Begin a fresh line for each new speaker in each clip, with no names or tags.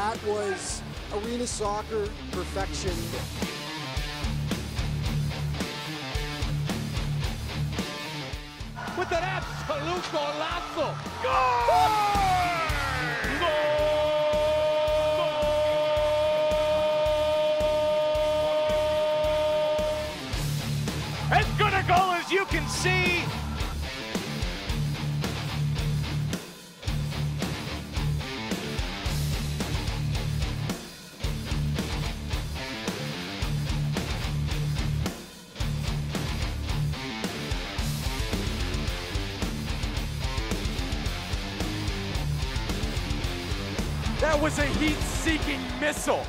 That was arena soccer perfection.
With an absolute golazo. Goal! As good a goal as you can see. That was a heat-seeking missile.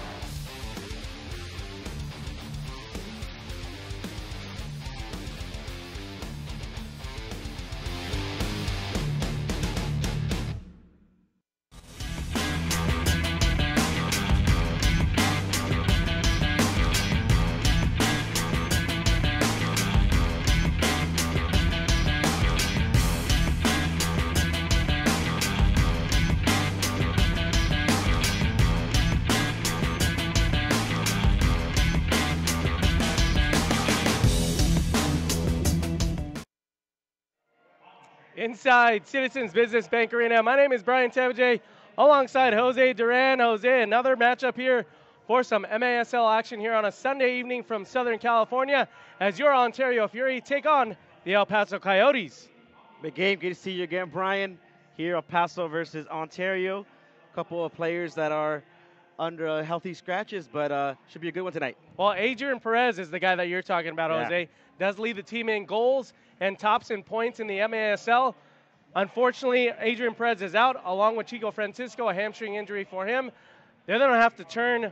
Inside Citizens Business Bank Arena, my name is Brian Tabajay, alongside Jose Duran. Jose, another matchup here for some MASL action here on a Sunday evening from Southern California as your Ontario Fury take on the El Paso Coyotes.
Big game, good to see you again, Brian. Here, El Paso versus Ontario. A couple of players that are under healthy scratches, but should be a good one tonight.
Well, Adrian Perez is the guy that you're talking about, Jose. Does lead the team in goals and tops in points in the MASL. Unfortunately, Adrian Perez is out, along with Chico Francisco, a hamstring injury for him. They're going to have to turn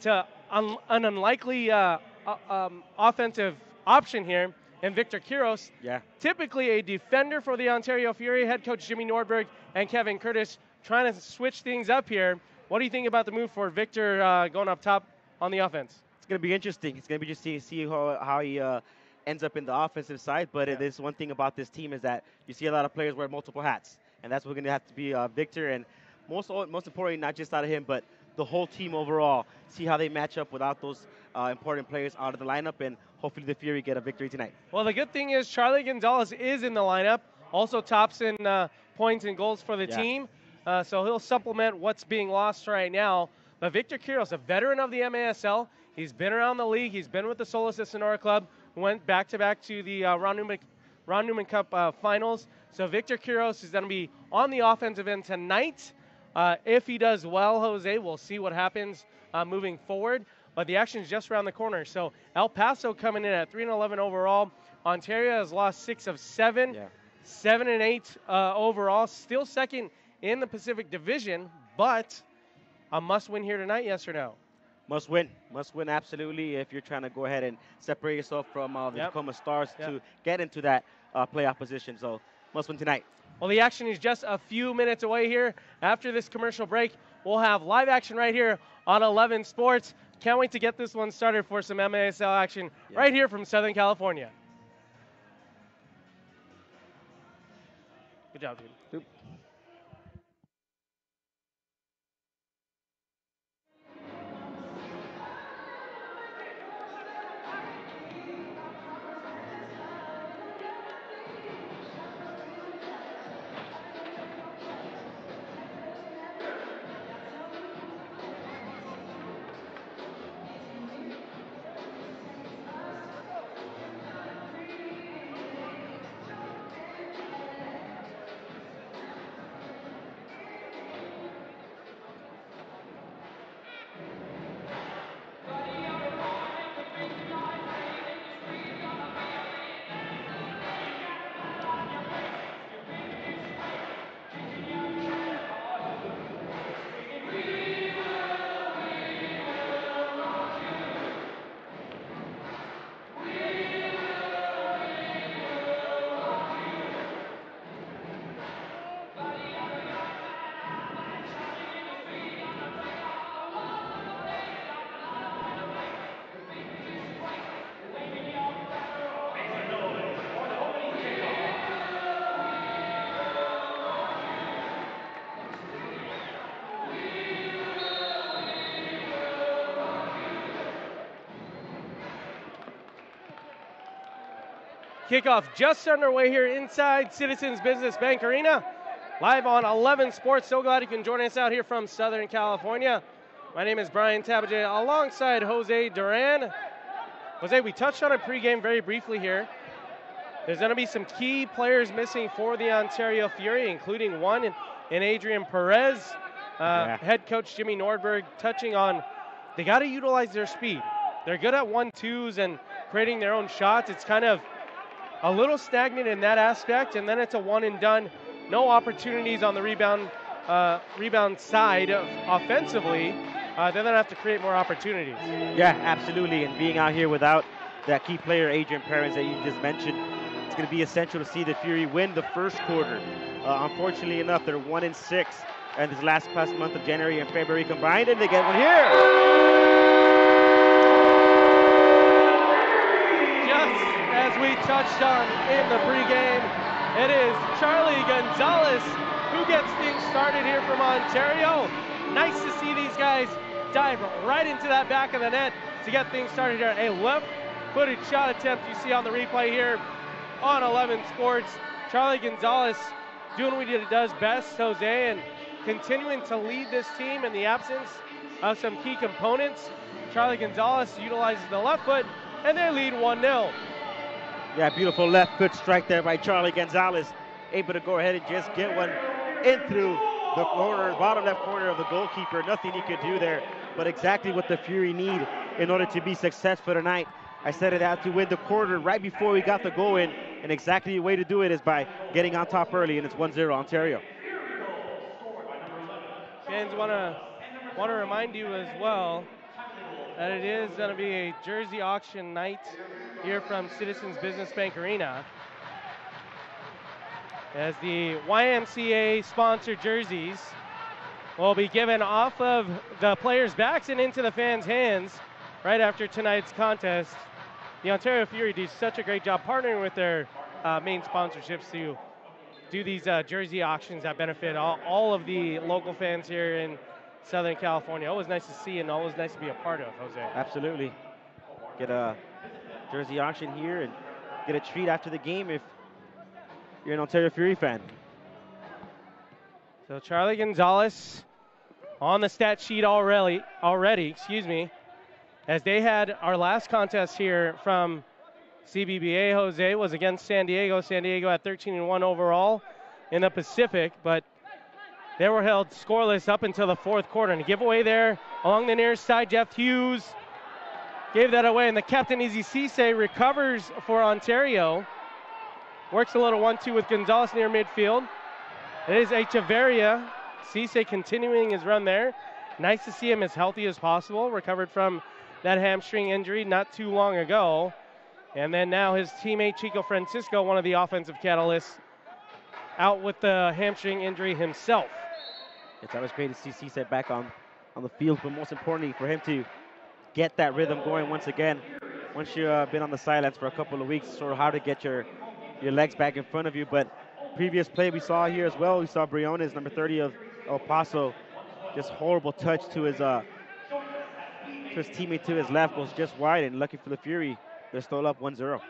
to an unlikely offensive option here in Victor Quiros.
Yeah.
Typically a defender for the Ontario Fury, head coach Jimmy Nordberg and Kevin Curtis trying to switch things up here. What do you think about the move for Victor going up top on the offense?
It's going to be interesting. It's going to be interesting to see how he ends up in the offensive side. But it is one thing about this team is that you see a lot of players wear multiple hats, and that's what's going to have to be Victor. And most importantly, not just out of him, but the whole team overall. See how they match up without those important players out of the lineup, and hopefully the Fury get a victory tonight.
Well, the good thing is Charlie Gonzalez is in the lineup, also tops in points and goals for the team. So he'll supplement what's being lost right now. But Victor Quiros, a veteran of the MASL, he's been around the league. He's been with the Solis de Sonora Club, went back-to-back to the Ron Newman Cup finals. So Victor Quiros is going to be on the offensive end tonight. If he does well, Jose, we'll see what happens moving forward. But the action is just around the corner. So El Paso coming in at 3-11 overall. Ontario has lost 6 of 7, 7-8 overall. Still second in the Pacific Division, but a must-win here tonight, yes or no?
Must win, absolutely, if you're trying to go ahead and separate yourself from the Tacoma Stars to get into that playoff position. So must win tonight.
Well, the action is just a few minutes away here. After this commercial break, we'll have live action right here on 11 Sports. Can't wait to get this one started for some MASL action right here from Southern California. Good job, dude. Kickoff just underway here inside Citizens Business Bank Arena. Live on 11 Sports. So glad you can join us out here from Southern California. My name is Brian Tabajay alongside Jose Duran. Jose, we touched on a pregame very briefly here. There's going to be some key players missing for the Ontario Fury, including one in Adrian Perez. Head coach Jimmy Nordberg touching on they got to utilize their speed. They're good at 1-2s and creating their own shots. It's kind of a little stagnant in that aspect, and then it's a one and done. No opportunities on the rebound side offensively. Then they'll have to create more opportunities.
Yeah, absolutely. And being out here without that key player, Adrian Perez, that you just mentioned, it's going to be essential to see the Fury win the first quarter. Unfortunately enough, they're 1-6 in this last month of January and February combined, and they get one here.
Just as we touched on in the pregame, it is Charlie Gonzalez who gets things started here from Ontario. Nice to see these guys dive right into that back of the net to get things started here. A left-footed shot attempt you see on the replay here on 11 Sports. Charlie Gonzalez doing what he does best, Jose, and continuing to lead this team in the absence of some key components. Charlie Gonzalez utilizes the left foot, and they lead 1-0.
Yeah, beautiful left foot strike there by Charlie Gonzalez. Able to go ahead and just get one in through the corner, bottom left corner of the goalkeeper. Nothing he could do there, but exactly what the Fury need in order to be successful tonight. I said it out to win the quarter right before we got the goal in, and exactly the way to do it is by getting on top early, and it's 1-0 Ontario.
Fans want to remind you as well that it is going to be a jersey auction night here from Citizens Business Bank Arena, as the YMCA sponsored jerseys will be given off of the players' backs and into the fans' hands right after tonight's contest. The Ontario Fury do such a great job partnering with their main sponsorships to do these jersey auctions that benefit all of the local fans here in Southern California. Always nice to see and always nice to be a part of, Jose.
Absolutely. Get a jersey auction here and get a treat after the game if you're an Ontario Fury fan.
So Charlie Gonzalez on the stat sheet already, as they had our last contest here from CBBA, Jose, was against San Diego. San Diego at 13-1 overall in the Pacific, but they were held scoreless up until the fourth quarter. And a giveaway there along the near side, Jeff Hughes gave that away, and the captain, Easy Cisse, recovers for Ontario. Works a little 1-2 with Gonzalez near midfield. It is Echeverria. Cisse continuing his run there. Nice to see him as healthy as possible. Recovered from that hamstring injury not too long ago. And then now his teammate Chico Francisco, one of the offensive catalysts, out with the hamstring injury himself.
It's always great to see Cisse back on the field, but most importantly for him to get that rhythm going once again. Once you've been on the sidelines for a couple of weeks, sort of how to get your legs back in front of you. But previous play we saw here as well, we saw Briones, number 30 of El Paso, just horrible touch to his teammate to his left, goes just wide, and lucky for the Fury, they're still up 1-0.
Well,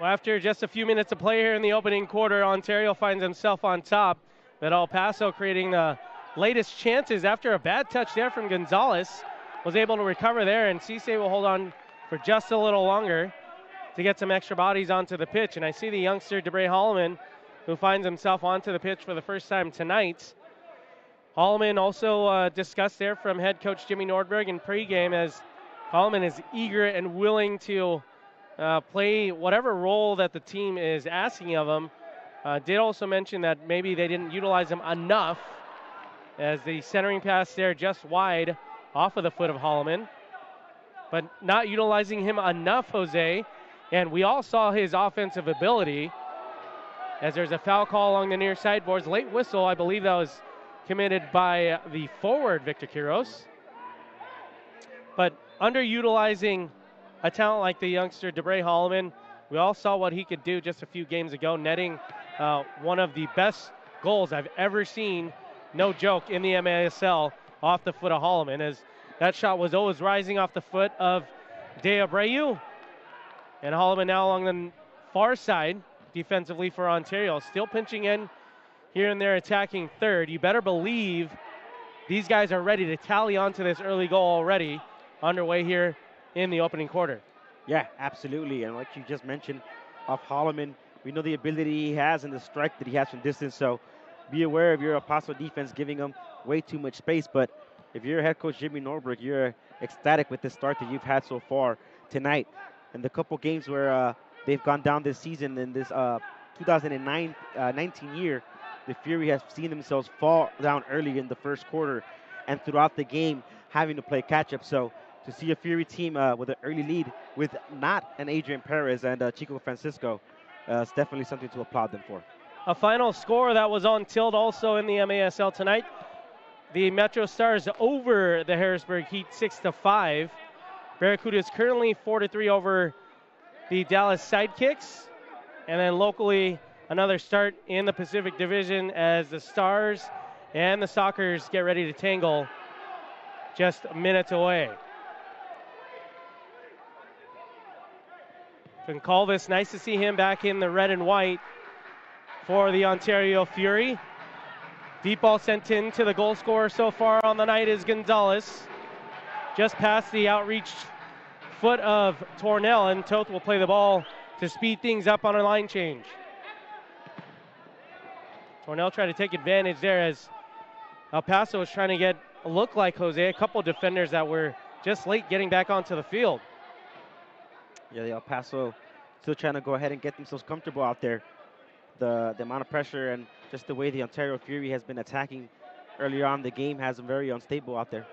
after just a few minutes of play here in the opening quarter, Ontario finds himself on top. But El Paso creating the latest chances after a bad touch there from Gonzalez. Was able to recover there, and Cisse will hold on for just a little longer to get some extra bodies onto the pitch. And I see the youngster, DeBray Holloman, who finds himself onto the pitch for the first time tonight. Holloman also discussed there from head coach Jimmy Nordberg in pregame, as Holloman is eager and willing to play whatever role that the team is asking of him. Did also mention that maybe they didn't utilize him enough, as the centering pass there just wide off of the foot of Holloman. But not utilizing him enough, Jose. And we all saw his offensive ability, as there's a foul call along the near sideboards. Late whistle, I believe that was committed by the forward, Victor Quiros. But underutilizing a talent like the youngster, DeBray Holloman, we all saw what he could do just a few games ago, netting one of the best goals I've ever seen, no joke, in the MASL off the foot of Holloman, as that shot was always rising off the foot of De Abreu. And Holloman now along the far side defensively for Ontario. Still pinching in here and there, attacking third. You better believe these guys are ready to tally onto this early goal already underway here in the opening quarter.
Yeah, absolutely. And like you just mentioned, off Holloman, we know the ability he has and the strike that he has from distance. So be aware of your Paso defense giving him way too much space. But if you're head coach Jimmy Norberg, you're ecstatic with the start that you've had so far tonight. And the couple games where they've gone down this season in this 2019 year, the Fury has seen themselves fall down early in the first quarter and throughout the game having to play catch-up. So to see a Fury team with an early lead with not an Adrian Perez and Chico Francisco, it's definitely something to applaud them for.
A final score that was on tilt also in the MASL tonight. The Metro Stars over the Harrisburg Heat 6-5. Barracuda is currently 4-3 over the Dallas Sidekicks. And then locally, another start in the Pacific Division as the Stars and the Sockers get ready to tangle just minutes away. Goncalves, nice to see him back in the red and white for the Ontario Fury. Deep ball sent in to the goal scorer so far on the night is Gonzalez. Just past the outreached foot of Tornell, and Toth will play the ball to speed things up on a line change. Tornell tried to take advantage there as El Paso was trying to get a look like Jose, a couple defenders that were just late getting back onto the field.
Yeah, the El Paso still trying to go ahead and get themselves comfortable out there. The amount of pressure and just the way the Ontario Fury has been attacking earlier on in the game has them very unstable out there.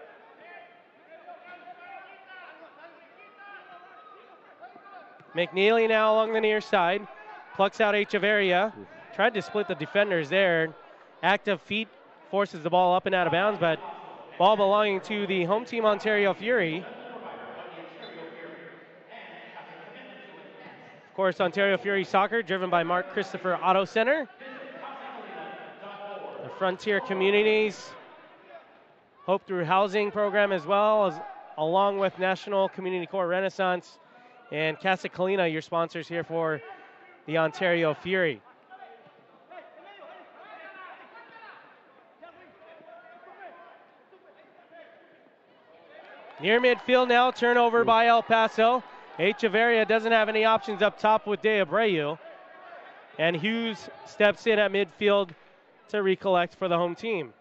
McNeely now along the near side. Plucks out Echeverria. Tried to split the defenders there. Active feet forces the ball up and out of bounds, but ball belonging to the home team Ontario Fury. Of course, Ontario Fury Soccer, driven by Mark Christopher Auto Center. The Frontier Communities Hope Through Housing program, as well as along with National Community Corps Renaissance and Casa Colina, your sponsors here for the Ontario Fury. Near midfield now, turnover by El Paso. Echeverria doesn't have any options up top with De Abreu. And Hughes steps in at midfield to recollect for the home team.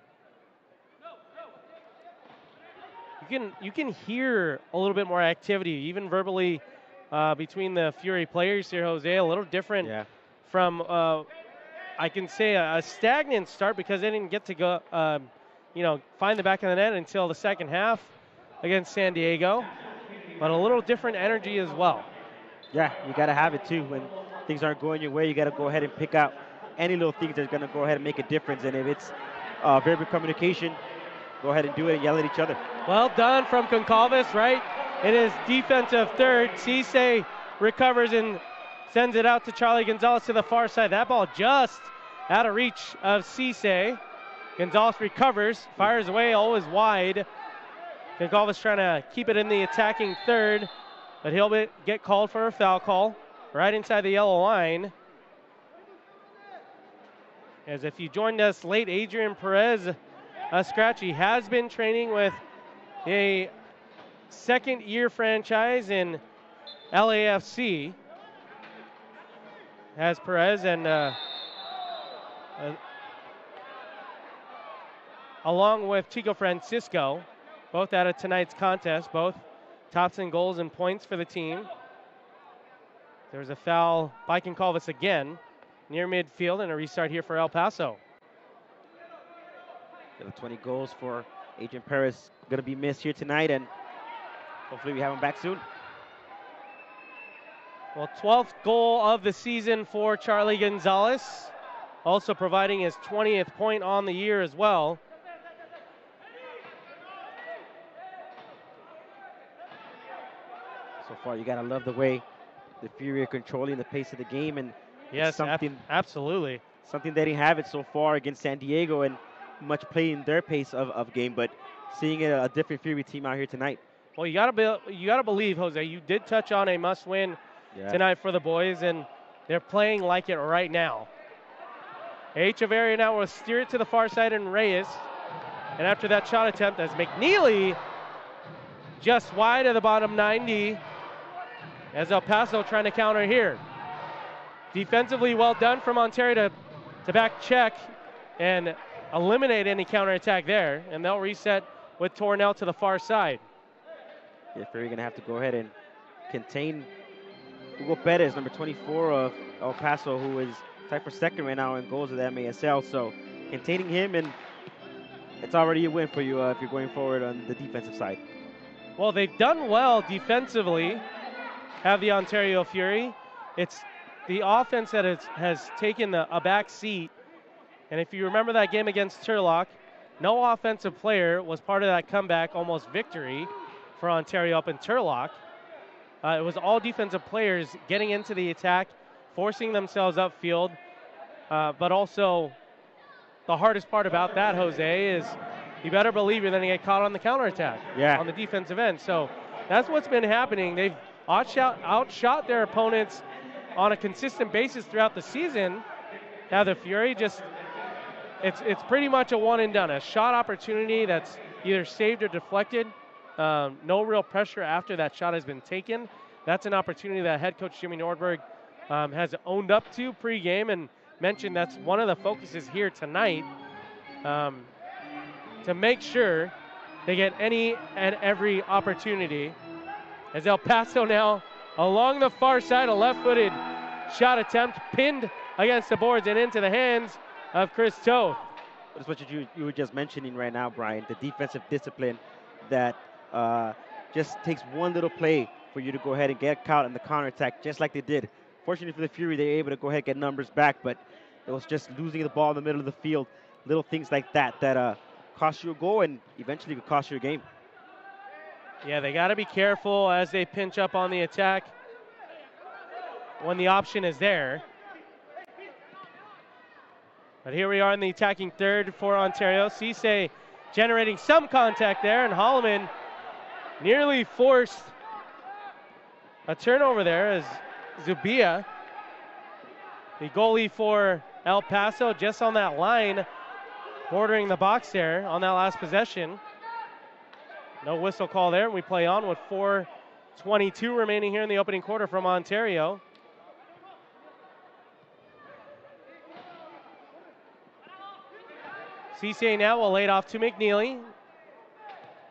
You can hear a little bit more activity, even verbally, between the Fury players here, Jose. A little different from, I can say, a stagnant start because they didn't get to go, find the back of the net until the second half against San Diego. But a little different energy as well.
Yeah, you got to have it too. When things aren't going your way, you got to go ahead and pick out any little things that's going to go ahead and make a difference. And if it's verbal communication, go ahead and do it and yell at each other.
Well done from Goncalves, right? It is defensive third. Cisse recovers and sends it out to Charlie Gonzalez to the far side. That ball just out of reach of Cisse. Gonzalez recovers, fires away, always wide. Goncalves trying to keep it in the attacking third, but he'll get called for a foul call right inside the yellow line. As if you joined us late, Adrian Perez Scratchy has been training with a second-year franchise in LAFC as Perez and along with Chico Francisco, both out of tonight's contest, both tops in goals and points for the team. There's a foul by Goncalves again near midfield and a restart here for El Paso.
The 20 goals for Adrian Perez going to be missed here tonight, and hopefully we have him back soon.
Well, 12th goal of the season for Charlie Gonzalez, also providing his 20th point on the year as well.
So far, you got to love the way the Fury are controlling the pace of the game, and
yes, absolutely.
Something they didn't have it so far against San Diego, and much playing their pace of game, but seeing a different Fury team out here tonight.
Well, you gotta believe, Jose. You did touch on a must-win tonight for the boys, and They're playing like it right now. Echeverria now will steer it to the far side and Reyes. And after that shot attempt, as McNeely just wide of the bottom 90, as El Paso trying to counter here. Defensively well done from Ontario to back check and eliminate any counterattack there. And they'll reset with Tornell to the far side.
Yeah, Fury going to have to go ahead and contain Hugo Perez, number 24 of El Paso, who is tied for second right now in goals of the MASL. So containing him, and it's already a win for you if you're going forward on the defensive side.
Well, they've done well defensively, have the Ontario Fury. It's the offense that has taken a back seat. And if you remember that game against Turlock, no offensive player was part of that comeback, almost victory for Ontario up in Turlock. It was all defensive players getting into the attack, forcing themselves upfield. But also, the hardest part about that, Jose, is you better believe you're going to get caught on the counterattack on the defensive end. So that's what's been happening. They've outshot their opponents on a consistent basis throughout the season. Now the Fury it's pretty much a one and done. A shot opportunity that's either saved or deflected. No real pressure after that shot has been taken. That's an opportunity that head coach Jimmy Nordberg has owned up to pregame and mentioned that's one of the focuses here tonight to make sure they get any and every opportunity. As El Paso now along the far side, a left-footed shot attempt pinned against the boards and into the hands of Chris Toth.
That's what you were just mentioning right now, Brian, the defensive discipline that just takes one little play for you to go ahead and get caught in the counterattack, just like they did. Fortunately for the Fury, they were able to go ahead and get numbers back, but it was just losing the ball in the middle of the field, little things like that cost you a goal and eventually could cost you a game.
Yeah, they got to be careful as they pinch up on the attack when the option is there. But here we are in the attacking third for Ontario. Cisse generating some contact there, and Holloman nearly forced a turnover there as Zubia, the goalie for El Paso, just on that line, bordering the box there on that last possession. No whistle call there. We play on with 4:22 remaining here in the opening quarter from Ontario. Cisse now will lay it off to McNeely.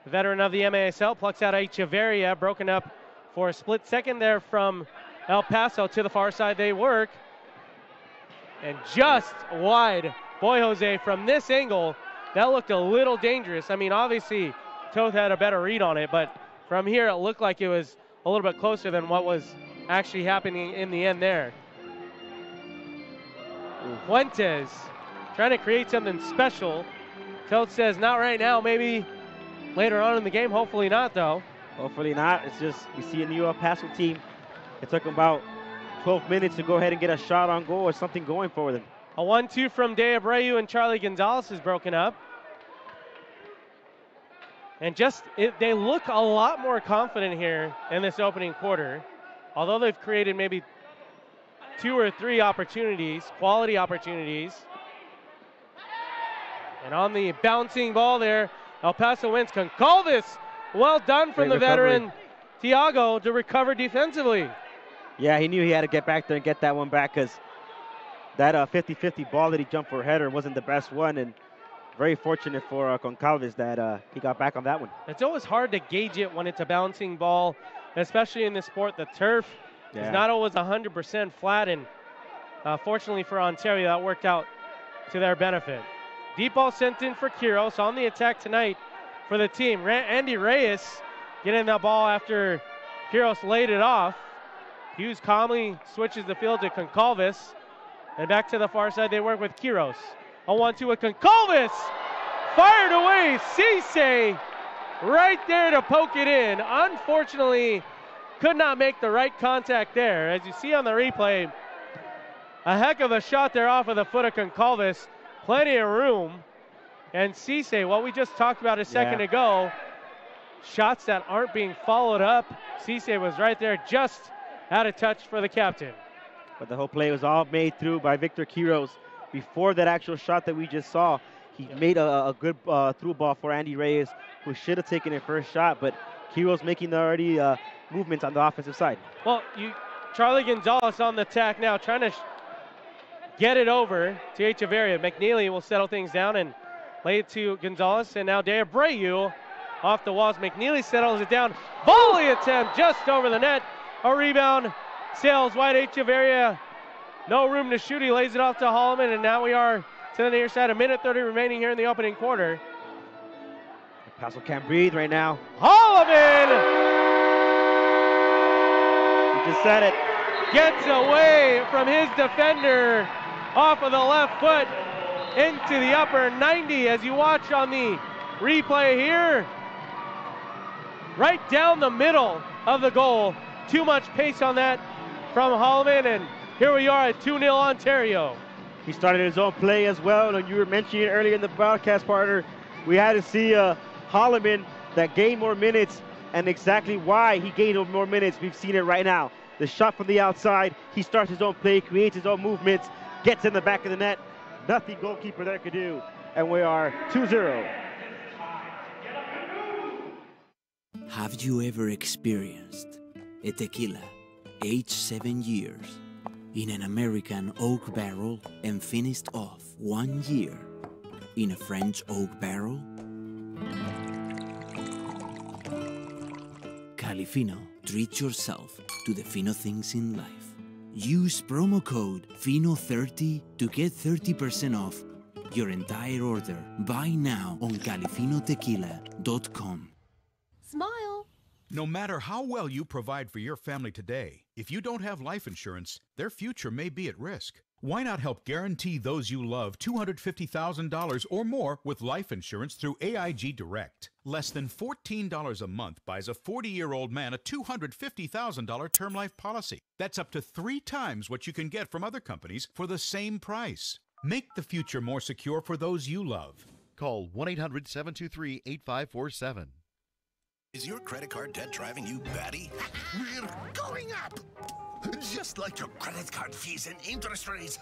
The veteran of the MASL plucks out Echeverria, broken up for a split second there from El Paso. To the far side they work. And just wide. Boy, Jose, from this angle, that looked a little dangerous. I mean, obviously, Toth had a better read on it, but from here, it looked like it was a little bit closer than what was actually happening in the end there. Fuentes trying to create something special. Toth says, not right now, maybe later on in the game. Hopefully not, though.
Hopefully not. It's just we see a new El Paso team. It took them about 12 minutes to go ahead and get a shot on goal or something going for them.
A 1-2 from De Abreu and Charlie Gonzalez is broken up. And they look a lot more confident here in this opening quarter. Although they've created maybe 2 or 3 opportunities, quality opportunities. And on the bouncing ball there, El Paso wins. Concalves, well done from the veteran Tiago to recover defensively.
Yeah, he knew he had to get back there and get that one back because that 50-50 ball that he jumped for a header wasn't the best one. And very fortunate for Concalves that he got back on that one.
It's always hard to gauge it when it's a bouncing ball, especially in this sport. The turf is not always 100% flat, and fortunately for Ontario, that worked out to their benefit. Deep ball sent in for Quiros on the attack tonight for the team. Andy Reyes getting that ball after Quiros laid it off. Hughes calmly switches the field to Concalves, and back to the far side they work with Quiros. A 1-2 with Concalves. Fired away. Cisse right there to poke it in. Unfortunately, could not make the right contact there. As you see on the replay, a heck of a shot there off of the foot of Concalves. Plenty of room. And Cisse, what we just talked about a second ago, shots that aren't being followed up. Cisse was right there, just out of touch for the captain.
But the whole play was all made through by Victor Quiros. Before that actual shot that we just saw, he made a good through ball for Andy Reyes, who should have taken it first shot, but Quiros making the already movements on the offensive side.
Well, Charlie Gonzalez on the attack now, trying to get it over to Echeverria. McNeely will settle things down and lay it to Gonzalez, and now De Abreu off the walls. McNeely settles it down. Volley attempt just over the net. A rebound sails wide. Echeverria, no room to shoot. He lays it off to Holloman, and now we are to the near side. 1:30 remaining here in the opening quarter.
Paso can't breathe right now.
Holloman!
He just said it.
Gets away from his defender off of the left foot into the upper 90 as you watch on the replay here. Right down the middle of the goal. Too much pace on that from Holloman, and here we are at 2-0 Ontario.
He started his own play as well, and you were mentioning earlier in the broadcast, partner, we had to see Holloman that gained more minutes, and exactly why he gained more minutes, we've seen it right now. The shot from the outside, he starts his own play, creates his own movements, gets in the back of the net. Nothing goalkeeper there could do, and we are 2-0.
Have you ever experienced a tequila aged 7 years in an American oak barrel and finished off 1 year in a French oak barrel? Califino, treat yourself to the fino things in life. Use promo code FINO30 to get 30% off your entire order. Buy now on califinotequila.com.
Smile.
No matter how well you provide for your family today, if you don't have life insurance, their future may be at risk. Why not help guarantee those you love $250,000 or more with life insurance through AIG Direct? Less than $14 a month buys a 40-year-old man a $250,000 term life policy. That's up to 3 times what you can get from other companies for the same price. Make the future more secure for those you love.
Call 1-800-723-8547.
Is your credit card debt driving you batty? We're going up! Just like your credit card fees and interest rates.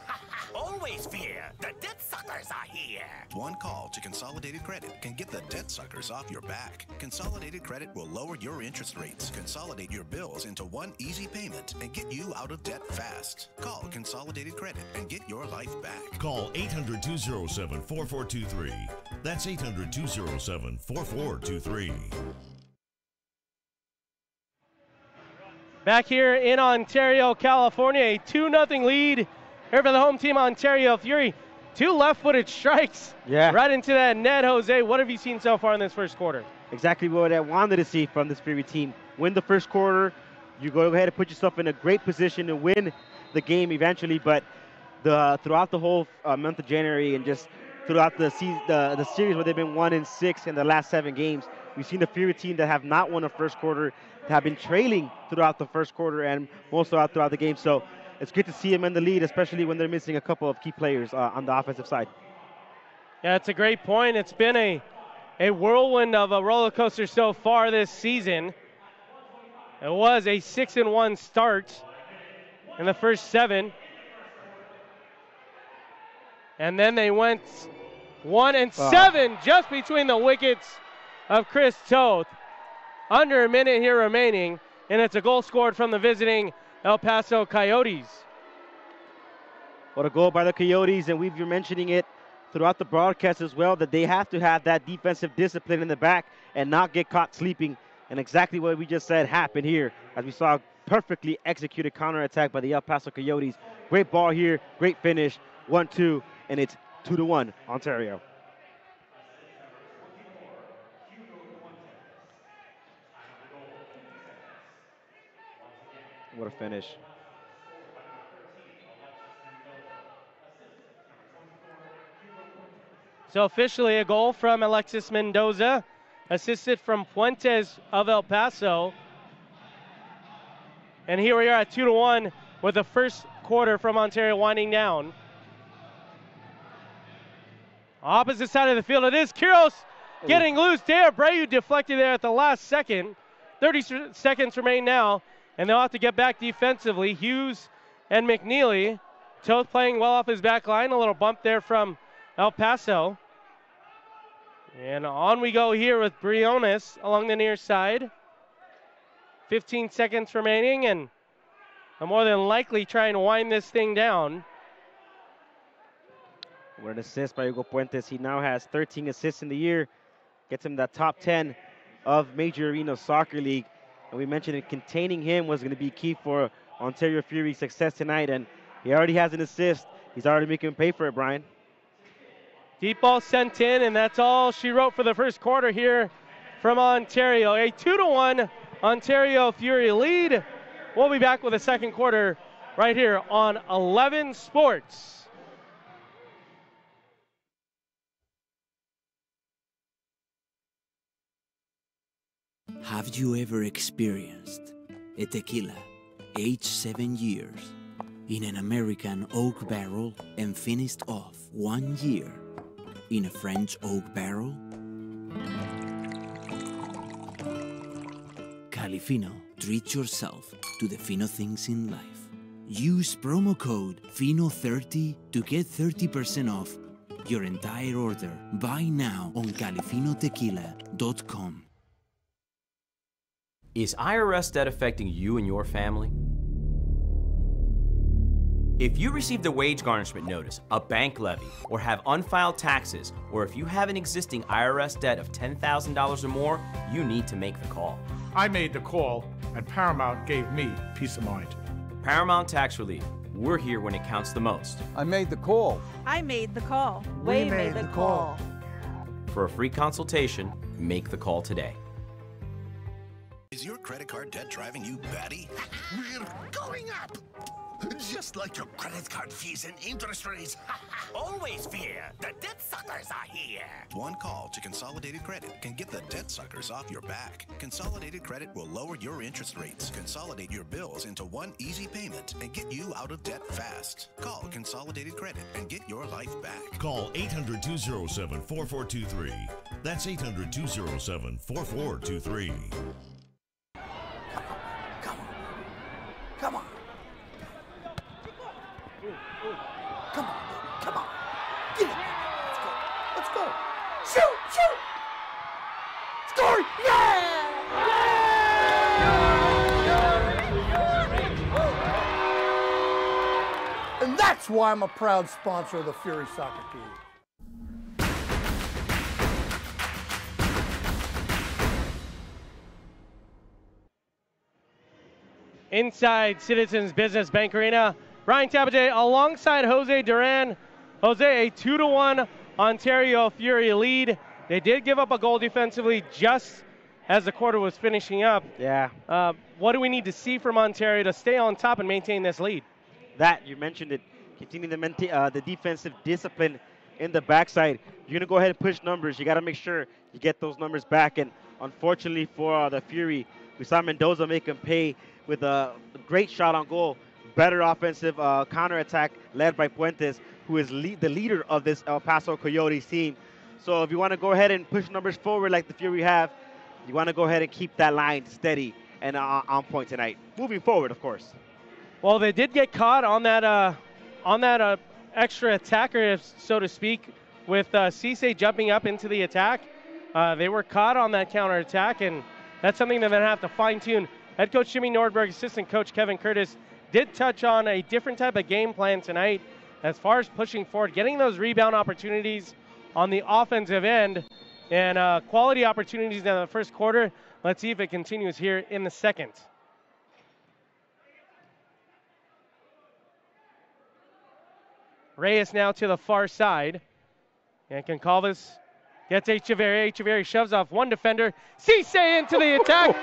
Always fear, the debt suckers are here.
One call to Consolidated Credit can get the debt suckers off your back. Consolidated Credit will lower your interest rates, consolidate your bills into one easy payment, and get you out of debt fast. Call Consolidated Credit and get your life back.
Call 800-207-4423. That's 800-207-4423.
Back here in Ontario, California, a 2-0 lead here for the home team, Ontario Fury. 2 left-footed strikes right into that net, Jose. What have you seen so far in this first quarter?
Exactly what I wanted to see from this Fury team. Win the first quarter, you go ahead and put yourself in a great position to win the game eventually, but throughout the whole month of January and just throughout the series where they've been 1-6 in the last 7 games, we've seen the Fury team that have not won a first quarter have been trailing throughout the first quarter and most throughout the game. So it's good to see them in the lead, especially when they're missing a couple of key players on the offensive side.
Yeah, it's a great point. It's been a whirlwind of a roller coaster so far this season. It was a 6-1 start in the first 7. And then they went 1-7 just between the wickets of Chris Toth. Under a minute here remaining, and it's a goal scored from the visiting El Paso Coyotes.
What a goal by the Coyotes, and we've been mentioning it throughout the broadcast as well, that they have to have that defensive discipline in the back and not get caught sleeping. And exactly what we just said happened here, as we saw a perfectly executed counterattack by the El Paso Coyotes. Great ball here, great finish, 1-2, and it's 2-1 Ontario. What a finish.
So officially a goal from Alexis Mendoza, assisted from Puentes of El Paso. And here we are at 2-1 with the first quarter from Ontario winding down. Opposite side of the field it is. Quiros getting loose. De Abreu deflected there at the last second. 30 seconds remain now. And they'll have to get back defensively. Hughes and McNeely. Toth playing well off his back line. A little bump there from El Paso. And on we go here with Briones along the near side. 15 seconds remaining, and I'm more than likely trying to wind this thing down.
What an assist by Hugo Puentes. He now has 13 assists in the year. Gets him that top 10 of Major Arena Soccer League. And we mentioned that containing him was going to be key for Ontario Fury's success tonight. And he already has an assist. He's already making him pay for it, Brian.
Deep ball sent in, and that's all she wrote for the first quarter here from Ontario. A 2-1 Ontario Fury lead. We'll be back with the second quarter right here on 11 Sports.
Have you ever experienced a tequila aged 7 years in an American oak barrel and finished off 1 year in a French oak barrel? Califino treat yourself to the fino things in life. Use promo code FINO30 to get 30% off your entire order. Buy now on califinotequila.com.
Is IRS debt affecting you and your family? If you received a wage garnishment notice, a bank levy, or have unfiled taxes, or if you have an existing IRS debt of $10,000 or more, you need to make the call.
I made the call, and Paramount gave me peace of mind.
Paramount Tax Relief. We're here when it counts the most.
I made the call.
I made the call.
We made the call.
For a free consultation, make the call today.
Is your credit card debt driving you batty?
We're going up! Just like your credit card fees and interest rates. Always fear, the debt suckers are here.
One call to Consolidated Credit can get the debt suckers off your back. Consolidated Credit will lower your interest rates, consolidate your bills into one easy payment, and get you out of debt fast. Call Consolidated Credit and get your life back.
Call 800-207-4423. That's 800-207-4423.
Come on. Come on. Come on. Get it. Let's go. Shoot. Score. Yeah!
And that's why I'm a proud sponsor of the Fury soccer team.
Inside Citizens Business Bank Arena, Ryan Tabajay alongside Jose Duran. Jose, a 2-1 Ontario Fury lead. They did give up a goal defensively just as the quarter was finishing up.
Yeah.
What do we need to see from Ontario to stay on top and maintain this lead?
That, you mentioned it, continue to maintain the defensive discipline in the backside. You're going to go ahead and push numbers. You got to make sure you get those numbers back. And unfortunately for the Fury, we saw Mendoza make him pay with a great shot on goal. Better offensive counterattack led by Puentes, who is the leader of this El Paso Coyotes team. So if you want to go ahead and push numbers forward like the Fury have, you want to go ahead and keep that line steady and on point tonight. Moving forward, of course.
Well, they did get caught on that extra attacker, so to speak, with Cisse jumping up into the attack. They were caught on that counterattack, and that's something they're going to have to fine-tune. Head coach Jimmy Nordberg, assistant coach Kevin Curtis did touch on a different type of game plan tonight as far as pushing forward, getting those rebound opportunities on the offensive end, and quality opportunities in the first quarter. Let's see if it continues here in the second. Reyes now to the far side. And Concalves gets Echeverri. Echeverri shoves off one defender. Cisse into the attack.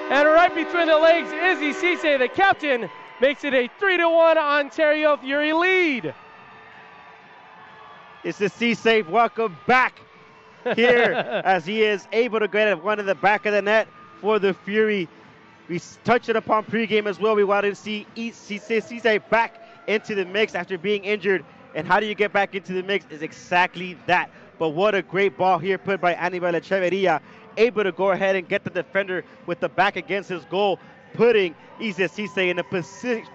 And right between the legs, Izzy Cisse, the captain, makes it a 3-1 Ontario Fury lead.
It's the Cisse. Welcome back here as he is able to get one in the back of the net for the Fury. We touched it upon pregame as well. We wanted to see Cisse back into the mix after being injured. And how do you get back into the mix is exactly that. But what a great ball here put by Anibal Echeverria, able to go ahead and get the defender with the back against his goal. putting Isa Cisse in a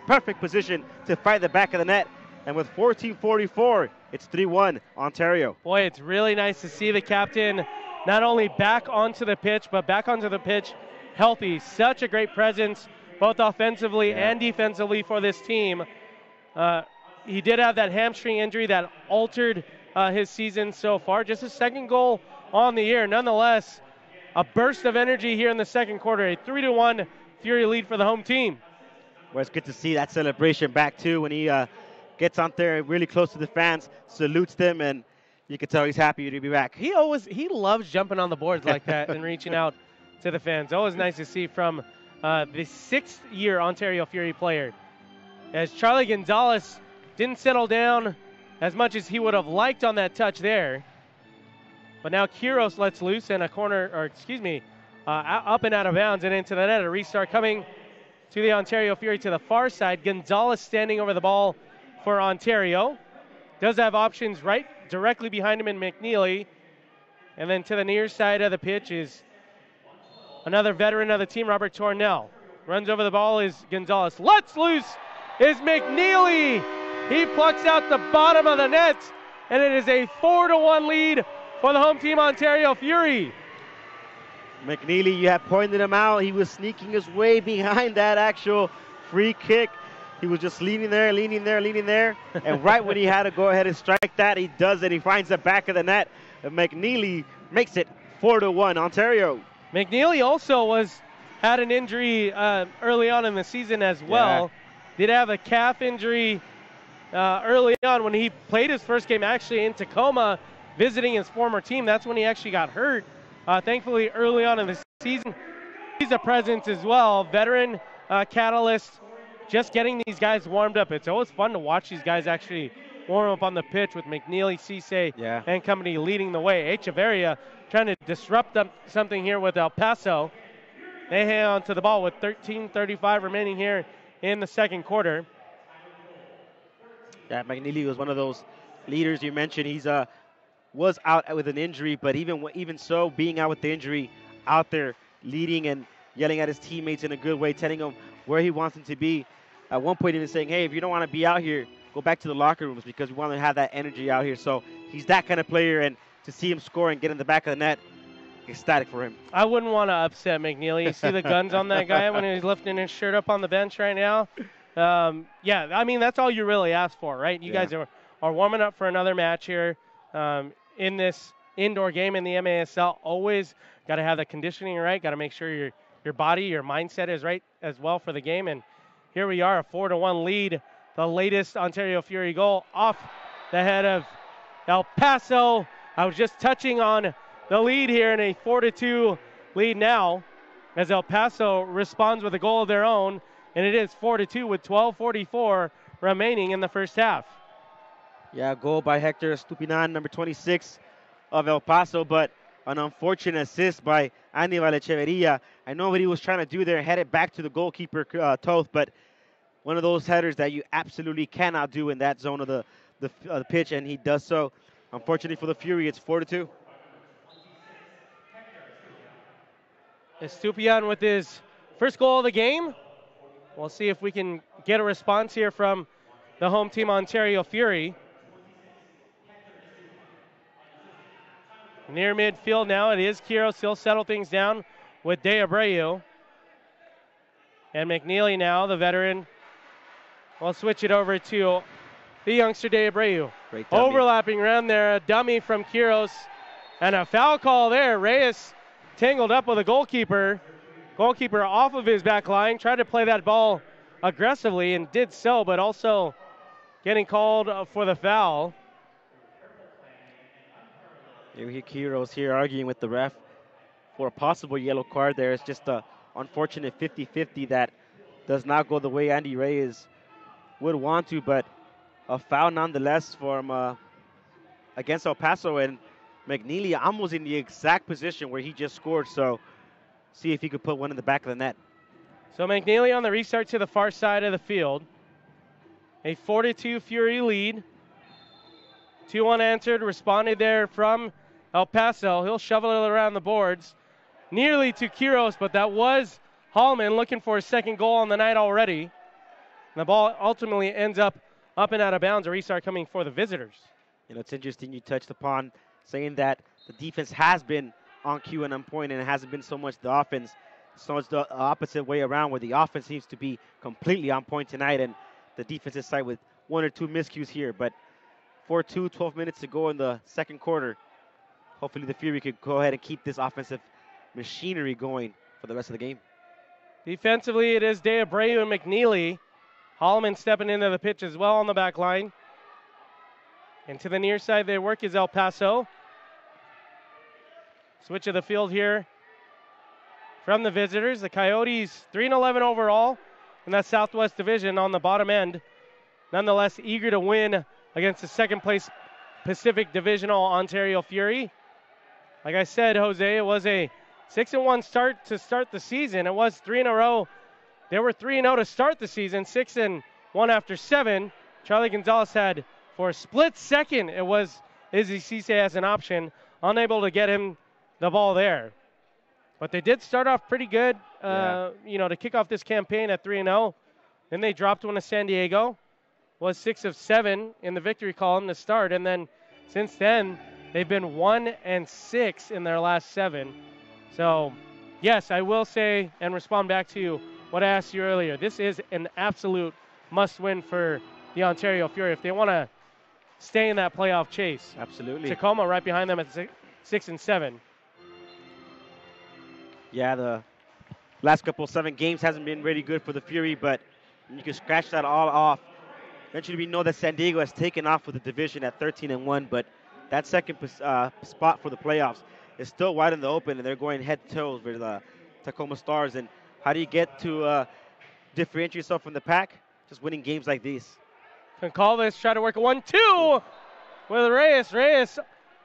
perfect position to fight the back of the net. And with 14:44, it's 3-1 Ontario.
Boy, it's really nice to see the captain not only back onto the pitch, but back onto the pitch healthy. Such a great presence, both offensively and defensively for this team. He did have that hamstring injury that altered his season so far. Just his second goal on the year. Nonetheless, a burst of energy here in the second quarter. A 3-1 Fury lead for the home team.
Well, it's good to see that celebration back, too, when he gets out there really close to the fans, salutes them, and you can tell he's happy to be back.
He loves jumping on the boards like that and reaching out to the fans. Always nice to see from the sixth-year Ontario Fury player. As Charlie Gonzalez didn't settle down as much as he would have liked on that touch there. But now Quiros lets loose and up and out of bounds and into the net. A restart coming to the Ontario Fury to the far side. Gonzalez standing over the ball for Ontario. Does have options right directly behind him in McNeely. And then to the near side of the pitch is another veteran of the team, Robert Tornell. Runs over the ball is Gonzalez. Lets loose is McNeely. He plucks out the bottom of the net, and it is a 4-1 lead for the home team, Ontario Fury.
McNeely, you have pointed him out. He was sneaking his way behind that actual free kick. He was just leaning there. And right when he had to go ahead and strike that, he does it. He finds the back of the net. And McNeely makes it 4-1 Ontario.
McNeely also had an injury early on in the season as well. Did have a calf injury early on when he played his first game actually in Tacoma, visiting his former team. That's when he actually got hurt. Thankfully, early on in the season, he's a presence as well. Veteran catalyst, just getting these guys warmed up. It's always fun to watch these guys actually warm up on the pitch with McNeely, Cisse, and company leading the way. Echeverria trying to disrupt something here with El Paso. They hang on to the ball with 13:35 remaining here in the second quarter.
Yeah, McNeely was one of those leaders you mentioned. He's was out with an injury, but even so, being out with the injury, out there leading and yelling at his teammates in a good way, telling them where he wants them to be. At one point, even saying, hey, if you don't want to be out here, go back to the locker rooms because we want to have that energy out here. So he's that kind of player, and to see him score and get in the back of the net, ecstatic for him.
I wouldn't want to upset McNeely. You see the guns on that guy when he's lifting his shirt up on the bench right now? I mean, that's all you really ask for, right? You guys are warming up for another match here in this indoor game in the MASL. Always got to have the conditioning right. Got to make sure your body, your mindset is right as well for the game. And here we are, a 4-1 lead. The latest Ontario Fury goal off the head of El Paso. I was just touching on the lead here in a 4-2 lead now as El Paso responds with a goal of their own. And it is 4-2 with 12:44 remaining in the first half.
Yeah, goal by Hector Estupinan, number 26 of El Paso, but an unfortunate assist by Aníbal Echeverria. I know what he was trying to do there, head it back to the goalkeeper, Toth, but one of those headers that you absolutely cannot do in that zone of the pitch, and he does so. Unfortunately for the Fury, it's 4-2.
Estupinan with his first goal of the game. We'll see if we can get a response here from the home team, Ontario Fury. Near midfield now, it is Quiros. He'll settle things down with De Abreu. And McNeely now, the veteran, will switch it over to the youngster De Abreu. Overlapping around there, a dummy from Quiros. And a foul call there. Reyes tangled up with a goalkeeper. Goalkeeper off of his back line, tried to play that ball aggressively and did so, but also getting called for the foul.
You hear Quiros here arguing with the ref for a possible yellow card there. It's just an unfortunate 50-50 that does not go the way Andy Reyes would want to, but a foul nonetheless for against El Paso, and McNeely almost in the exact position where he just scored, so see if he could put one in the back of the net.
So McNeely on the restart to the far side of the field. A 4-2 Fury lead. 2-1 answered, responded there from El Paso. He'll shovel it around the boards. Nearly to Quiros, but that was Hallman looking for his second goal on the night already. And the ball ultimately ends up and out of bounds. A restart coming for the visitors.
You know, it's interesting you touched upon saying that the defense has been on cue and on point, and it hasn't been so much the offense. So it's the opposite way around, where the offense seems to be completely on point tonight, and the defensive side with 1 or 2 miscues here. But 4-2, 12 minutes to go in the second quarter. Hopefully the Fury could go ahead and keep this offensive machinery going for the rest of the game.
Defensively, it is De Abreu and McNeely. Holloman stepping into the pitch as well on the back line. And to the near side they work is El Paso. Switch of the field here from the visitors. The Coyotes 3-11 overall in that Southwest Division on the bottom end. Nonetheless, eager to win against the second place Pacific Divisional Ontario Fury. Like I said, Jose, it was a 6-1 start to start the season. It was 3 in a row. They were 3-0 to start the season, 6-1 after 7. Charlie Gonzalez had, for a split second, it was Izzy Cisse as an option, unable to get him the ball there. But they did start off pretty good, to kick off this campaign at 3-0. Then they dropped one to San Diego. Was 6 of 7 in the victory column to start. And then since then, they've been 1-6 in their last 7. So, yes, I will say and respond back to you what I asked you earlier. This is an absolute must-win for the Ontario Fury if they want to stay in that playoff chase.
Absolutely.
Tacoma right behind them at 6 and 7.
Yeah, the last couple 7 games hasn't been really good for the Fury, but you can scratch that all off. Eventually, we know that San Diego has taken off with the division at 13-1, but that second spot for the playoffs is still wide in the open, and they're going head-to-toe with the Tacoma Stars. And how do you get to differentiate yourself from the pack? Just winning games like these.
Goncalves try to work a 1-2 with Reyes. Reyes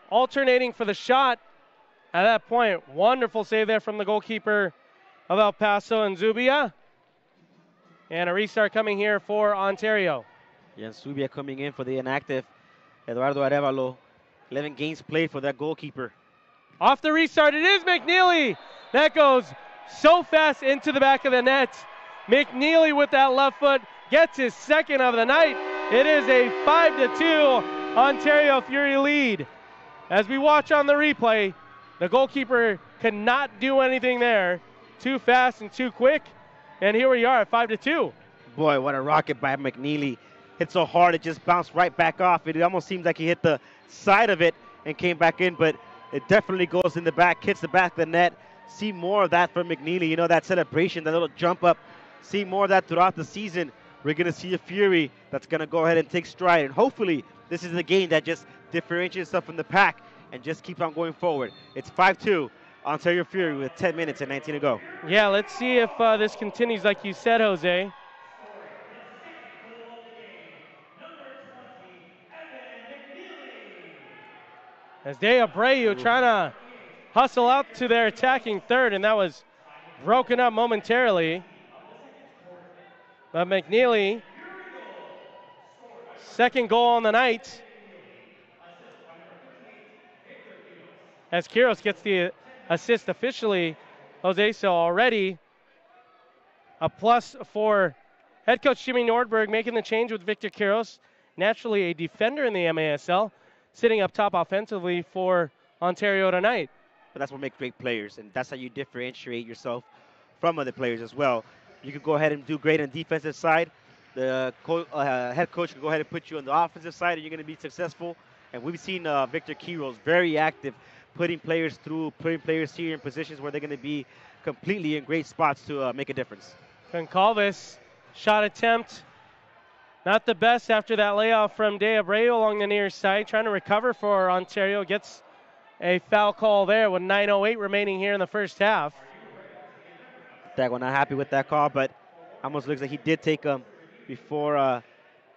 alternating for the shot at that point. Wonderful save there from the goalkeeper of El Paso and Zubia. And a restart coming here for Ontario.
Yeah, Zubia coming in for the inactive Eduardo Arevalo. 11 games played for that goalkeeper.
Off the restart, it is McNeely. That goes so fast into the back of the net. McNeely with that left foot gets his second of the night. It is a 5-2 Ontario Fury lead. As we watch on the replay, the goalkeeper could not do anything there. Too fast and too quick. And here we are at 5-2.
Boy, what a rocket by McNeely. Hit so hard, it just bounced right back off. It almost seems like he hit the side of it and came back in, but it definitely goes in the back, hits the back of the net. See more of that from McNeely. You know, that celebration, that little jump up. See more of that throughout the season. We're going to see a Fury that's going to go ahead and take stride. And hopefully, this is the game that just differentiates itself from the pack and just keeps on going forward. It's 5-2. Ontario Fury with 10 minutes and 19 to go.
Yeah, let's see if this continues like you said, Jose. As De Abreu trying to hustle out to their attacking third, and that was broken up momentarily. But McNeely, second goal on the night. As Quiros gets the assist officially, Jose, so already a plus for head coach Jimmy Nordberg making the change with Victor Quiros, naturally a defender in the MASL, sitting up top offensively for Ontario tonight.
But that's what makes great players, and that's how you differentiate yourself from other players as well. You can go ahead and do great on the defensive side. The head coach can go ahead and put you on the offensive side, and you're going to be successful. And we've seen Victor Quiros very active, putting players through, putting players here in positions where they're going to be completely in great spots to make a difference.
Goncalves, shot attempt. Not the best after that layoff from De Abreu along the near side. Trying to recover for Ontario. Gets a foul call there with 9:08 remaining here in the first half.
We're not happy with that call, but almost looks like he did take him before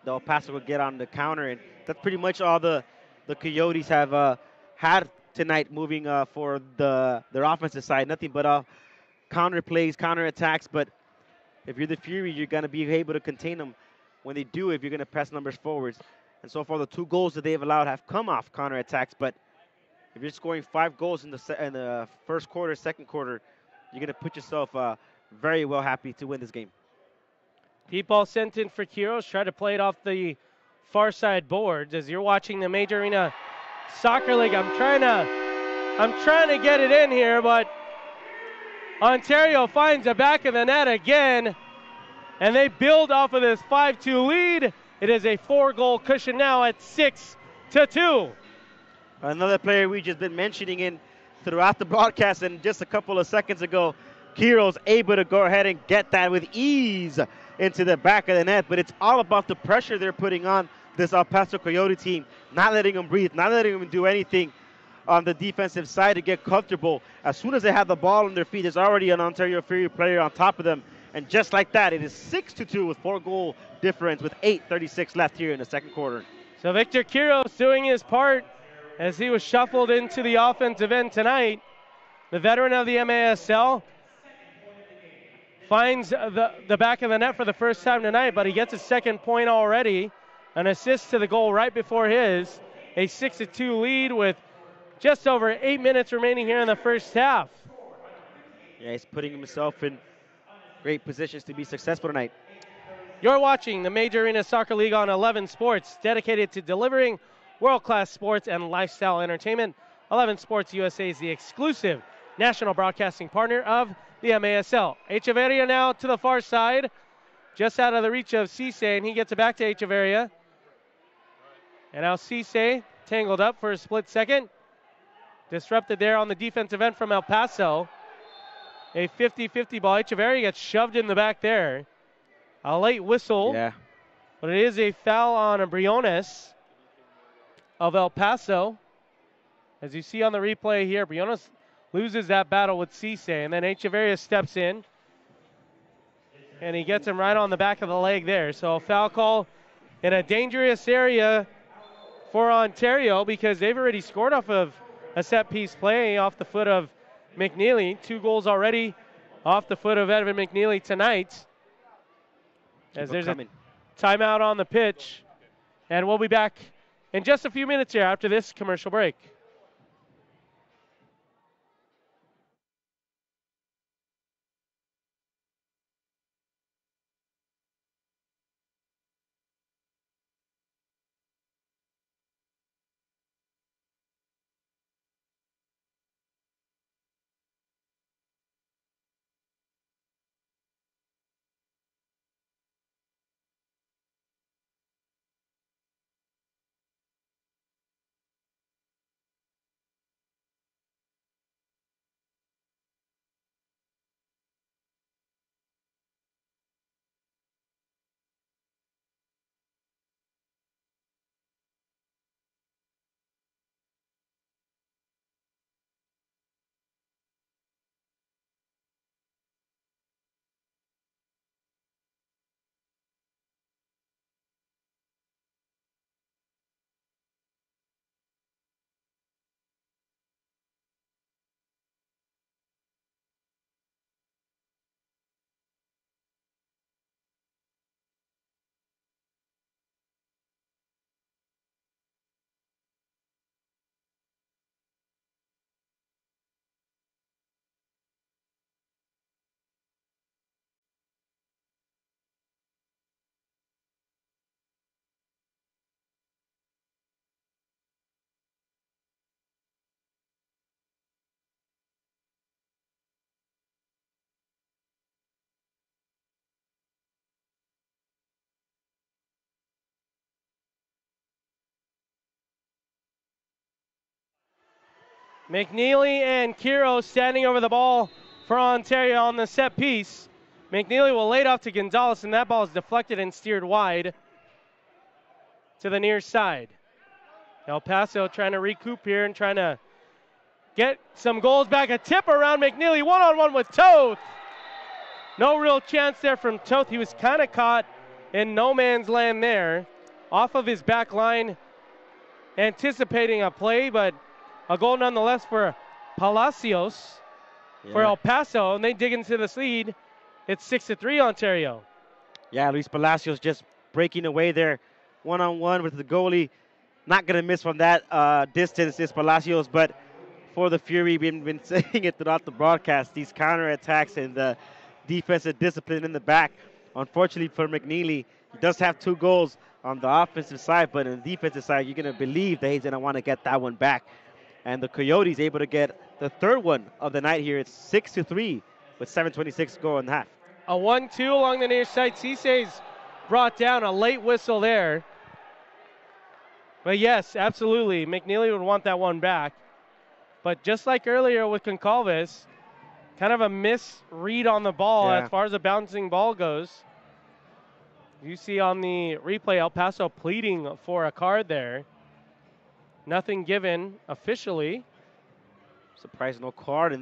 the El Paso would get on the counter. And that's pretty much all the Coyotes have had tonight moving for their offensive side. Nothing but counter plays, counter attacks. But if you're the Fury, you're going to be able to contain them when they do if you're going to press numbers forwards. And so far, the 2 goals that they've allowed have come off counter attacks. But if you're scoring 5 goals in the first quarter, second quarter, you're going to put yourself very well happy to win this game.
Deep ball sent in for Quiros. Try to play it off the far side boards. As you're watching the Major Arena Soccer League, I'm trying to get it in here, but Ontario finds the back of the net again, and they build off of this 5-2 lead. It is a 4-goal cushion now at 6-2.
Another player we just been mentioning throughout the broadcast, and just a couple of seconds ago, Quiros able to go ahead and get that with ease into the back of the net. But it's all about the pressure they're putting on this El Paso Coyote team, not letting them breathe, not letting them do anything on the defensive side to get comfortable. As soon as they have the ball on their feet, there's already an Ontario Fury player on top of them. And just like that, it is 6-2 with 4-goal difference with 8:36 left here in the second quarter.
So Victor Quiros doing his part as he was shuffled into the offensive end tonight. The veteran of the MASL finds the back of the net for the first time tonight, but he gets a second point already. An assist to the goal right before his. A 6-2 lead with just over 8 minutes remaining here in the first half.
Yeah, he's putting himself in great positions to be successful tonight.
You're watching the Major Arena Soccer League on 11 Sports, dedicated to delivering world-class sports and lifestyle entertainment. 11 Sports USA is the exclusive national broadcasting partner of the MASL. Echeverria now to the far side, just out of the reach of Cisse, and he gets it back to Echeverria. And now Cisse tangled up for a split second. Disrupted there on the defensive end from El Paso. A 50-50 ball. Echeverria gets shoved in the back there. A late whistle.
Yeah.
But it is a foul on Briones of El Paso. As you see on the replay here, Briones loses that battle with Cisse, and then Echeverria steps in, and he gets him right on the back of the leg there. So a foul call in a dangerous area for Ontario, because they've already scored off of a set-piece play off the foot of McNeely. 2 goals already off the foot of Evan McNeely tonight. As there's a timeout on the pitch, and we'll be back in just a few minutes here after this commercial break. McNeely and Quiros standing over the ball for Ontario on the set piece. McNeely will lay it off to Gonzalez, and that ball is deflected and steered wide to the near side. El Paso trying to recoup here and trying to get some goals back. A tip around McNeely, one-on-one with Toth. No real chance there from Toth. He was kind of caught in no man's land there, off of his back line, anticipating a play, but a goal nonetheless for Palacios for El Paso, and they dig into this lead. It's 6-3 Ontario.
Yeah, Luis Palacios just breaking away there, one-on-one with the goalie. Not going to miss from that distance is Palacios, but for the Fury, we've been saying it throughout the broadcast, these counterattacks and the defensive discipline in the back. Unfortunately for McNeely, he does have 2 goals on the offensive side, but on the defensive side, you're going to believe that he's going to want to get that one back. And the Coyotes able to get the 3rd one of the night here. It's 6-3 with 7:26 to go in the half.
A 1-2 along the near side. Cisse's brought down, a late whistle there. But yes, absolutely, McNeely would want that one back. But just like earlier with Concalves, kind of a misread on the ball as far as the bouncing ball goes. You see on the replay, El Paso pleading for a card there. Nothing given officially.
Surprised no card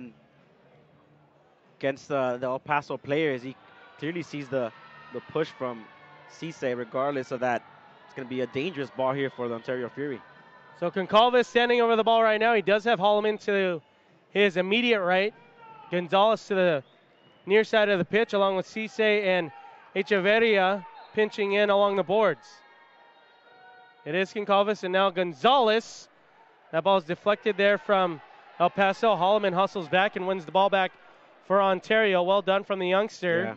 against the El Paso players. He clearly sees the push from Cisse. Regardless of that, it's going to be a dangerous ball here for the Ontario Fury.
So Concalves standing over the ball right now. He does have Holloman to his immediate right. Gonzalez to the near side of the pitch, along with Cisse and Echeverria pinching in along the boards. It is Concalves and now Gonzalez. That ball is deflected there from El Paso. Holloman hustles back and wins the ball back for Ontario. Well done from the youngster.
Yeah.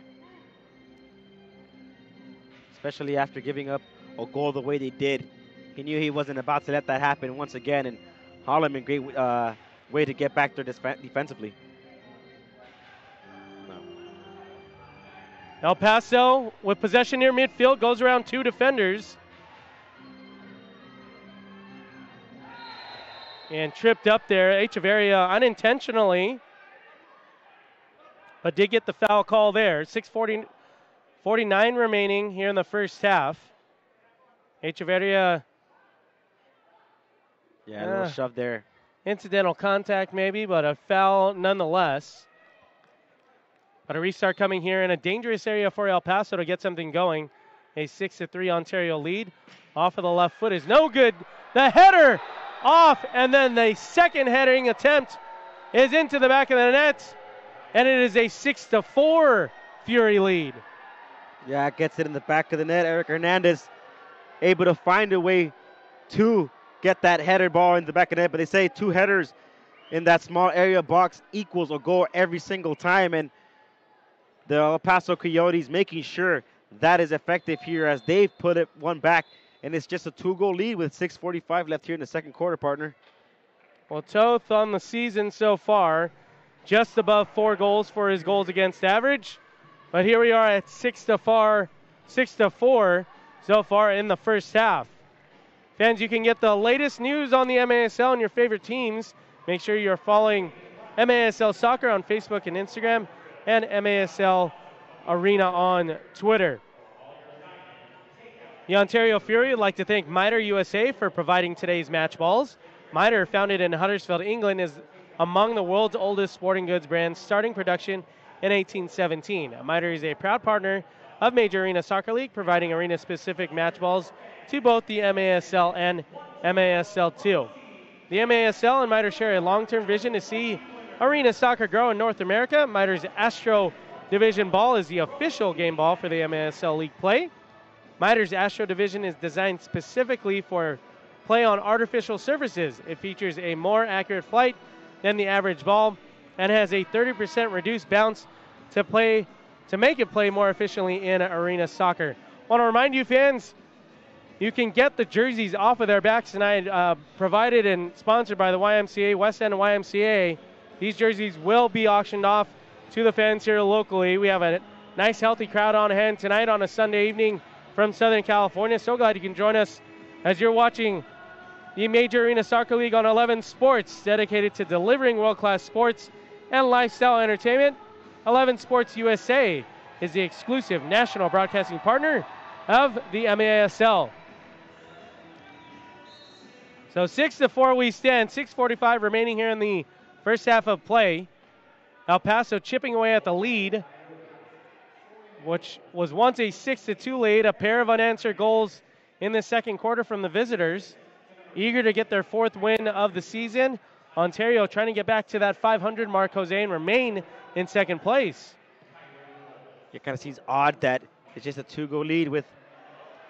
Especially after giving up a goal the way they did. He knew he wasn't about to let that happen once again, and Holloman, great way to get back there defensively.
El Paso with possession near midfield, goes around 2 defenders. And tripped up there, Echeverria unintentionally, but did get the foul call there. 6:49 remaining here in the first half. Echeverria.
Yeah, a little shove there.
Incidental contact maybe, but a foul nonetheless. But a restart coming here in a dangerous area for El Paso to get something going. A 6-3 Ontario lead. Off of the left foot is no good. The header off, and then the second heading attempt is into the back of the net, and it is a 6-4 Fury lead.
Yeah, it gets it in the back of the net. Eric Hernandez able to find a way to get that header ball in the back of the net, but they say 2 headers in that small area box equals a goal every single time, and the El Paso Coyotes making sure that is effective here as they've put it one back, and it's just a 2-goal lead with 6:45 left here in the second quarter, partner.
Well, Toth on the season so far, just above 4 goals for his goals against average, but here we are at 6-4 so far in the first half. Fans, you can get the latest news on the MASL and your favorite teams. Make sure you're following MASL Soccer on Facebook and Instagram, and MASL Arena on Twitter. The Ontario Fury would like to thank Mitre USA for providing today's match balls. Mitre, founded in Huddersfield, England, is among the world's oldest sporting goods brands, starting production in 1817. Mitre is a proud partner of Major Arena Soccer League, providing arena-specific match balls to both the MASL and MASL2. The MASL and Mitre share a long-term vision to see arena soccer grow in North America. Mitre's Astro Division ball is the official game ball for the MASL League play. Mitre's Astro Division is designed specifically for play on artificial surfaces. It features a more accurate flight than the average ball and has a 30% reduced bounce to make it play more efficiently in arena soccer. I want to remind you, fans, you can get the jerseys off of their backs tonight, provided and sponsored by the YMCA, West End YMCA. These jerseys will be auctioned off to the fans here locally. We have a nice, healthy crowd on hand tonight on a Sunday evening from Southern California. So glad you can join us as you're watching the Major Arena Soccer League on 11 Sports, dedicated to delivering world-class sports and lifestyle entertainment. 11 Sports USA is the exclusive national broadcasting partner of the MASL. So 6-4 we stand, 6:45 remaining here in the first half of play. El Paso chipping away at the lead, which was once a 6-2 lead. A pair of unanswered goals in the second quarter from the visitors. Eager to get their 4th win of the season. Ontario trying to get back to that 500 mark, Jose, and remain in second place.
It kind of seems odd that it's just a 2-goal lead with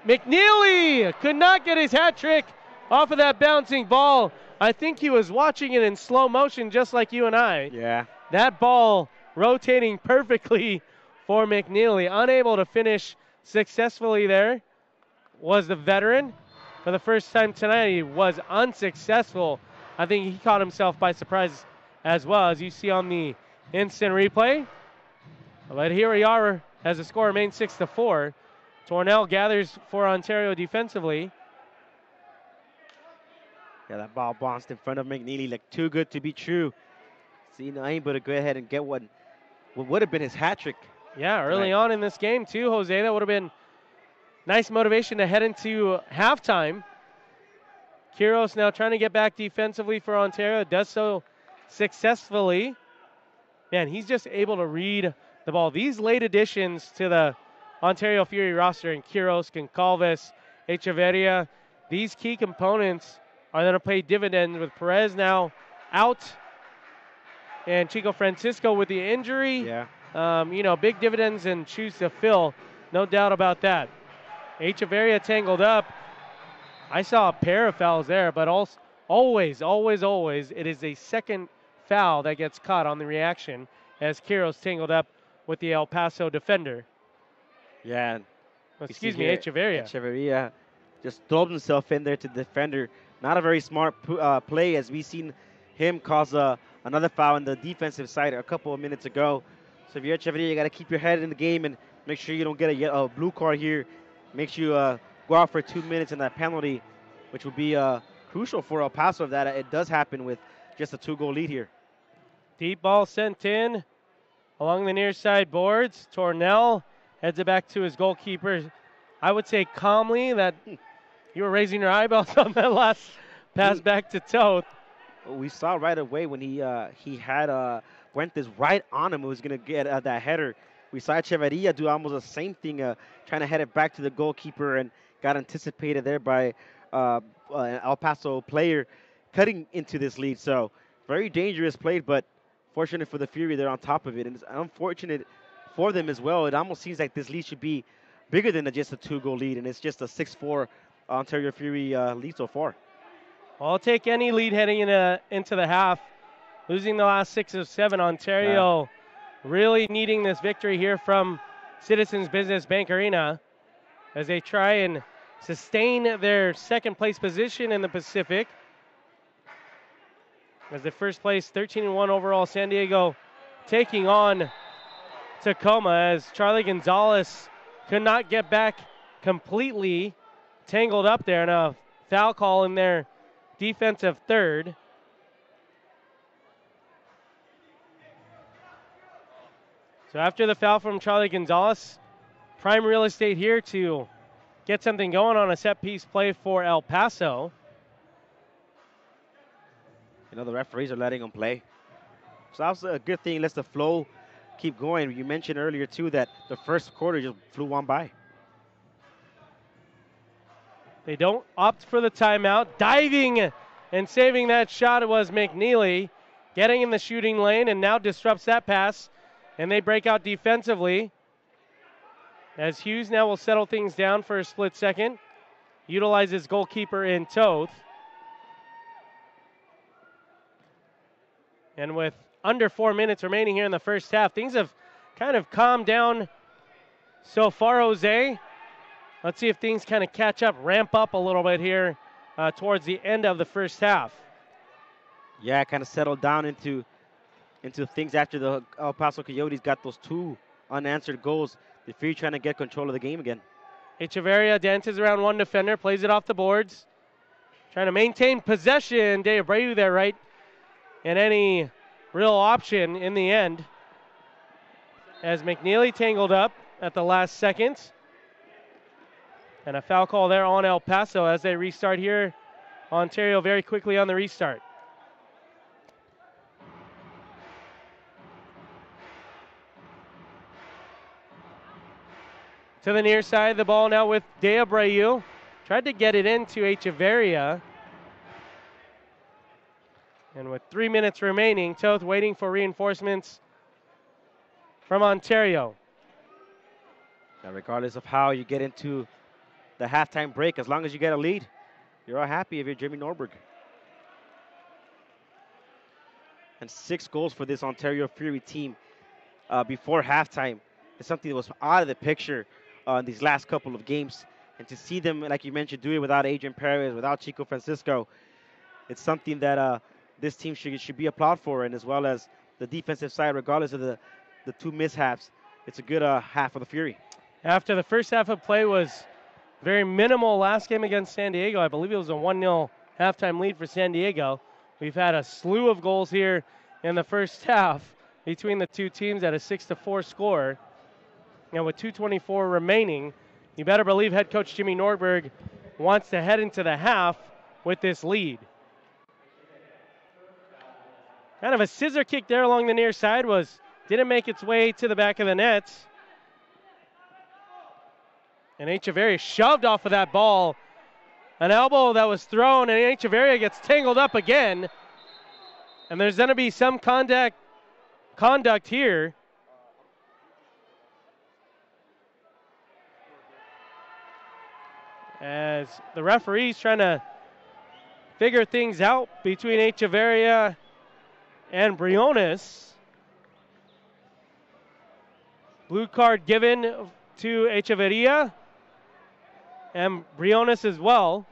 McNeely could not get his hat trick off of that bouncing ball. I think he was watching it in slow motion just like you and I.
Yeah.
That ball rotating perfectly for McNeely. Unable to finish successfully there was the veteran. For the first time tonight, he was unsuccessful. I think he caught himself by surprise as well, as you see on the instant replay. But here we are as the score remains 6-4. Tornell gathers for Ontario defensively.
Yeah, that ball bounced in front of McNeely, like too good to be true. See, now able to go ahead and get what would have been his hat trick.
Yeah, early on in this game too, Jose. That would have been nice motivation to head into halftime. Quiros now trying to get back defensively for Ontario. Does so successfully. Man, he's just able to read the ball. These late additions to the Ontario Fury roster in Quiros, Goncalves, Echeverria, these key components are going to pay dividends with Perez now out and Chico Francisco with the injury.
Yeah.
Big dividends and shoes to fill. No doubt about that. Echeverria tangled up. I saw a pair of fouls there, but always, it is a second foul that gets caught on the reaction as Quiros tangled up with the El Paso defender.
Yeah.
Echeverria.
Echeverria just throws himself in there to the defender. Not a very smart play, as we seen him cause another foul on the defensive side a couple of minutes ago. So if you're Echeverria, you got to keep your head in the game and make sure you don't get a blue card here. Make sure you go out for 2 minutes in that penalty, which will be crucial for El Paso if that it does happen with just a 2-goal lead here.
Deep ball sent in along the near side boards. Tornell heads it back to his goalkeeper. I would say calmly that you were raising your eyebrows on that last pass back to Toth.
We saw right away when he had Fuentes right on him. It was going to get that header. We saw Echeverria do almost the same thing, trying to head it back to the goalkeeper, and got anticipated there by an El Paso player cutting into this lead. So very dangerous play, but fortunate for the Fury, they're on top of it. And it's unfortunate for them as well. It almost seems like this lead should be bigger than just a 2-goal lead, and it's just a 6-4 Ontario Fury lead so far.
Well, I'll take any lead heading into the half. Losing the last 6 of 7, Ontario really needing this victory here from Citizens Business Bank Arena as they try and sustain their second place position in the Pacific. As the first place 13-1 overall San Diego taking on Tacoma, as Charlie Gonzalez could not get back completely, tangled up there, and a foul call in their defensive third. So after the foul from Charlie Gonzalez, prime real estate here to get something going on a set-piece play for El Paso.
The referees are letting them play. So that's a good thing. Lets the flow keep going. You mentioned earlier, too, that the first quarter just flew on by.
They don't opt for the timeout. Diving and saving that shot was McNeely, getting in the shooting lane and now disrupts that pass. And they break out defensively as Hughes now will settle things down for a split second. Utilizes goalkeeper in Toth. And with under 4 minutes remaining here in the first half, things have kind of calmed down so far, Jose. Let's see if things kind of catch up, ramp up a little bit here towards the end of the first half.
Yeah, kind of settled down into things after the El Paso Coyotes got those 2 unanswered goals. The Fury trying to get control of the game again.
Echeverria dances around one defender, plays it off the boards. Trying to maintain possession. De Abreu there, right? And any real option in the end. As McNeely tangled up at the last second. And a foul call there on El Paso as they restart here. Ontario very quickly on the restart. To the near side, the ball now with De Abreu. Tried to get it into Echeverria. And with 3 minutes remaining, Toth waiting for reinforcements from Ontario.
Now, regardless of how you get into the halftime break, as long as you get a lead, you're all happy if you're Jimmy Norberg. And 6 goals for this Ontario Fury team before halftime. is something that was out of the picture in these last couple of games. And to see them, like you mentioned, do it without Adrian Perez, without Chico Francisco, it's something that this team should be applauded for, and as well as the defensive side, regardless of the two mishaps. It's a good half of the Fury.
After the first half of play was very minimal last game against San Diego, I believe it was a 1-0 halftime lead for San Diego. We've had a slew of goals here in the first half between the two teams at a 6-4 score. And with 2:24 remaining, you better believe head coach Jimmy Nordberg wants to head into the half with this lead. Kind of a scissor kick there along the near side didn't make its way to the back of the net. And Echeverria shoved off of that ball. An elbow that was thrown, and Echeverria gets tangled up again. And there's going to be some conduct here. As the referee's trying to figure things out between Echeverria and Briones. Blue card given to Echeverria and Briones as well.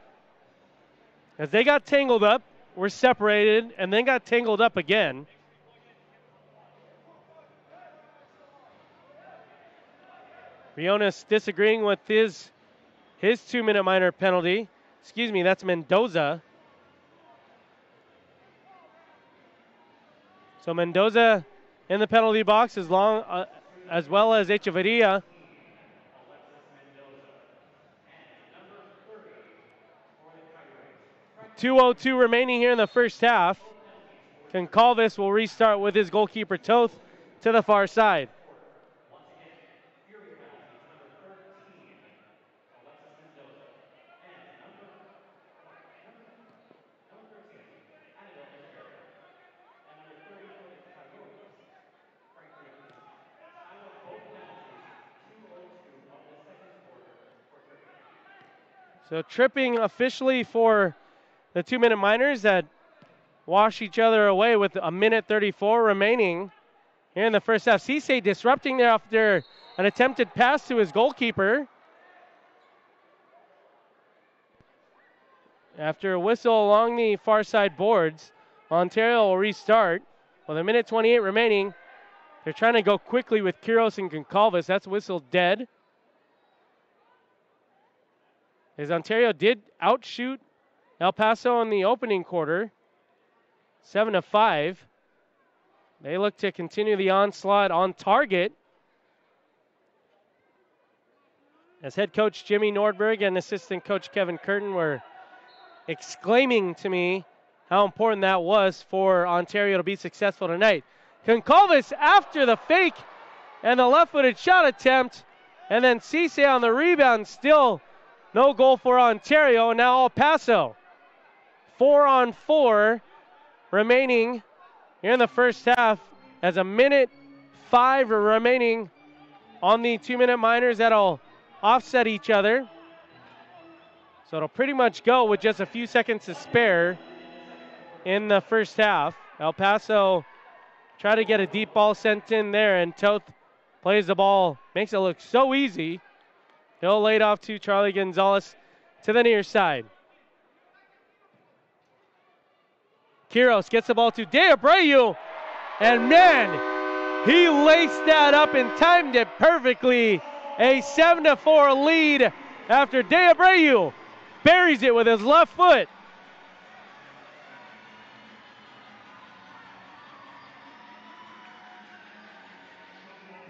As they got tangled up, were separated, and then got tangled up again. Briones disagreeing with his 2-minute minor penalty. Excuse me, that's Mendoza. So Mendoza in the penalty box as well as Echeverria. .202 remaining here in the first half. Goncalves will restart with his goalkeeper Toth to the far side. So tripping officially for the 2-minute minors that wash each other away with 1:34 remaining here in the first half. Cisse disrupting there after an attempted pass to his goalkeeper. After a whistle along the far side boards, Ontario will restart with 1:28 remaining. They're trying to go quickly with Quiros and Goncalves. That's whistled dead. As Ontario did outshoot El Paso in the opening quarter, 7-5. They look to continue the onslaught on target. As head coach Jimmy Nordberg and assistant coach Kevin Curtin were exclaiming to me how important that was for Ontario to be successful tonight. Goncalves after the fake and the left-footed shot attempt, and then Cisse on the rebound, still no goal for Ontario. Now El Paso. 4-on-4 remaining here in the first half as 1:05 remaining on the 2-minute minors that'll offset each other. So it'll pretty much go with just a few seconds to spare in the first half. El Paso try to get a deep ball sent in there, and Toth plays the ball, makes it look so easy. He'll lay it off to Charlie Gonzalez to the near side. Quiros gets the ball to De Abreu, and man, he laced that up and timed it perfectly. A 7-4 lead after De Abreu buries it with his left foot.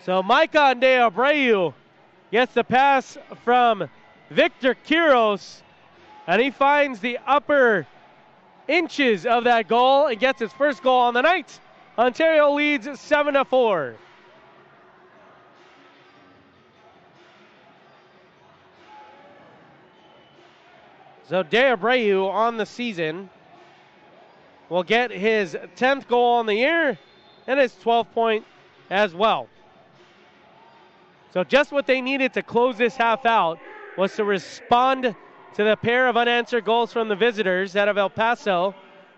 So Micah De Abreu gets the pass from Victor Quiros, and he finds the upper inches of that goal and gets his first goal on the night. Ontario leads 7-4. So De Abreu on the season will get his 10th goal on the year and his 12th point as well. So just what they needed to close this half out was to respond to the pair of unanswered goals from the visitors out of El Paso,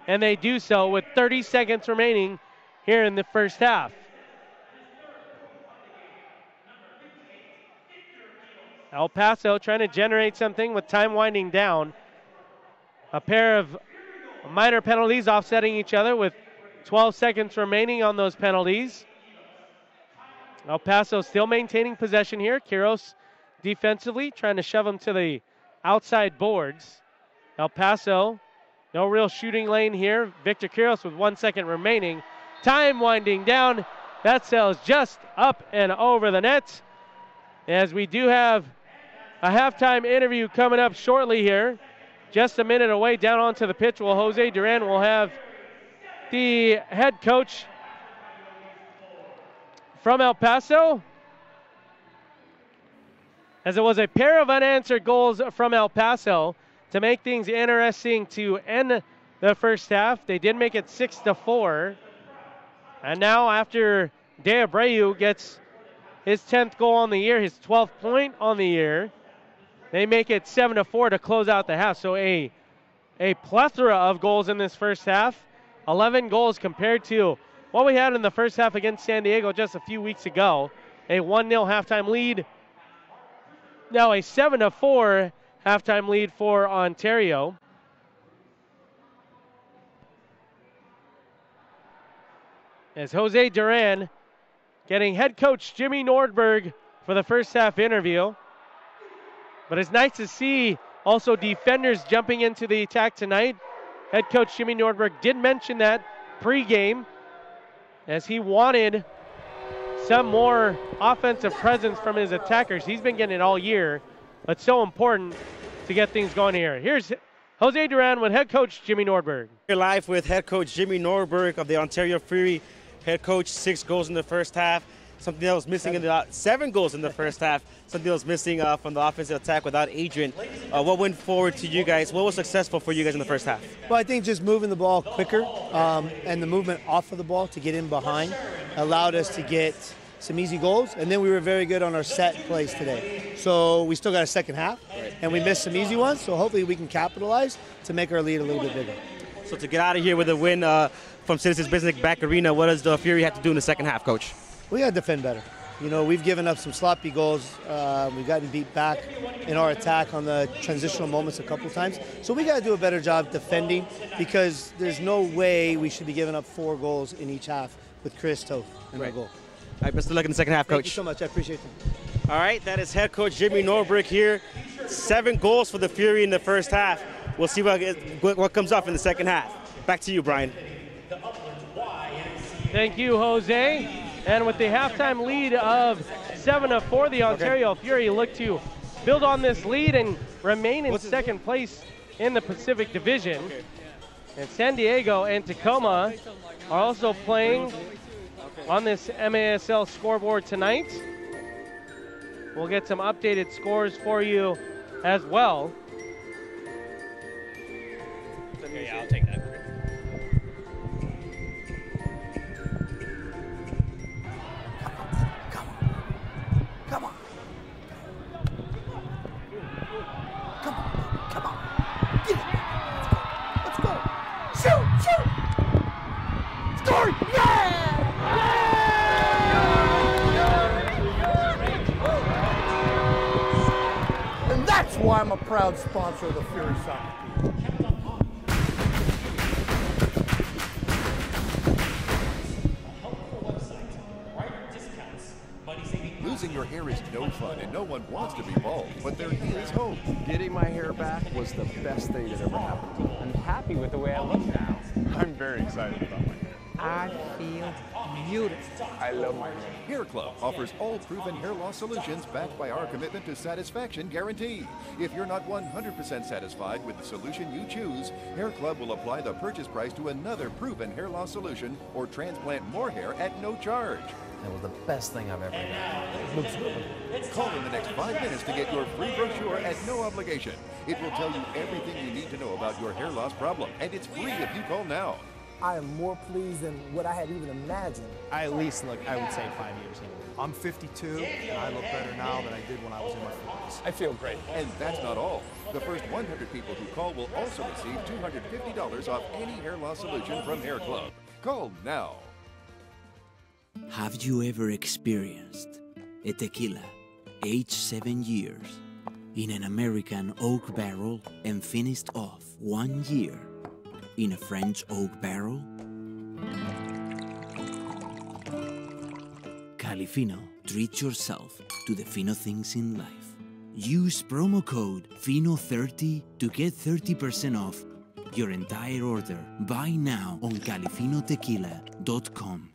and they do so with 30 seconds remaining here in the first half. El Paso trying to generate something with time winding down. A pair of minor penalties offsetting each other with 12 seconds remaining on those penalties. El Paso still maintaining possession here. Quiros defensively trying to shove them to the outside boards. El Paso, no real shooting lane here. Victor Quiros with 1 second remaining. Time winding down. That sails just up and over the net. As we do have a halftime interview coming up shortly here. Just a minute away down onto the pitch. Well, Jose Duran will have the head coach from El Paso. As it was a pair of unanswered goals from El Paso to make things interesting to end the first half. They did make it 6-4. And now after De Abreu gets his 10th goal on the year, his 12th point on the year, they make it 7-4 to close out the half. So a plethora of goals in this first half. 11 goals compared to what we had in the first half against San Diego just a few weeks ago. A 1-0 halftime lead. Now a 7-4 halftime lead for Ontario. As Jose Duran getting head coach Jimmy Nordberg for the first half interview. But it's nice to see also defenders jumping into the attack tonight. Head coach Jimmy Nordberg did mention that pregame as he wanted some more offensive presence from his attackers. He's been getting it all year, but so important to get things going here. Here's Jose Duran with head coach Jimmy Nordberg.
We're live with head coach Jimmy Nordberg of the Ontario Fury. Head coach, 6 goals in the first half. Something that was missing in the 7 goals in the first half. Something that was missing from the offensive attack without Adrian. What went forward to you guys? What was successful for you guys in the first half?
Well, I think just moving the ball quicker and the movement off of the ball to get in behind allowed us to get some easy goals. And then we were very good on our set plays today. So we still got a second half, and we missed some easy ones. So hopefully we can capitalize to make our lead a little bit bigger.
So to get out of here with a win from Citizens Business Bank Arena, what does the Fury have to do in the second half, Coach?
We got to defend better. You know, we've given up some sloppy goals. We've gotten beat back in our attack on the transitional moments a couple times. So we got to do a better job defending because there's no way we should be giving up 4 goals in each half with Chris Toth in our goal.
All right, best of luck in the second half, Coach.
Thank you so much. I appreciate it.
All right, that is head coach Jimmy Nordberg here. 7 goals for the Fury in the first half. We'll see what comes off in the second half. Back to you, Brian.
Thank you, Jose. And with the halftime lead of 7-4, the Ontario Fury look to build on this lead and remain in second place in the Pacific Division. And San Diego and Tacoma are also playing on this MASL scoreboard tonight. We'll get some updated scores for you as well.
Okay, yeah, I'll take that.
Come on. Get it. Let's go. Shoot. Score. Yeah!
And that's why I'm a proud sponsor of the Fury Soccer team.
Losing your hair is no fun, and no one wants to be bald, but there is hope.
Getting my hair back was the best thing that ever happened.
I'm happy with the way I look now.
I'm very excited about my hair.
I feel beautiful.
I love my hair.
Hair Club offers all proven hair loss solutions backed by our commitment to satisfaction guarantee. If you're not 100% satisfied with the solution you choose, Hair Club will apply the purchase price to another proven hair loss solution or transplant more hair at no charge.
That was the best thing I've ever done.
Call in the next 5 minutes to get your free brochure at no obligation. It will tell you everything you need to know about your hair loss problem, and it's free if you call now.
I am more pleased than what I had even imagined.
I at least look, I would say 5 years younger. I'm 52, and I look better now than I did when I was in my 40s.
I feel great.
And that's not all. The first 100 people who call will also receive $250 off any hair loss solution from Hair Club. Call now.
Have you ever experienced a tequila aged 7 years in an American oak barrel and finished off 1 year in a French oak barrel? Califino, treat yourself to the fino things in life. Use promo code FINO30 to get 30% off your entire order. Buy now on califinotequila.com.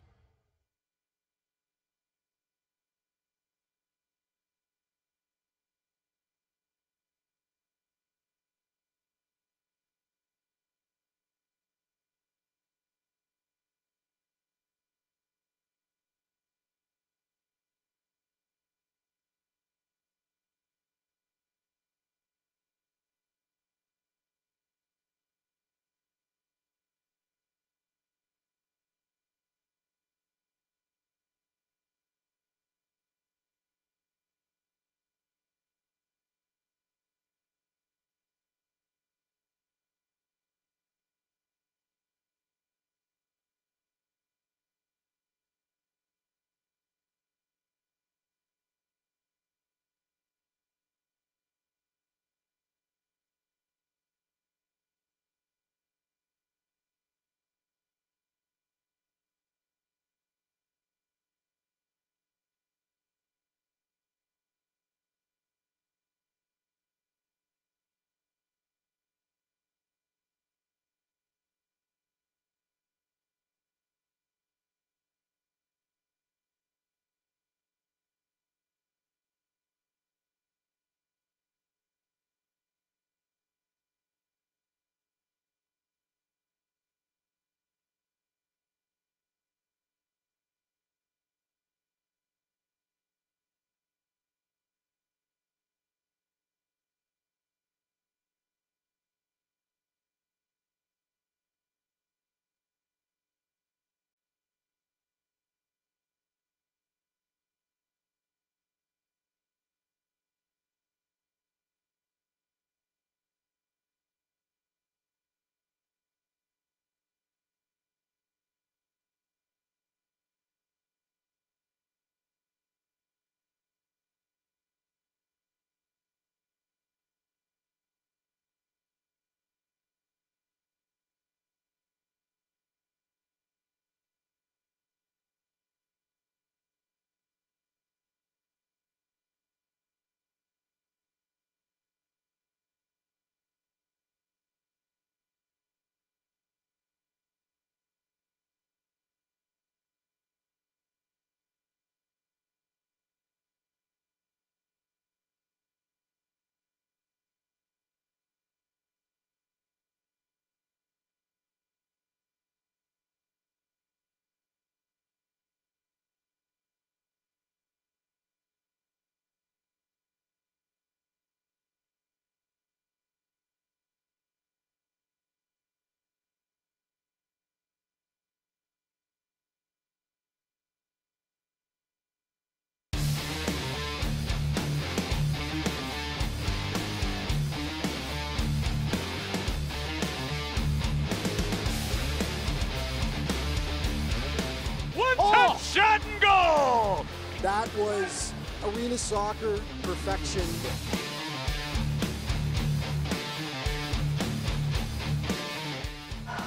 One-touch shot and goal!
That was arena soccer perfection.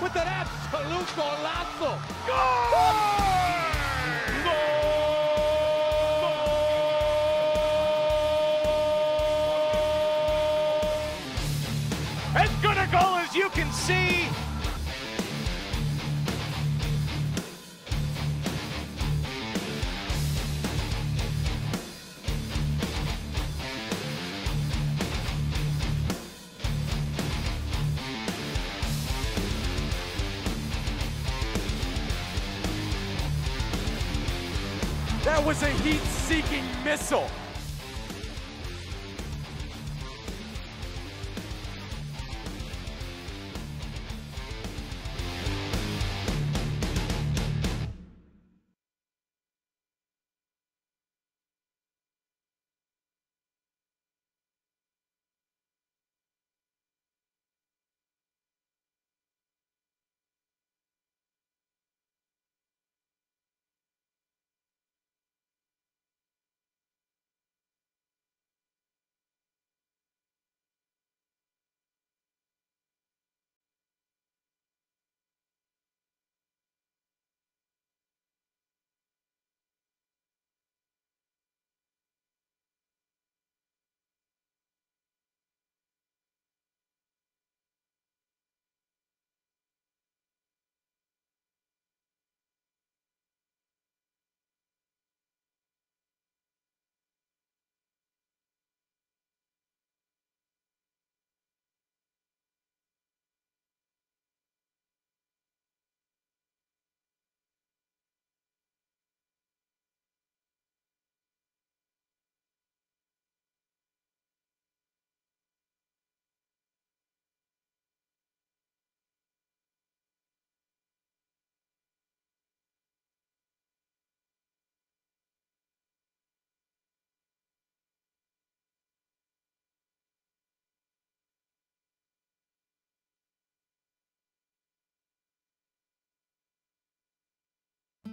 With an absolute golazo! Goal! As good a goal as you can see. That was a heat-seeking missile.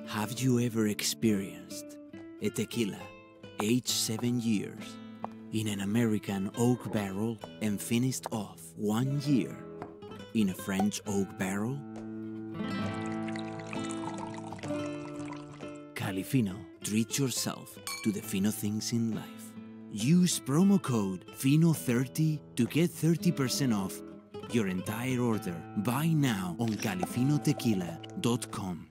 Have you ever experienced a tequila aged 7 years in an American oak barrel and finished off 1 year in a French oak barrel? Califino, treat yourself to the fino things in life. Use promo code FINO30 to get 30% off your entire order. Buy now on califinotequila.com.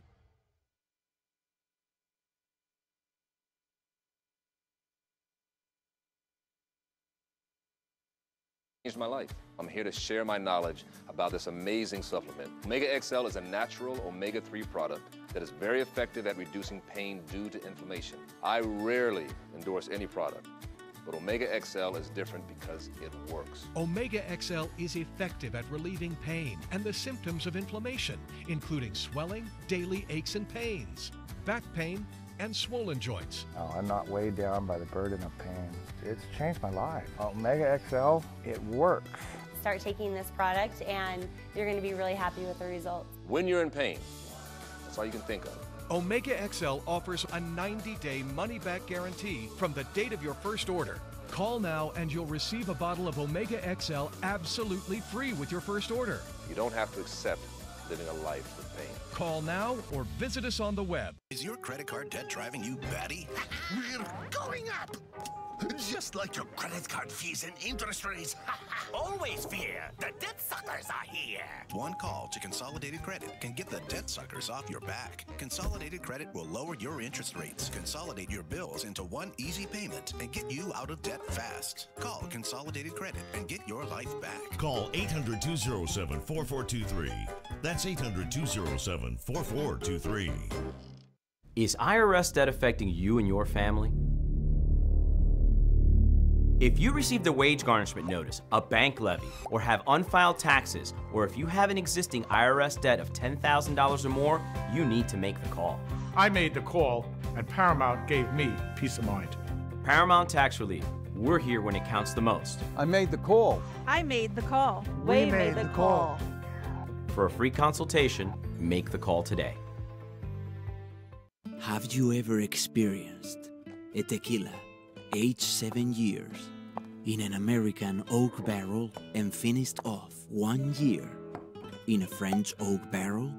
Changed my life. I'm here to share my knowledge about this amazing supplement. Omega XL is a natural omega-3 product that is very effective at reducing pain due to inflammation. I rarely endorse any product, but Omega XL is different because it works.
Omega XL is effective at relieving pain and the symptoms of inflammation, including swelling, daily aches and pains, back pain, and swollen joints.
Oh, I'm not weighed down by the burden of pain. It's changed my life. Omega XL, it works.
Start taking this product and you're going to be really happy with the results.
When you're in pain, that's all you can think of.
Omega XL offers a 90-day money-back guarantee from the date of your first order. Call now and you'll receive a bottle of Omega XL absolutely free with your first order.
You don't have to accept living a life with pain.
Call now or visit us on the web.
Is your credit card debt driving you batty?
We're going up! Just like your credit card fees and interest rates. Always fear, the debt suckers are here.
One call to Consolidated Credit can get the debt suckers off your back. Consolidated Credit will lower your interest rates, consolidate your bills into one easy payment, and get you out of debt fast. Call Consolidated Credit and get your life back.
Call 800-207-4423. That's 800-207-4423.
Is IRS debt affecting you and your family? If you received a wage garnishment notice, a bank levy, or have unfiled taxes, or if you have an existing IRS debt of $10,000 or more, you need to make the call.
I made the call, and Paramount gave me peace of mind.
Paramount Tax Relief. We're here when it counts the most.
I made the call.
I made the call.
We made the call.
For a free consultation, make the call today.
Have you ever experienced a tequila aged 7 years in an American oak barrel and finished off 1 year in a French oak barrel?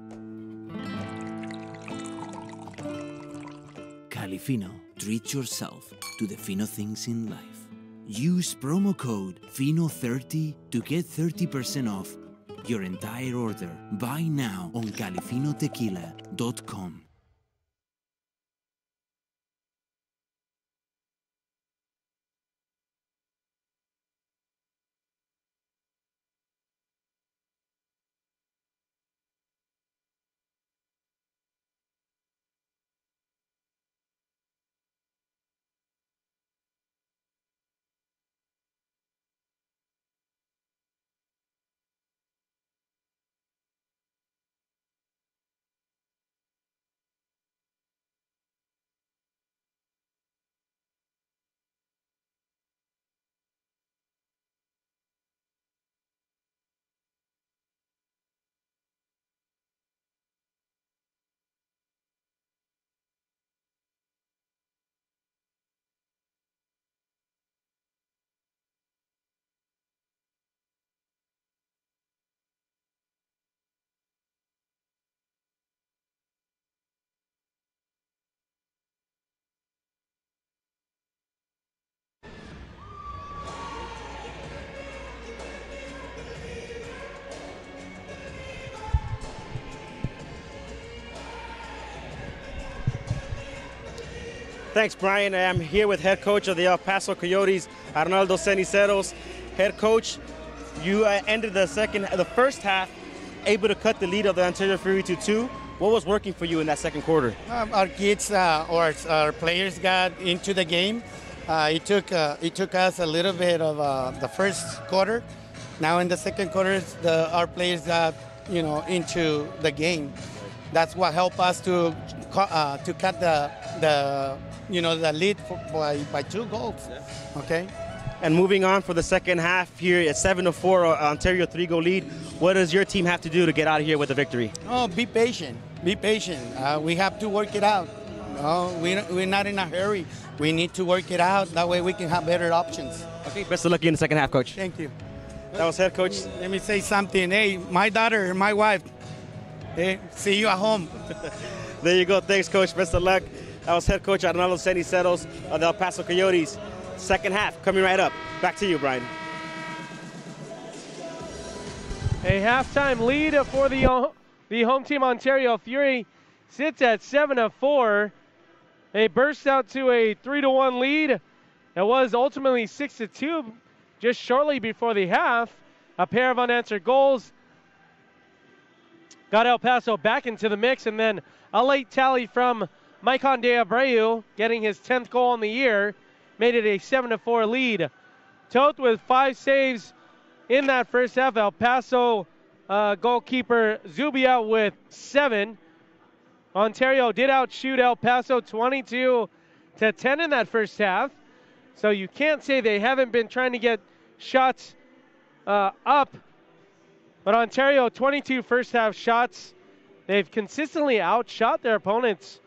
Califino, treat yourself to the fino things in life. Use promo code FINO30 to get 30% off your entire order. Buy now on califinotequila.com.
Thanks, Brian. I'm here with head coach of the El Paso Coyotes, Arnaldo Ceniceros. Head coach, you ended the first half able to cut the lead of the Ontario Fury to 2. What was working for you in that second quarter?
Our kids or our players got into the game. It took us a little bit of the first quarter. Now in the second quarter, our players got into the game. That's what helped us to cut the lead by 2 goals. Okay.
And moving on for the second half here at 7-4, Ontario 3-goal lead. What does your team have to do to get out of here with a victory?
Oh, be patient. Be patient. We have to work it out. No, we're not in a hurry. We need to work it out. That way we can have better options.
Okay, best of luck in the second half, Coach.
Thank you.
That was head coach.
Let me say something. Hey, my daughter, my wife, hey, see you at home.
There you go. Thanks, Coach. Best of luck. That was head coach Arnaldo Ceniceros of the El Paso Coyotes. Second half coming right up. Back to you, Brian.
A halftime lead for the home team Ontario Fury sits at 7-4. They burst out to a 3-1 lead. It was ultimately 6-2 just shortly before the half. A pair of unanswered goals got El Paso back into the mix, and then a late tally from Maicon de Abreu, getting his 10th goal on the year, made it a 7-4 lead. Toth with 5 saves in that first half. El Paso goalkeeper Zubia with 7. Ontario did outshoot El Paso 22-10 in that first half. So you can't say they haven't been trying to get shots up. But Ontario, 22 first half shots. They've consistently outshot their opponents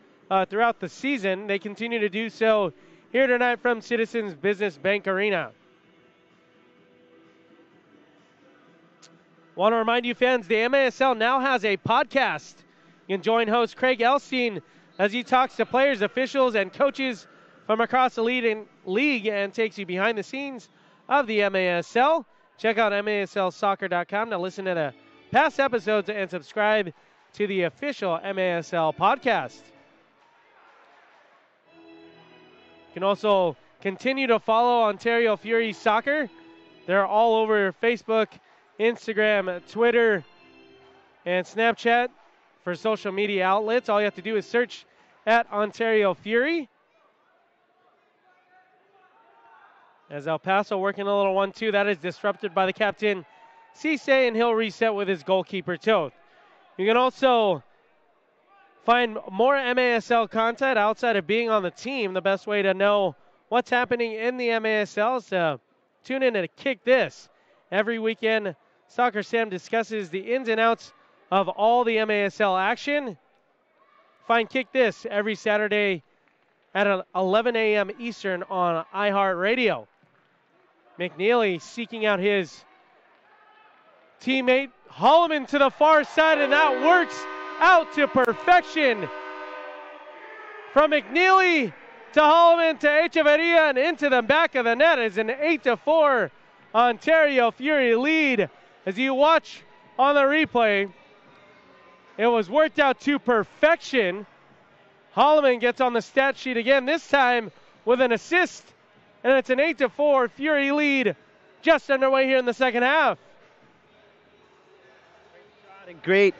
throughout the season. They continue to do so here tonight from Citizens Business Bank Arena. Want to remind you fans, the MASL now has a podcast. You can join host Craig Elstein as he talks to players, officials, and coaches from across the league and takes you behind the scenes of the MASL. Check out MASLsoccer.com to listen to the past episodes and subscribe to the official MASL podcast. You can also continue to follow Ontario Fury Soccer. They're all over Facebook, Instagram, Twitter, and Snapchat for social media outlets. All you have to do is search at Ontario Fury. As El Paso working a little 1-2, that is disrupted by the captain, Cisse, and he'll reset with his goalkeeper, Toth. You can also find more MASL content outside of being on the team. The best way to know what's happening in the MASL is to tune in and Kick This. Every weekend, Soccer Sam discusses the ins and outs of all the MASL action. Find Kick This every Saturday at 11 a.m. Eastern on iHeartRadio. McNeely seeking out his teammate Holloman to the far side, and that works out to perfection. From McNeely to Holloman to Echeverria and into the back of the net is an 8-4 Ontario Fury lead. As you watch on the replay, it was worked out to perfection. Holloman gets on the stat sheet again, this time with an assist, and it's an 8-4 Fury lead just underway here in the second half.
Great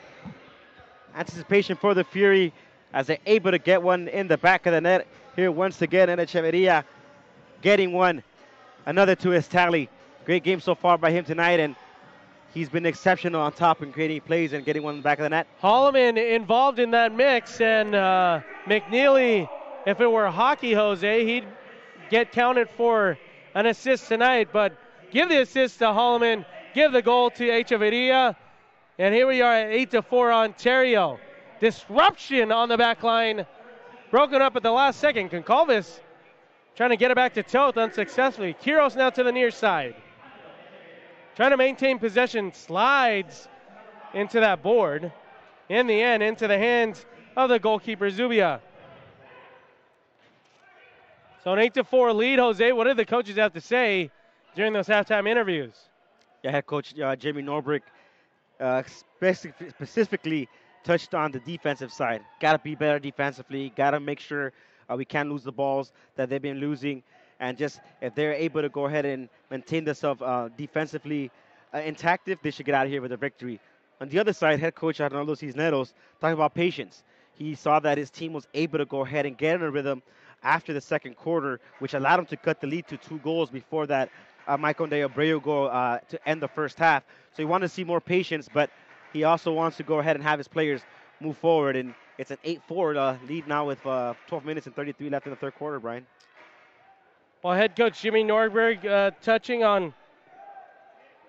anticipation for the Fury as they're able to get one in the back of the net here once again. And Echeverria getting one, another to his tally. Great game so far by him tonight, and he's been exceptional on top and creating plays and getting one in the back of the net.
Holloman involved in that mix, and McNeely, if it were hockey, Jose, he'd get counted for an assist tonight. But give the assist to Holloman, give the goal to Echeverria, and here we are at 8-4 Ontario. Disruption on the back line, broken up at the last second. Concalves trying to get it back to Toth unsuccessfully. Quiros now to the near side. Trying to maintain possession, slides into that board. In the end, into the hands of the goalkeeper, Zubia. So an 8-4 lead, Jose. What did the coaches have to say during those halftime interviews?
Yeah, head coach Jamie Norbrick specifically touched on the defensive side. Got to be better defensively. Got to make sure we can't lose the balls that they've been losing. And just if they're able to go ahead and maintain themselves defensively intact, they should get out of here with a victory. On the other side, head coach Arnaldo Cisneros talking about patience. He saw that his team was able to go ahead and get in a rhythm after the second quarter, which allowed him to cut the lead to 2 goals before that Maicon de Abreu goal to end the first half. So he wanted to see more patience, but he also wants to go ahead and have his players move forward. And it's an 8-4 lead now with 12 minutes and 33 left in the third quarter, Brian.
Well, head coach Jimmy Norberg touching on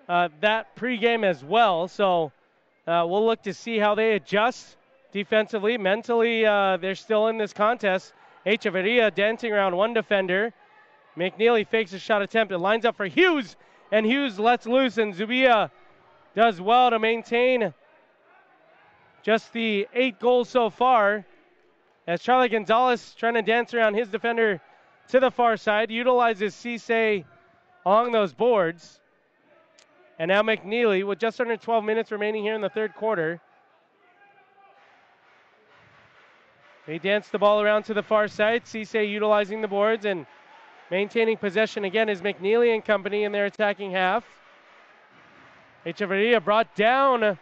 that pregame as well. So we'll look to see how they adjust defensively. Mentally, they're still in this contest. Echeverria dancing around one defender. McNeely fakes a shot attempt and lines up for Hughes, and Hughes lets loose, and Zubia does well to maintain just the 8 goals so far, as Charlie Gonzalez trying to dance around his defender to the far side, utilizes Cisse along those boards. And now McNeely with just under 12 minutes remaining here in the third quarter. They dance the ball around to the far side. Cisse utilizing the boards and maintaining possession again is McNeely and company in their attacking half. Echeverria brought down,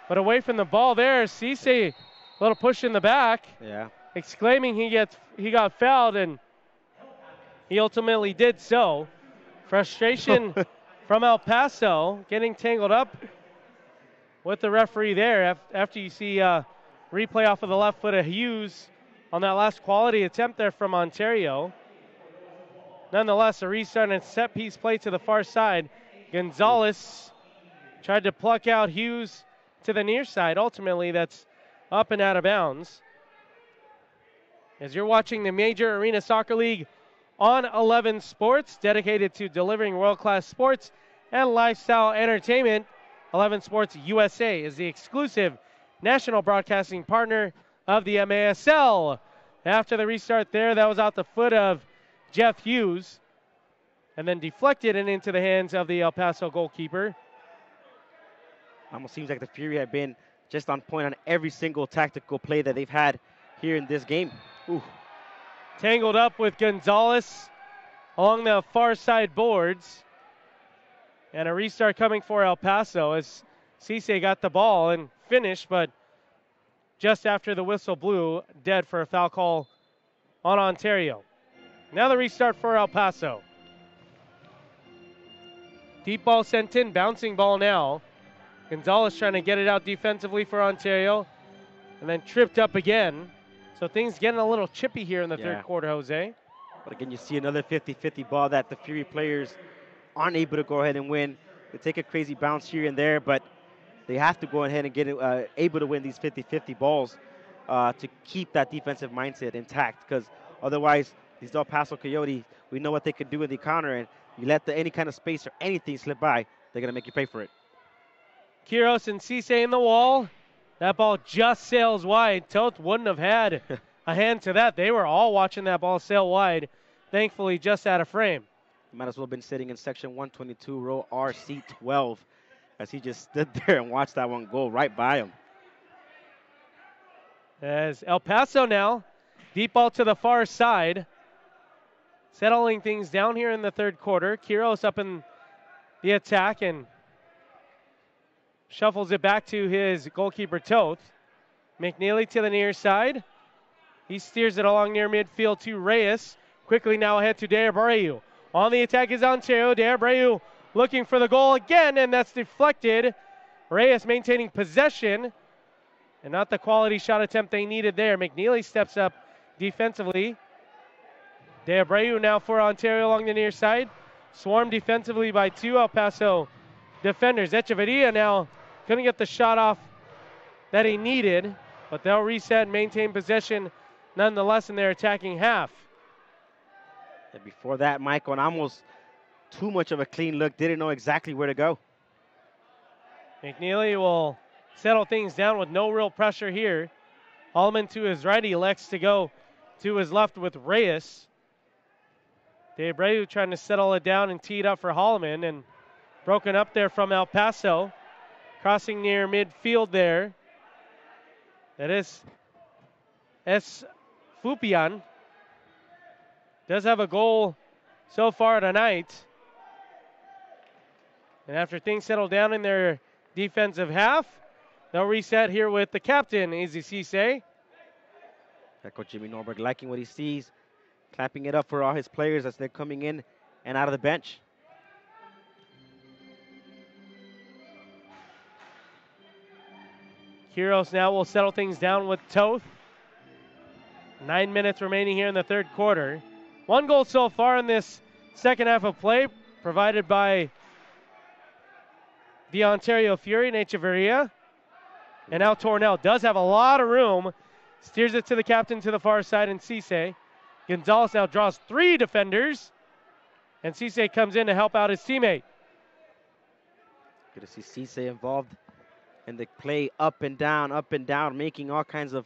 but away from the ball there. Cisse, a little push in the back.
Yeah.
Exclaiming he got fouled, and he ultimately did so. Frustration from El Paso, getting tangled up with the referee there after you see replay off of the left foot of Hughes on that last quality attempt there from Ontario. Nonetheless, a restart and set piece play to the far side. Gonzalez tried to pluck out Hughes to the near side. Ultimately, that's up and out of bounds. As you're watching the Major Arena Soccer League on 11 Sports, dedicated to delivering world-class sports and lifestyle entertainment, 11 Sports USA is the exclusive national broadcasting partner of the MASL. After the restart there, that was out the foot of Jeff Hughes, and then deflected and into the hands of the El Paso goalkeeper.
Almost seems like the Fury have been just on point on every single tactical play that they've had here in this game. Ooh.
Tangled up with Gonzalez along the far side boards. And a restart coming for El Paso as Cisse got the ball and finished, but just after the whistle blew, dead for a foul call on Ontario. Now the restart for El Paso. Deep ball sent in, bouncing ball now. Gonzalez trying to get it out defensively for Ontario, and then tripped up again. So things getting a little chippy here in the third quarter, Jose.
But again, you see another 50-50 ball that the Fury players aren't able to go ahead and win. They take a crazy bounce here and there, but they have to go ahead and get able to win these 50-50 balls to keep that defensive mindset intact, because otherwise these El Paso Coyotes, we know what they can do in the counter, and you let any kind of space or anything slip by, they're going to make you pay for it.
Quiros and Cisse in the wall. That ball just sails wide. Toth wouldn't have had a hand to that. They were all watching that ball sail wide. Thankfully, just out of frame.
Might as well have been sitting in section 122, row RC12, as he just stood there and watched that one go right by him.
As El Paso now, deep ball to the far side. Settling things down here in the third quarter. Quiros up in the attack and shuffles it back to his goalkeeper, Toth. McNeely to the near side. He steers it along near midfield to Reyes. Quickly now ahead to De Abreu. On the attack is Ontario. De Abreu looking for the goal again, and that's deflected. Reyes maintaining possession, and not the quality shot attempt they needed there. McNeely steps up defensively. De Abreu now for Ontario along the near side. Swarmed defensively by two El Paso defenders. Echeverria now couldn't get the shot off that he needed, but they'll reset and maintain possession nonetheless in their attacking half.
And before that, Mike, on almost too much of a clean look, didn't know exactly where to go.
McNeely will settle things down with no real pressure here. Allman to his right, he elects to go to his left with Reyes. De Abreu trying to settle it down and tee it up for Holloman, and broken up there from El Paso. Crossing near midfield there. That is S. Fupian. Does have a goal so far tonight. And after things settle down in their defensive half, they'll reset here with the captain, Izzy Cisse.
Coach Jimmy Norberg liking what he sees, clapping it up for all his players as they're coming in and out of the bench.
Quiros now will settle things down with Toth. 9 minutes remaining here in the third quarter. One goal so far in this second half of play provided by the Ontario Fury and Echeverria. And now Tornell does have a lot of room. Steers it to the captain to the far side and Cisse. Gonzalez now draws 3 defenders. And Cisse comes in to help out his teammate.
Good to see Cisse involved in the play up and down, making all kinds of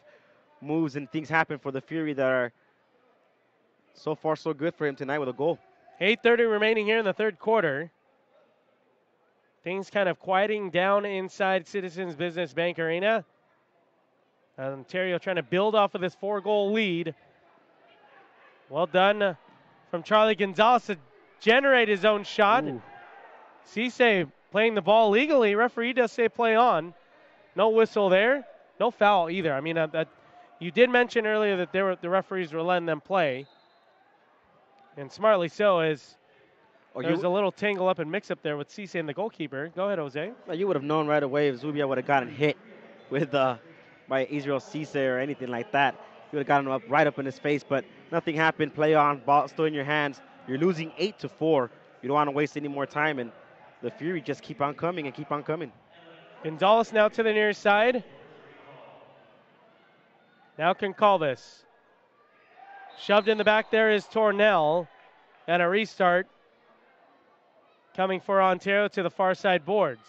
moves and things happen for the Fury that are so far so good for him tonight with a goal.
8:30 remaining here in the third quarter. Things kind of quieting down inside Citizens Business Bank Arena. Ontario trying to build off of this 4-goal lead. Well done from Charlie Gonzalez to generate his own shot. Cisse playing the ball legally. Referee does say play on. No whistle there. No foul either. I mean, you did mention earlier that the referees were letting them play. And smartly so, as there's a little tangle up and mix up there with Cisse and the goalkeeper. Go ahead, Jose.
Well, you would have known right away if Zubia would have gotten hit with by Israel Cisse or anything like that. You would have gotten right up in his face, but nothing happened. Play on, ball still in your hands. You're losing 8-4. You don't want to waste any more time, and the Fury just keep on coming and keep on coming.
Gonzalez now to the near side. Now can call this. Shoved in the back there is Tornell, and a restart coming for Ontario to the far side boards.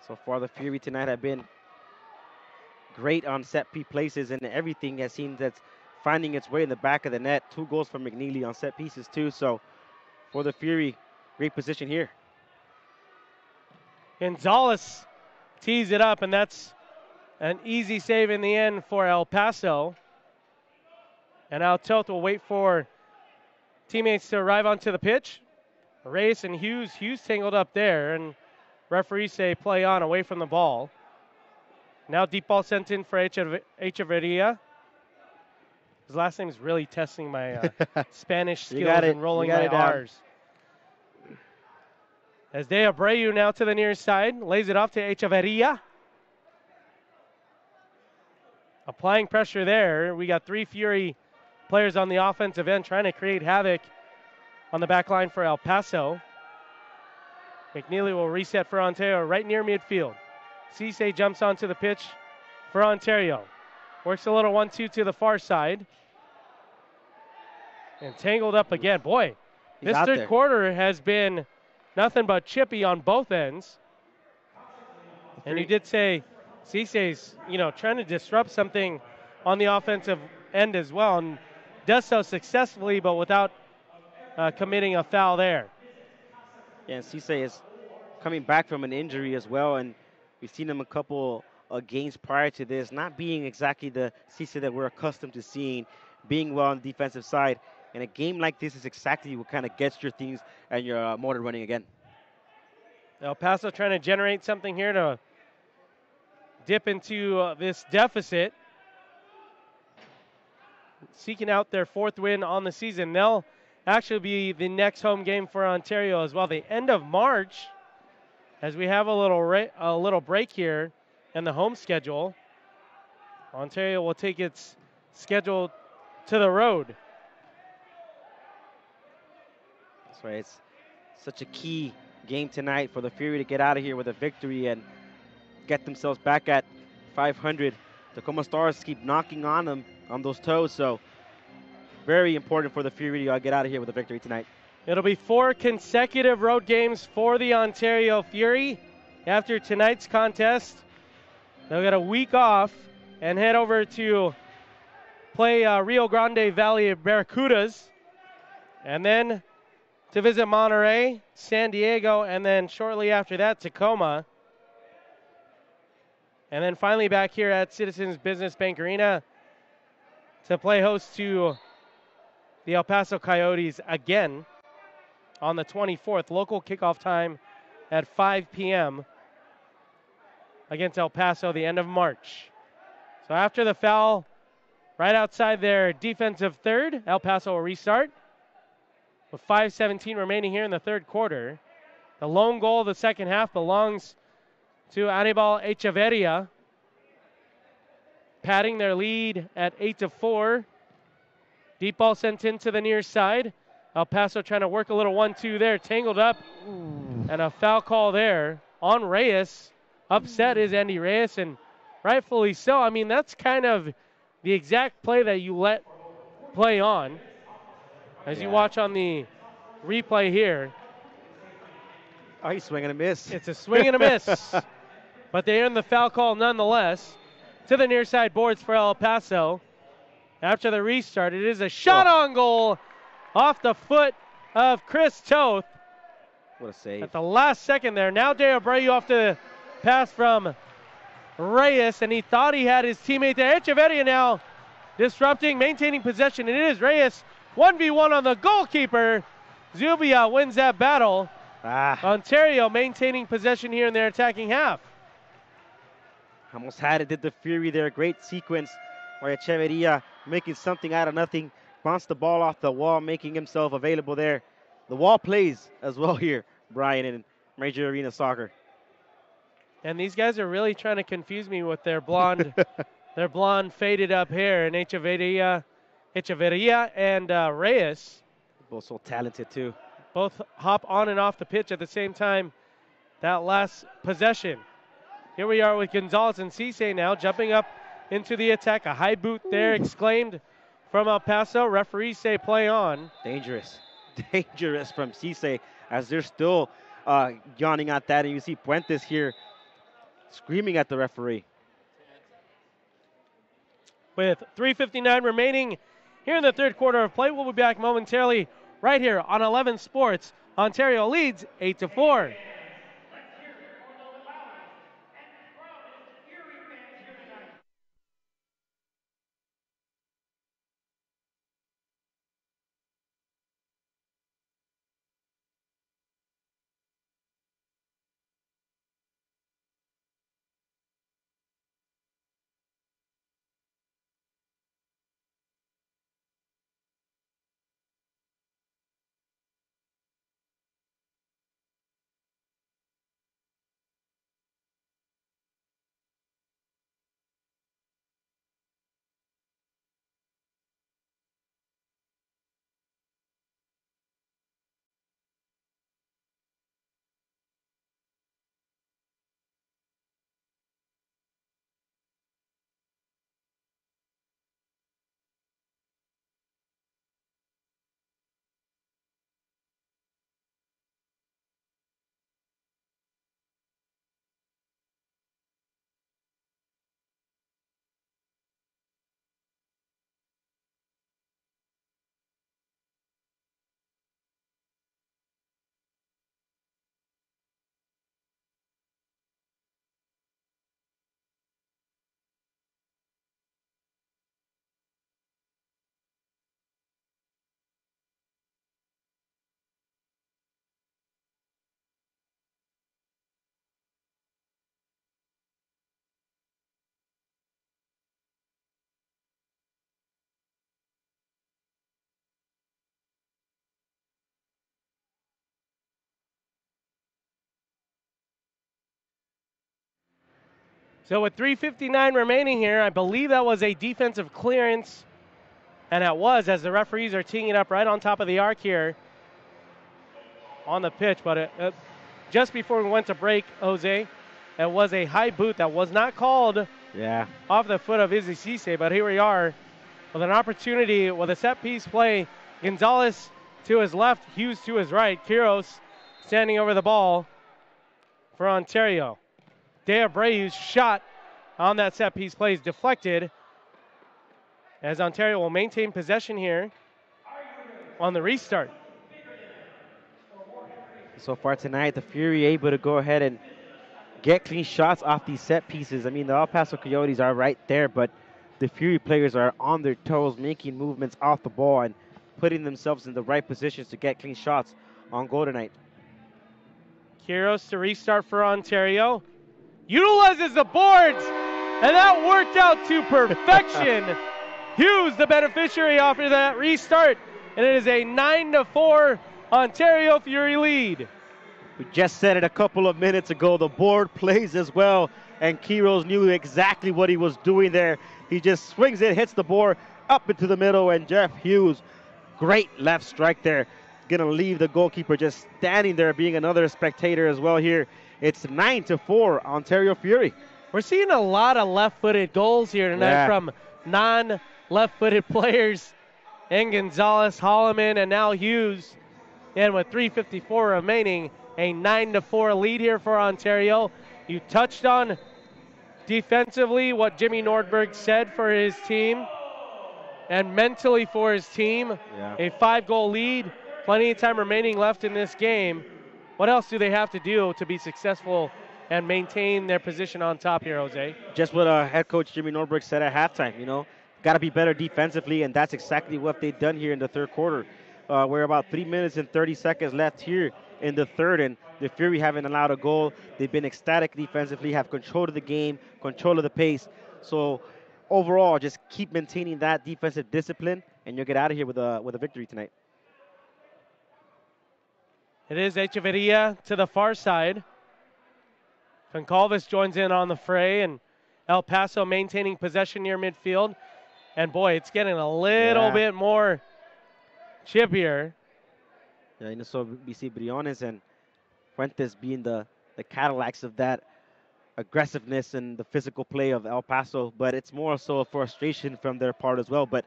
So far, the Fury tonight have been great on set places, and everything has seemed that's finding its way in the back of the net. 2 goals from McNeely on set pieces, too. So for the Fury, great position here.
Gonzalez tees it up, and that's an easy save in the end for El Paso. And now Toth will wait for teammates to arrive onto the pitch. Reyes and Hughes tangled up there, and referees say play on away from the ball. Now deep ball sent in for Echeverria. His last name is really testing my Spanish skills and rolling my R's. As De Abreu now to the near side, lays it off to Echeverria. Applying pressure there. We got 3 Fury players on the offensive end trying to create havoc on the back line for El Paso. McNeely will reset for Ontario right near midfield. Cisse jumps onto the pitch for Ontario. Works a little 1-2 to the far side. And tangled up again. Boy, this third quarter has been nothing but chippy on both ends. And you did say Cisse's, trying to disrupt something on the offensive end as well, and does so successfully, but without committing a foul there.
Yeah, and Cisse is coming back from an injury as well, and we've seen him a couple of games prior to this, not being exactly the Cisse that we're accustomed to seeing, being well on the defensive side. And a game like this is exactly what kind of gets your things and your motor running again.
El Paso trying to generate something here to dip into this deficit. Seeking out their 4th win on the season. They'll actually be the next home game for Ontario as well. The end of March, as we have a little break here in the home schedule. Ontario will take its schedule to the road.
That's right. It's such a key game tonight for the Fury to get out of here with a victory and get themselves back at 500. Tacoma Stars keep knocking on them on those toes, so very important for the Fury to get out of here with a victory tonight.
It'll be 4 consecutive road games for the Ontario Fury. After tonight's contest, they'll get a week off and head over to play Rio Grande Valley Barracudas, and then to visit Monterey, San Diego, and then shortly after that, Tacoma. And then finally back here at Citizens Business Bank Arena to play host to the El Paso Coyotes again on the 24th. Local kickoff time at 5 p.m. against El Paso, the end of March. So after the foul, right outside their defensive third, El Paso will restart with 5:17 remaining here in the third quarter. The lone goal of the second half belongs to Anibal Echeverria, padding their lead at 8-4. Deep ball sent into the near side. El Paso trying to work a little 1-2 there, tangled up, and a foul call there on Reyes. Upset is Andy Reyes, and rightfully so. I mean, that's kind of the exact play that you let play on. As you watch on the replay here.
Oh, he's swinging a miss.
It's a swing and a miss. But they earn the foul call nonetheless. To the near side boards for El Paso. After the restart, it is a shot on goal off the foot of Chris Toth.
What a save.
At the last second there. Now De Abreu off the pass from Reyes, and he thought he had his teammate there. Echeverria now disrupting, maintaining possession. It is Reyes 1v1 on the goalkeeper. Zubia wins that battle. Ontario maintaining possession here in their attacking half.
Almost had it, did the Fury there. Great sequence where Echeverria making something out of nothing. Bounced the ball off the wall, making himself available there. The wall plays as well here, Brian, in Major Arena Soccer.
And these guys are really trying to confuse me with their blonde, their blonde faded up hair. And Echeverria and Reyes.
Both so talented too.
Both hop on and off the pitch at the same time. That last possession. Here we are with Gonzalez and Cisse now jumping up into the attack. A high boot there exclaimed from El Paso. Referees say play on.
Dangerous. Dangerous from Cisse as they're still yawning at that. And you see Puentes here screaming at the referee.
With 3:59 remaining here in the third quarter of play, we'll be back momentarily right here on 11 Sports. Ontario leads 8-4. So with 3:59 remaining here, I believe that was a defensive clearance. And it was, as the referees are teeing it up right on top of the arc here on the pitch. But just before we went to break, Jose, it was a high boot that was not called off the foot of Izzy Cisse. But here we are with an opportunity with a set-piece play. Gonzalez to his left, Hughes to his right. Quiros standing over the ball for Ontario. De Abreu's shot on that set-piece play is deflected, as Ontario will maintain possession here on the restart.
So far tonight, the Fury able to go ahead and get clean shots off these set pieces. I mean, the El Paso Coyotes are right there, but the Fury players are on their toes, making movements off the ball and putting themselves in the right positions to get clean shots on goal tonight.
Quiros to restart for Ontario. Utilizes the boards, and that worked out to perfection. Hughes, the beneficiary after that restart, and it is a 9-4 Ontario Fury lead.
We just said it a couple of minutes ago. The board plays as well, and Quiros knew exactly what he was doing there. He just swings it, hits the board, up into the middle, and Jeff Hughes, great left strike there. Going to leave the goalkeeper just standing there, being another spectator as well here. It's 9-4, Ontario Fury.
We're seeing a lot of left-footed goals here tonight from non-left-footed players. And Gonzalez, Holloman, and now Hughes. And with 3:54 remaining, a 9-4 lead here for Ontario. You touched on defensively what Jimmy Nordberg said for his team and mentally for his team.
Yeah.
A 5-goal lead, plenty of time remaining left in this game. What else do they have to do to be successful and maintain their position on top here, Jose?
Just what head coach Jimmy Nordberg said at halftime, you know, got to be better defensively, and that's exactly what they've done here in the third quarter. We're about 3 minutes and 30 seconds left here in the third, and the Fury haven't allowed a goal. They've been ecstatic defensively, have control of the game, control of the pace. So overall, just keep maintaining that defensive discipline, and you'll get out of here with a victory tonight.
It is Echeverria to the far side. Goncalves joins in on the fray, and El Paso maintaining possession near midfield. And boy, it's getting a little bit more chippier.
Yeah, you know, so we see Briones and Fuentes being the Cadillacs of that aggressiveness and the physical play of El Paso, but it's more so a frustration from their part as well. But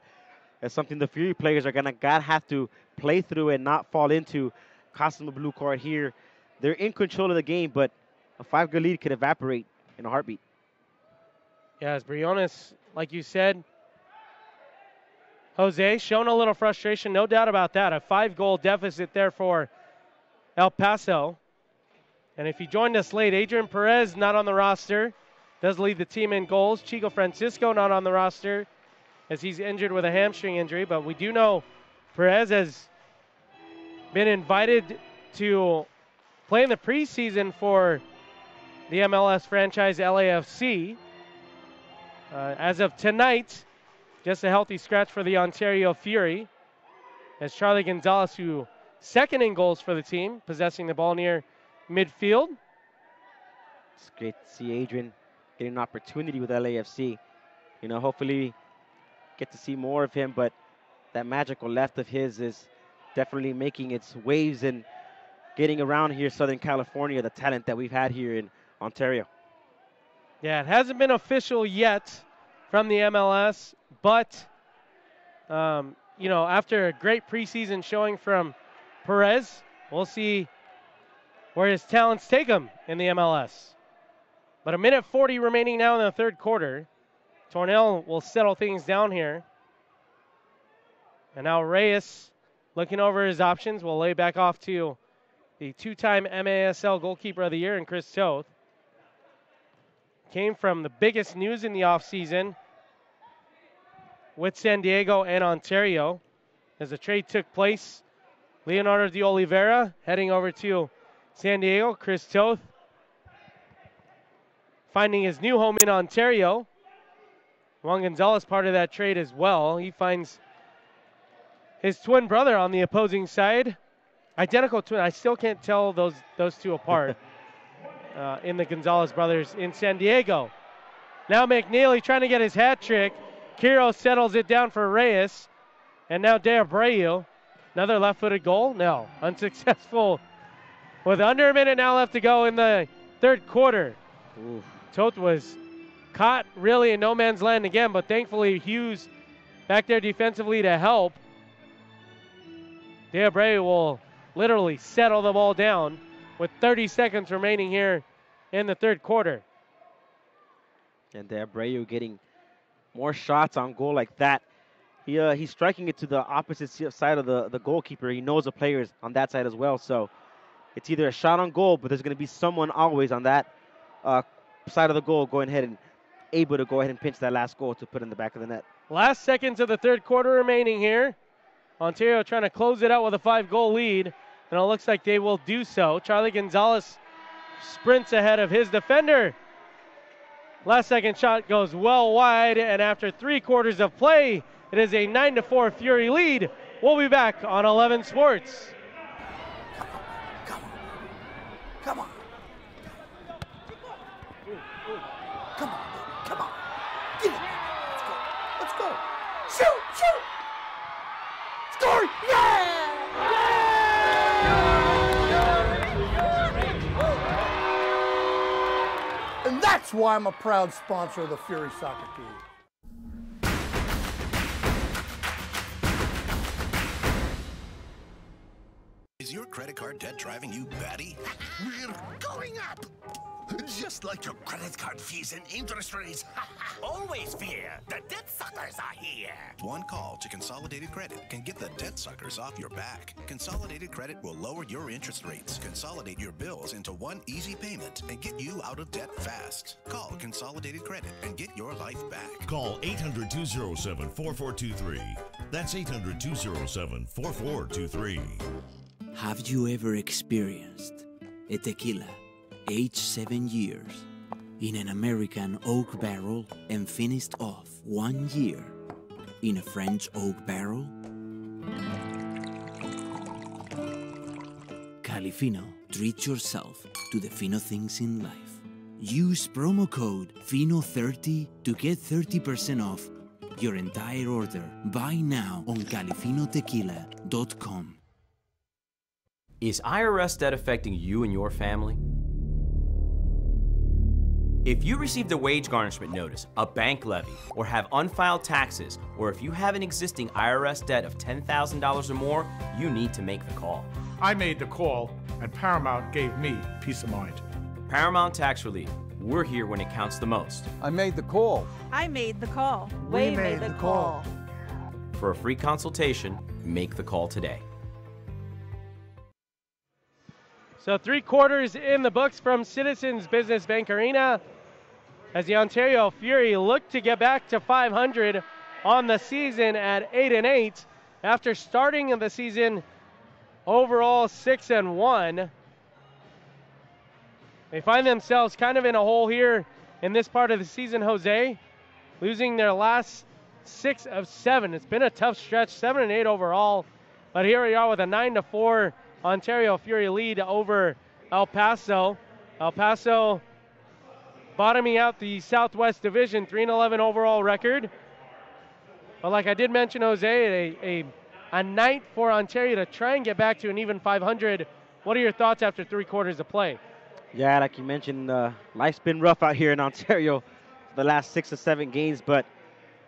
it's something the Fury players are gotta have to play through and not fall into. Cost them a blue card here. They're in control of the game, but a 5-goal lead could evaporate in a heartbeat.
Yeah, as Briones, like you said, Jose, showing a little frustration, no doubt about that. A 5-goal deficit there for El Paso. And if you joined us late, Adrian Perez not on the roster. Does lead the team in goals. Chico Francisco not on the roster as he's injured with a hamstring injury. But we do know Perez has been invited to play in the preseason for the MLS franchise LAFC. As of tonight, just a healthy scratch for the Ontario Fury. As Charlie Gonzalez, who second in goals for the team, possessing the ball near midfield.
It's great to see Adrian getting an opportunity with LAFC. You know, hopefully get to see more of him, but that magical left of his is definitely making its waves and getting around here, Southern California, the talent that we've had here in Ontario.
Yeah, it hasn't been official yet from the MLS, but, you know, after a great preseason showing from Perez, we'll see where his talents take him in the MLS. But 1:40 remaining now in the third quarter. Tornell will settle things down here. And now Reyes, looking over his options, will lay back off to the 2-time MASL goalkeeper of the year in Chris Toth. Came from the biggest news in the offseason with San Diego and Ontario as the trade took place. Leonardo de Oliveira heading over to San Diego. Chris Toth finding his new home in Ontario. Juan Gonzalez part of that trade as well. He finds his twin brother on the opposing side. Identical twin. I still can't tell those two apart in the Gonzalez brothers in San Diego. Now McNeely trying to get his hat trick. Quiro settles it down for Reyes. And now De Abreu. Another left-footed goal? No. Unsuccessful. With under a minute now left to go in the third quarter.
Ooh.
Toth was caught really in no man's land again, but thankfully Hughes back there defensively to help. De Abreu will literally settle the ball down with 30 seconds remaining here in the third quarter.
And De Abreu getting more shots on goal like that. He's striking it to the opposite side of the goalkeeper. He knows the players on that side as well. So it's either a shot on goal, but there's going to be someone always on that side of the goal going ahead and able to go ahead and pinch that last goal to put in the back of the net.
Last seconds of the third quarter remaining here. Ontario trying to close it out with a 5-goal lead, and it looks like they will do so. Charlie Gonzalez sprints ahead of his defender. Last second shot goes well wide, and after 3 quarters of play, it is a 9-4 Fury lead. We'll be back on 11 Sports.
Come on. Come on. Get it. Let's go. Shoot.
And that's why I'm a proud sponsor of the Fury soccer team.
Is your credit card debt driving you batty?
We're going up! Just like your credit card fees and interest rates. Always fear, the debt suckers are here.
One call to Consolidated Credit can get the debt suckers off your back. Consolidated Credit will lower your interest rates, consolidate your bills into one easy payment, and get you out of debt fast. Call Consolidated Credit and get your life back.
Call 800-207-4423. That's 800-207-4423.
Have you ever experienced a tequila aged 7 years in an American oak barrel and finished off 1 year in a French oak barrel? Califino treat yourself to the fino things in life. Use promo code FINO30 to get 30% off your entire order. Buy now on califinotequila.com.
Is IRS debt affecting you and your family? If you received a wage garnishment notice, a bank levy, or have unfiled taxes, or if you have an existing IRS debt of $10,000 or more, you need to make the call.
I made the call, and Paramount gave me peace of mind.
Paramount Tax Relief. We're here when it counts the most.
I made the call.
I made the call.
We made the call.
For a free consultation, make the call today.
So 3 quarters in the books from Citizens Business Bank Arena as the Ontario Fury look to get back to 500 on the season at 8-8 after starting the season overall 6-1. They find themselves kind of in a hole here in this part of the season, Jose, losing their last 6 of 7. It's been a tough stretch, 7-8 overall, but here we are with a 9-4 Ontario Fury lead over El Paso. El Paso bottoming out the Southwest Division, 3-11 overall record. But like I did mention, Jose, a night for Ontario to try and get back to an even 500. What are your thoughts after 3 quarters of play?
Yeah, like you mentioned, life's been rough out here in Ontario for the last 6 or 7 games, but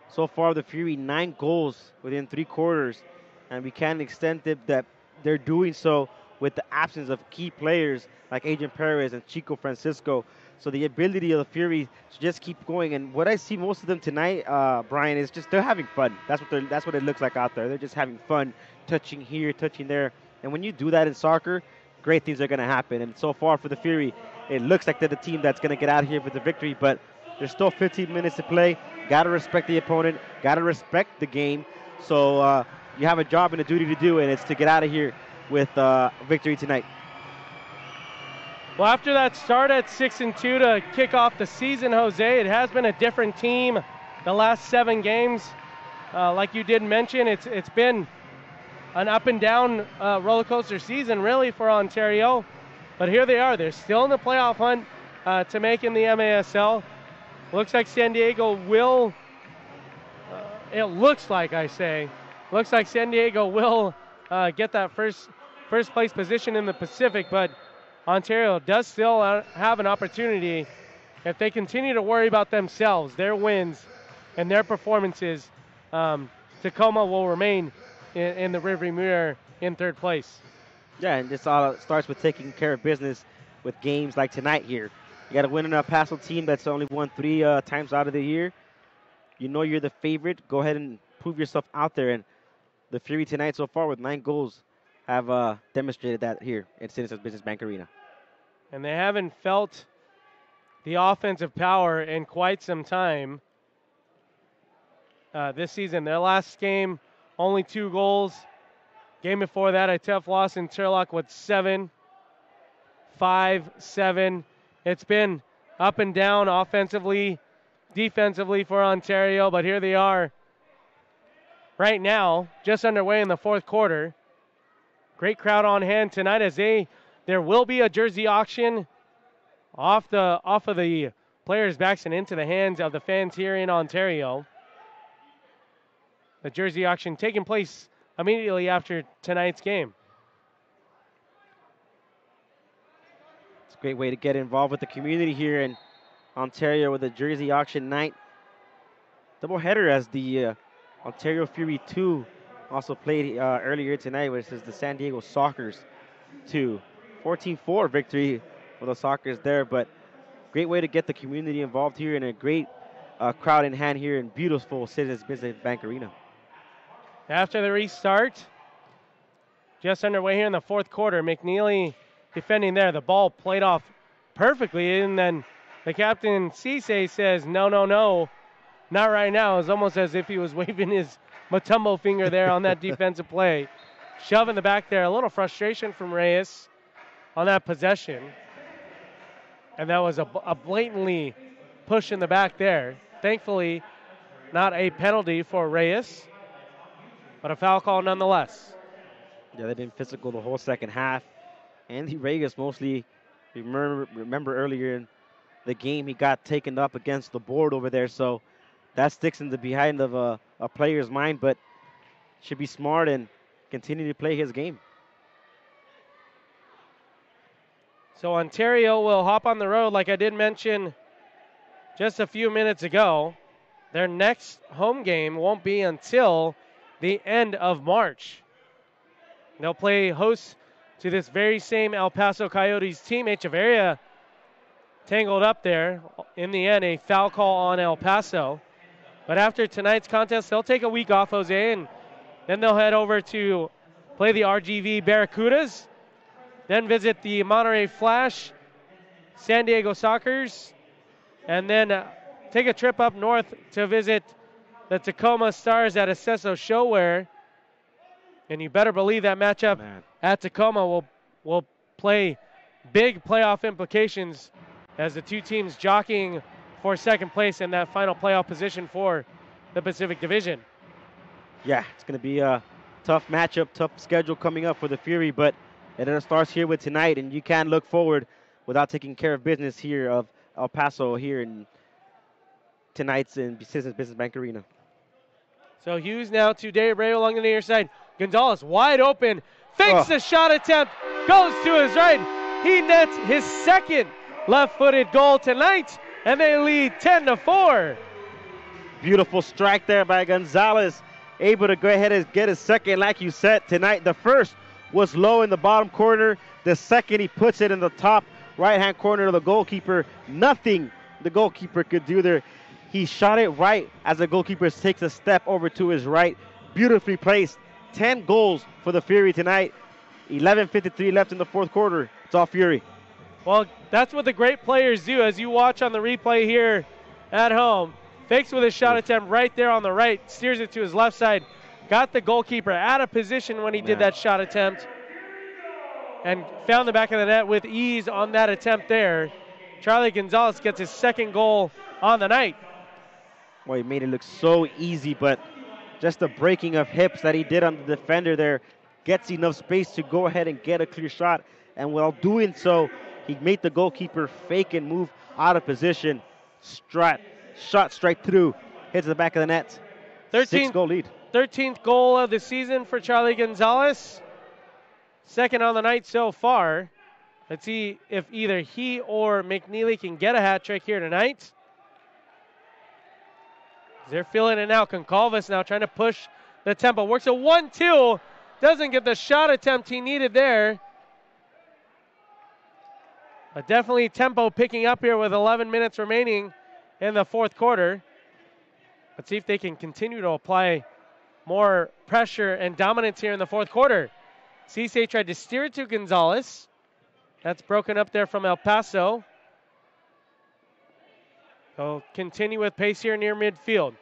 so far the Fury 9 goals within 3 quarters, and we can't extend it that they're doing so with the absence of key players like Adrian Perez and Chico Francisco. So the ability of the Fury to just keep going, and what I see most of them tonight, Brian, is just they're having fun. That's what it looks like out there. They're just having fun, touching here, touching there. And when you do that in soccer, great things are going to happen. And so far for the Fury, it looks like they're the team that's going to get out of here with the victory. But there's still 15 minutes to play. Got to respect the opponent. Got to respect the game. So you have a job and a duty to do, and it's to get out of here with victory tonight.
Well, after that start at 6-2 to kick off the season, Jose, it has been a different team the last 7 games. Like you did mention, it's been an up and down roller coaster season really for Ontario. But here they are. They're still in the playoff hunt to make in the MASL. Looks like San Diego will, it looks like San Diego will get that first place position in the Pacific, but Ontario does still have an opportunity. If they continue to worry about themselves, their wins, and their performances, Tacoma will remain in the rearview mirror in 3rd place.
Yeah, and this all starts with taking care of business with games like tonight here. You got to win in a Paso team that's only won 3 times out of the year. You know you're the favorite. Go ahead and prove yourself out there. And the Fury tonight so far with 9 goals have demonstrated that here at Citizens Business Bank Arena.
And they haven't felt the offensive power in quite some time this season. Their last game, only 2 goals. Game before that, a tough loss in Turlock with 7, 5, 7. It's been up and down offensively, defensively for Ontario, but here they are right now, just underway in the 4th quarter. Great crowd on hand tonight as there will be a jersey auction off of the players' backs and into the hands of the fans here in Ontario. The jersey auction taking place immediately after tonight's game.
It's a great way to get involved with the community here and Ontario with a jersey auction night. Doubleheader as the Ontario Fury 2 also played earlier tonight, which is the San Diego Sockers 2. 14-4 victory for the Sockers there, but great way to get the community involved here and a great crowd in hand here in beautiful Citizens Business Bank Arena.
After the restart, just underway here in the fourth quarter, McNeely defending there. The ball played off perfectly, and then the captain, Cisse, says, no, no, no, not right now. It's almost as if he was waving his Matumbo finger there on that defensive play. Shove in the back there. A little frustration from Reyes on that possession. And that was a blatantly push in the back there. Thankfully, not a penalty for Reyes, but a foul call nonetheless.
Yeah, they've been physical the whole second half. Andy Reyes mostly, remember earlier in the game, he got taken up against the board over there, so that sticks in the behind of a player's mind, but should be smart and continue to play his game.
So Ontario will hop on the road, like I did mention just a few minutes ago. Their next home game won't be until the end of March. They'll play host to this very same El Paso Coyotes team. Echeverria tangled up there. In the end, a foul call on El Paso. But after tonight's contest, they'll take a week off, Jose, and then they'll head over to play the RGV Barracudas, then visit the Monterey Flash, San Diego Sockers, and then take a trip up north to visit the Tacoma Stars at Acesso Showware. And you better believe that matchup at Tacoma will play big playoff implications as the two teams jockeying for second place in that final playoff position for the Pacific Division.
Yeah, it's going to be a tough matchup, tough schedule coming up for the Fury, but it starts here with tonight, and you can't look forward without taking care of business here of El Paso here in tonight's in Citizens Business Bank Arena.
So Hughes now to Dave Ray along the near side. Gonzalez wide open, fakes the shot attempt, goes to his right. He nets his second left-footed goal tonight, and they lead 10-4.
Beautiful strike there by Gonzalez, able to go ahead and get his second, like you said, tonight. The first was low in the bottom corner. The second, he puts it in the top right-hand corner of the goalkeeper. Nothing the goalkeeper could do there. He shot it right as the goalkeeper takes a step over to his right. Beautifully placed. 10 goals for the Fury tonight. 11:53 left in the fourth quarter. It's all Fury.
Well, that's what the great players do, as you watch on the replay here at home. Fakes with his shot attempt right there on the right, steers it to his left side. Got the goalkeeper out of position when he did that shot attempt, and found the back of the net with ease on that attempt there. Charlie Gonzalez gets his second goal on the night.
Well, he made it look so easy, but just the breaking of hips that he did on the defender there gets enough space to go ahead and get a clear shot. And while doing so, he made the goalkeeper fake and move out of position. Shot straight through, hits the back of the net. 6-goal lead.
13th goal of the season for Charlie Gonzalez. Second on the night so far. Let's see if either he or McNeely can get a hat trick here tonight. They're feeling it now. Concalves now trying to push the tempo. Works a 1-2. Doesn't get the shot attempt he needed there. But definitely tempo picking up here with 11 minutes remaining in the fourth quarter. Let's see if they can continue to apply more pressure and dominance here in the fourth quarter. Cisse tried to steer it to Gonzalez. That's broken up there from El Paso. They'll continue with pace here near midfield.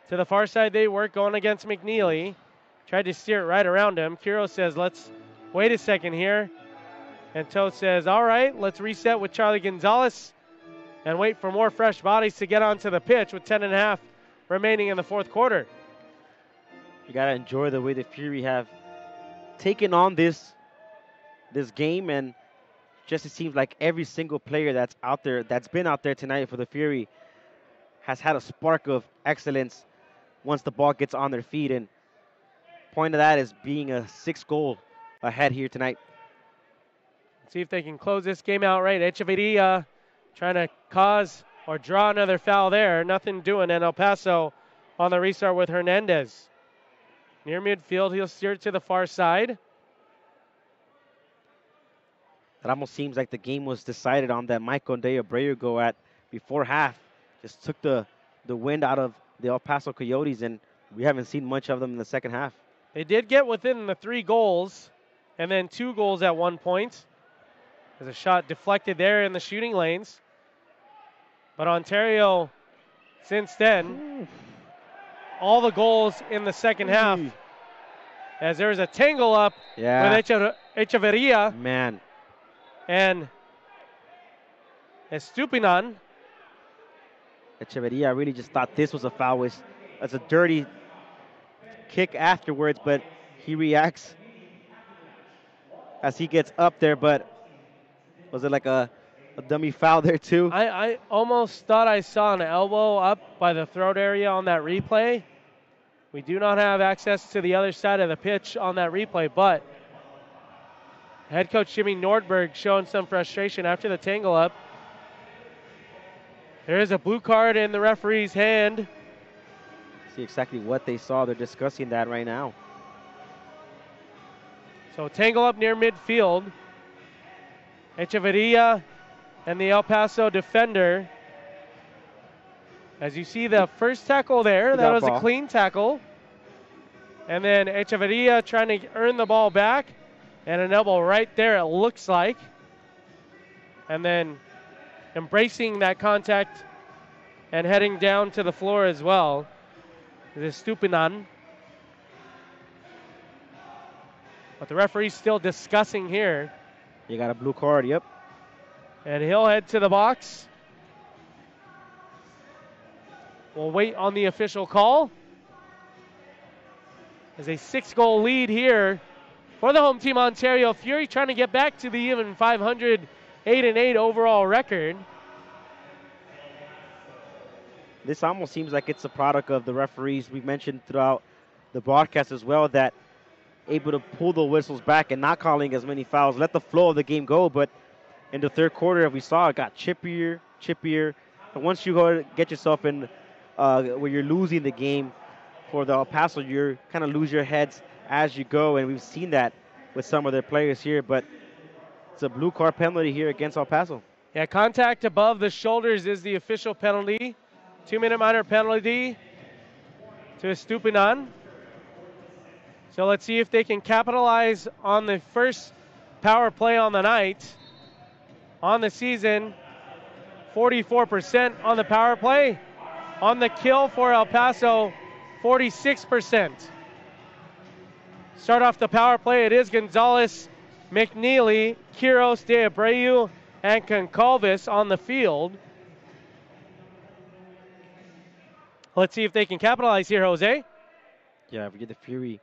To the far side they work, going against McNeely. Tried to steer it right around him. Kiro says, let's wait a second here. And Toth says, all right, let's reset with Charlie Gonzalez and wait for more fresh bodies to get onto the pitch with 10.5 remaining in the fourth quarter.
You got to enjoy the way the Fury have taken on this game, and just it seems like every single player that's out there, that's been out there tonight for the Fury, has had a spark of excellence once the ball gets on their feet, and point of that is being a 6-goal ahead here tonight.
See if they can close this game out right. Echeverria trying to cause or draw another foul there. Nothing doing, and El Paso on the restart with Hernandez. Near midfield, he'll steer it to the far side.
It almost seems like the game was decided on that Michael de Abreu go at before half. Just took the wind out of the El Paso Coyotes, and we haven't seen much of them in the second half.
They did get within the 3 goals, and then 2 goals at one point. There's a shot deflected there in the shooting lanes. But Ontario, since then, all the goals in the second half, as there's a tangle up with Echeverria.
Man.
And Estupinan.
Echeverria really just thought this was a foul. It's a dirty kick afterwards, but he reacts as he gets up there. But was it like a dummy foul there too?
I almost thought I saw an elbow up by the throat area on that replay. We do not have access to the other side of the pitch on that replay, but head coach Jimmy Nordberg showing some frustration after the tangle up. There is a blue card in the referee's hand.
See exactly what they saw. They're discussing that right now.
So tangle up near midfield. Echeverria and the El Paso defender. As you see the first tackle there, that was a clean tackle. And then Echeverria trying to earn the ball back. And an elbow right there, it looks like. And then embracing that contact and heading down to the floor as well. This is Stupinan. But the referee's still discussing here.
You got a blue card, yep.
And he'll head to the box. We'll wait on the official call. There's a 6-goal lead here for the home team, Ontario Fury, trying to get back to the even 500 8-8 overall record.
This almost seems like it's a product of the referees we mentioned throughout the broadcast as well, that able to pull the whistles back and not calling as many fouls, let the flow of the game go. But in the third quarter, we saw it got chippier. And once you go get yourself in where you're losing the game for the El Paso, you kind of lose your heads as you go, and we've seen that with some of their players here. But it's a blue card penalty here against El Paso.
Yeah, contact above the shoulders is the official penalty. 2-minute minor penalty to Estupinan. So let's see if they can capitalize on the first power play on the night. On the season, 44% on the power play. On the kill for El Paso, 46%. Start off the power play, it is Gonzalez, McNeely, Quiros, De Abreu, and Concalves on the field. Let's see if they can capitalize here, Jose.
Yeah, if you get the Fury,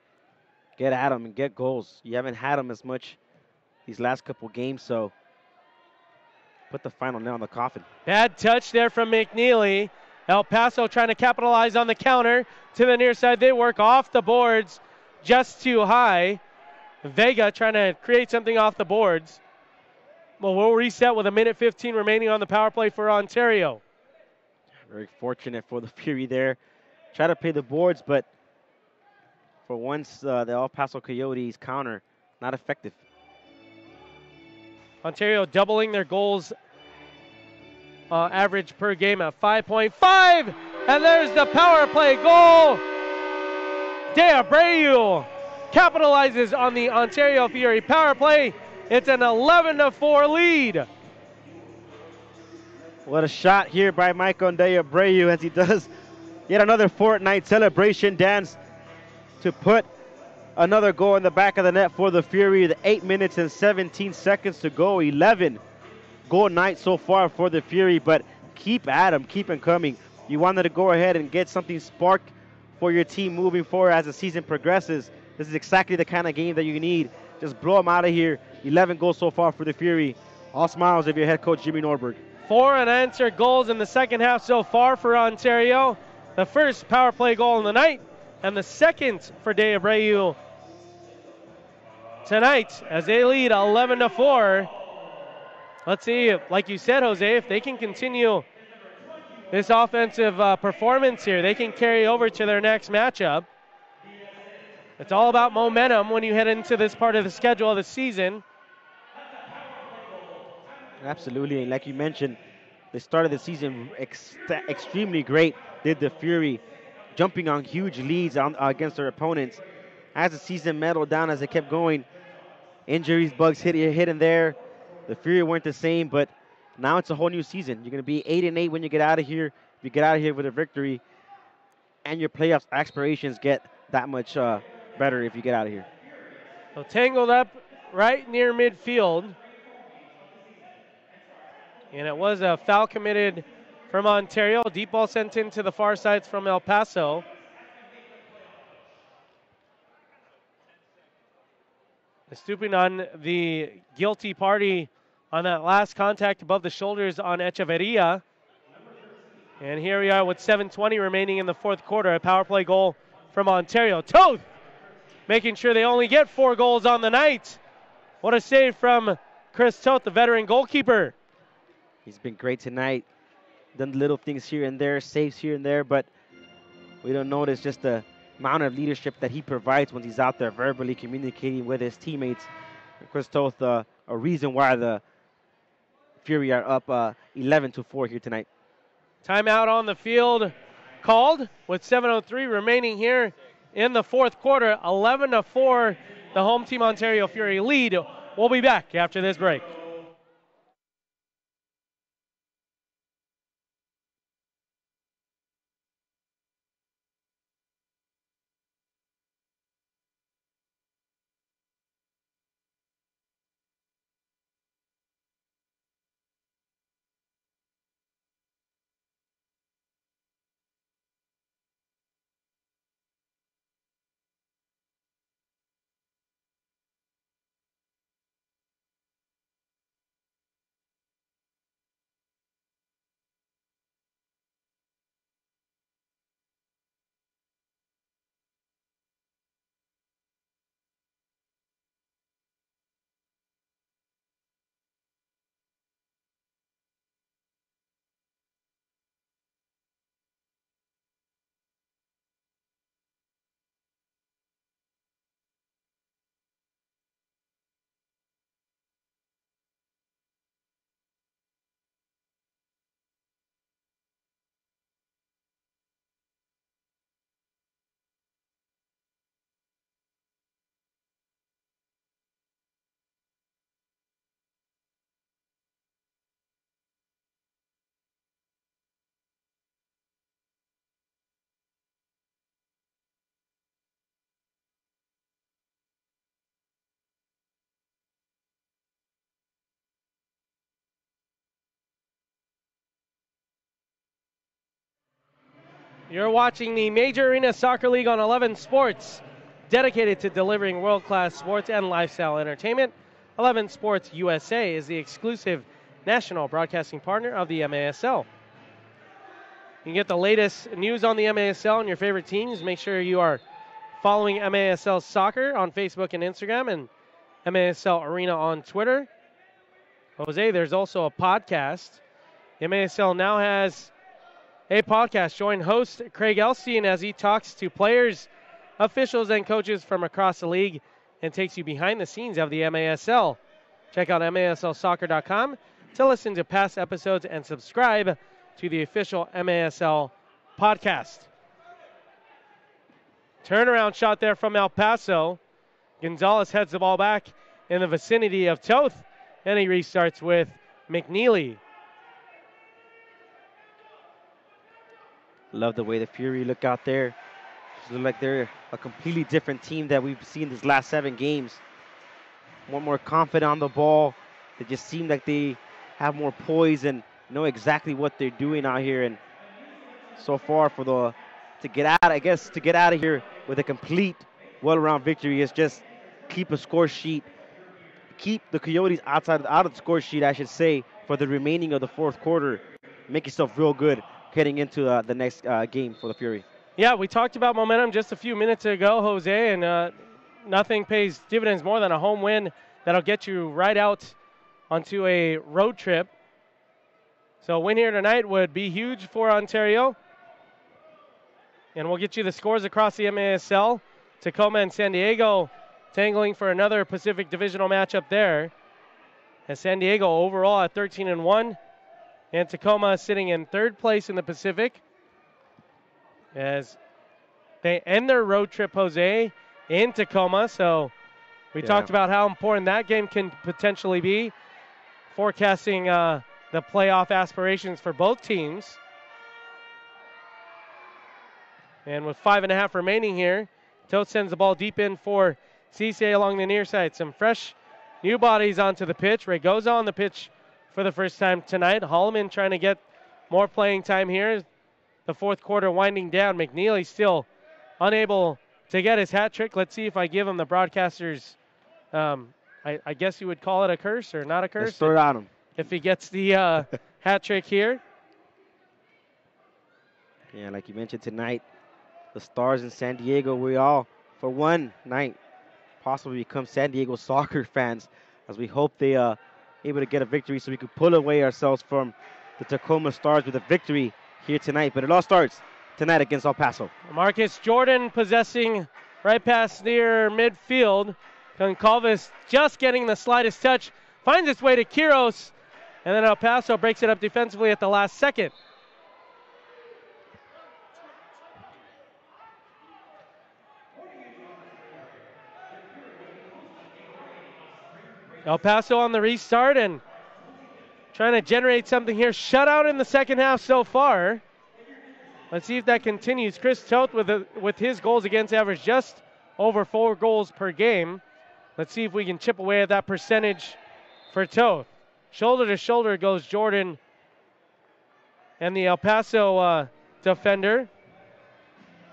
get at them and get goals. You haven't had them as much these last couple games, so put the final nail on the coffin.
Bad touch there from McNeely. El Paso trying to capitalize on the counter to the near side. They work off the boards just too high. Vega trying to create something off the boards. Well, we'll reset with 1:15 remaining on the power play for Ontario.
Very fortunate for the Fury there. Try to play the boards, but for once, the El Paso Coyotes counter, not effective.
Ontario doubling their goals average per game at 5.5. And there's the power play goal. De Abreu capitalizes on the Ontario Fury power play. It's an 11-4 lead.
What a shot here by Michael De Abreu as he does yet another Fortnite celebration dance to put another goal in the back of the net for the Fury. The 8 minutes and 17 seconds to go. 11-goal night so far for the Fury, but keep at them, keep them coming. You wanted to go ahead and get something sparked for your team moving forward as the season progresses. This is exactly the kind of game that you need. Just blow them out of here. 11 goals so far for the Fury. All smiles of your head coach, Jimmy Nordberg.
4 unanswered goals in the second half so far for Ontario. The first power play goal in the night, and the second for De Abreu tonight as they lead 11-4. Let's see, like you said, Jose, if they can continue this offensive performance here, they can carry over to their next matchup. It's all about momentum when you head into this part of the schedule of the season.
Absolutely, and like you mentioned, the start of the season extremely great. Did the Fury, jumping on huge leads against their opponents. As the season mellowed down, as they kept going, injuries, bugs hit and there. The Fury weren't the same, but now it's a whole new season. You're going to be 8-8 when you get out of here. If you get out of here with a victory, and your playoff aspirations get that much better if you get out of here.
So tangled up right near midfield. And it was a foul committed from Ontario. Deep ball sent into the far sides from El Paso. Stooping on the guilty party on that last contact above the shoulders on Echeverria. And here we are with 7:20 remaining in the fourth quarter. A power play goal from Ontario. Toth making sure they only get 4 goals on the night. What a save from Chris Toth, the veteran goalkeeper.
He's been great tonight. Done little things here and there, saves here and there, but we don't notice just the amount of leadership that he provides when he's out there verbally communicating with his teammates. Chris Toth, a reason why the Fury are up 11-4 here tonight.
Timeout on the field called with 7:03 remaining here in the fourth quarter. 11-4, the home team Ontario Fury lead. We'll be back after this break. You're watching the Major Arena Soccer League on 11 Sports, dedicated to delivering world-class sports and lifestyle entertainment. 11 Sports USA is the exclusive national broadcasting partner of the MASL. You can get the latest news on the MASL and your favorite teams. Make sure you are following MASL Soccer on Facebook and Instagram and MASL Arena on Twitter. Jose, there's also a podcast. The MASL now has a podcast. Join host Craig Elstein as he talks to players, officials, and coaches from across the league and takes you behind the scenes of the MASL. Check out MASLsoccer.com to listen to past episodes and subscribe to the official MASL podcast. Turnaround shot there from El Paso. Gonzalez heads the ball back in the vicinity of Toth, and he restarts with McNeely.
Love the way the Fury look out there. Just look like they're a completely different team that we've seen these last 7 games. More confident on the ball. They just seem like they have more poise and know exactly what they're doing out here. And so far to get out of here with a complete well-round victory is just keep a score sheet. Keep the Coyotes out of the score sheet, I should say, for the remaining of the fourth quarter. Make yourself real good heading into the next game for the Fury.
Yeah, we talked about momentum just a few minutes ago, Jose, and nothing pays dividends more than a home win that'll get you right out onto a road trip. So a win here tonight would be huge for Ontario. And we'll get you the scores across the MASL. Tacoma and San Diego tangling for another Pacific Divisional matchup there. As San Diego overall at 13-1, and Tacoma sitting in third place in the Pacific. As they end their road trip, Jose, in Tacoma. So we talked about how important that game can potentially be. Forecasting the playoff aspirations for both teams. And with 5.5 remaining here, Toth sends the ball deep in for Cisse along the near side. Some fresh new bodies onto the pitch. Raygoza on the pitch for the first time tonight. Holloman trying to get more playing time here. The fourth quarter winding down. McNeely still unable to get his hat trick. Let's see if I give him the broadcaster's, I guess you would call it a curse or not a curse.
Let's throw it on him.
If he gets the hat trick here.
Yeah, like you mentioned tonight, the Stars in San Diego, we all, for one night, possibly become San Diego soccer fans, as we hope they able to get a victory so we can pull away ourselves from the Tacoma Stars with a victory here tonight. But it all starts tonight against El Paso.
Marcus Jordan possessing right past near midfield. Goncalves just getting the slightest touch. Finds its way to Quiros. And then El Paso breaks it up defensively at the last second. El Paso on the restart and trying to generate something here. Shutout in the second half so far. Let's see if that continues. Chris Toth with his goals against average just over 4 goals per game. Let's see if we can chip away at that percentage for Toth. Shoulder to shoulder goes Jordan and the El Paso defender.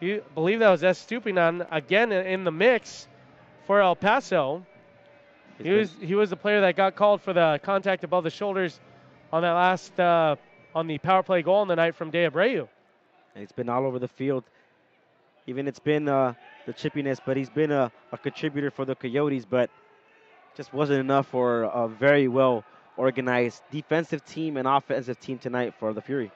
You believe that was Estupinan again in the mix for El Paso. He was the player that got called for the contact above the shoulders on that last on the power play goal in the night from De Abreu.
And it's been all over the field. Even it's been the chippiness, but he's been a contributor for the Coyotes, but just wasn't enough for a very well organized defensive team and offensive team tonight for the Fury.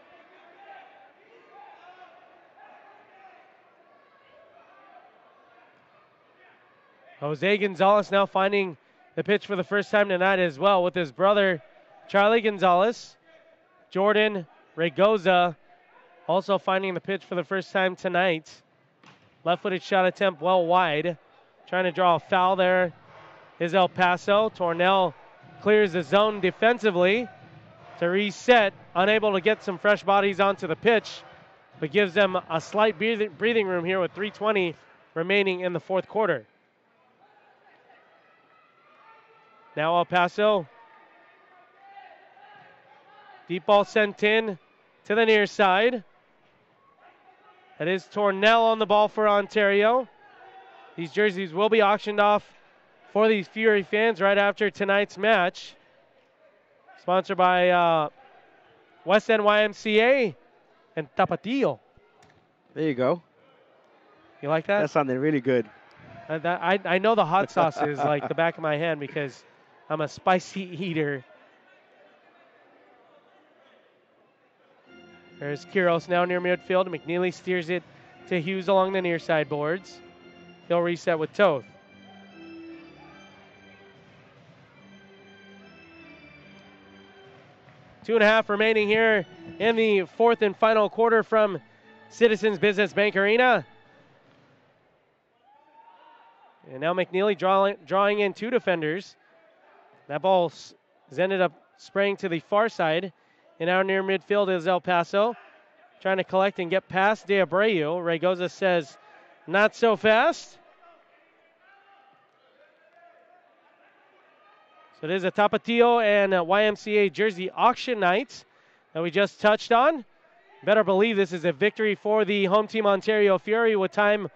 Jose Gonzalez now finding the pitch for the first time tonight as well with his brother Charlie Gonzalez. Jordan Raygoza also finding the pitch for the first time tonight. Left-footed shot attempt well wide. Trying to draw a foul there is El Paso. Tornell clears the zone defensively to reset. Unable to get some fresh bodies onto the pitch, but gives them a slight breathing room here with 3:20 remaining in the fourth quarter. Now El Paso. Deep ball sent in to the near side. That is Tornell on the ball for Ontario. These jerseys will be auctioned off for these Fury fans right after tonight's match. Sponsored by West End YMCA and Tapatio.
There you go.
You like that?
That sounded really good.
I know the hot sauce is like the back of my hand because I'm a spicy eater. There's Quiros now near midfield. McNeely steers it to Hughes along the near side boards. He'll reset with Toth. Two and a half remaining here in the fourth and final quarter from Citizens Business Bank Arena. And now McNeely drawing in 2 defenders. That ball has ended up spraying to the far side. And now near midfield is El Paso. Trying to collect and get past De Abreu. Raygoza says, not so fast. So it is a Tapatio and a YMCA jersey auction night that we just touched on. Better believe this is a victory for the home team Ontario Fury with time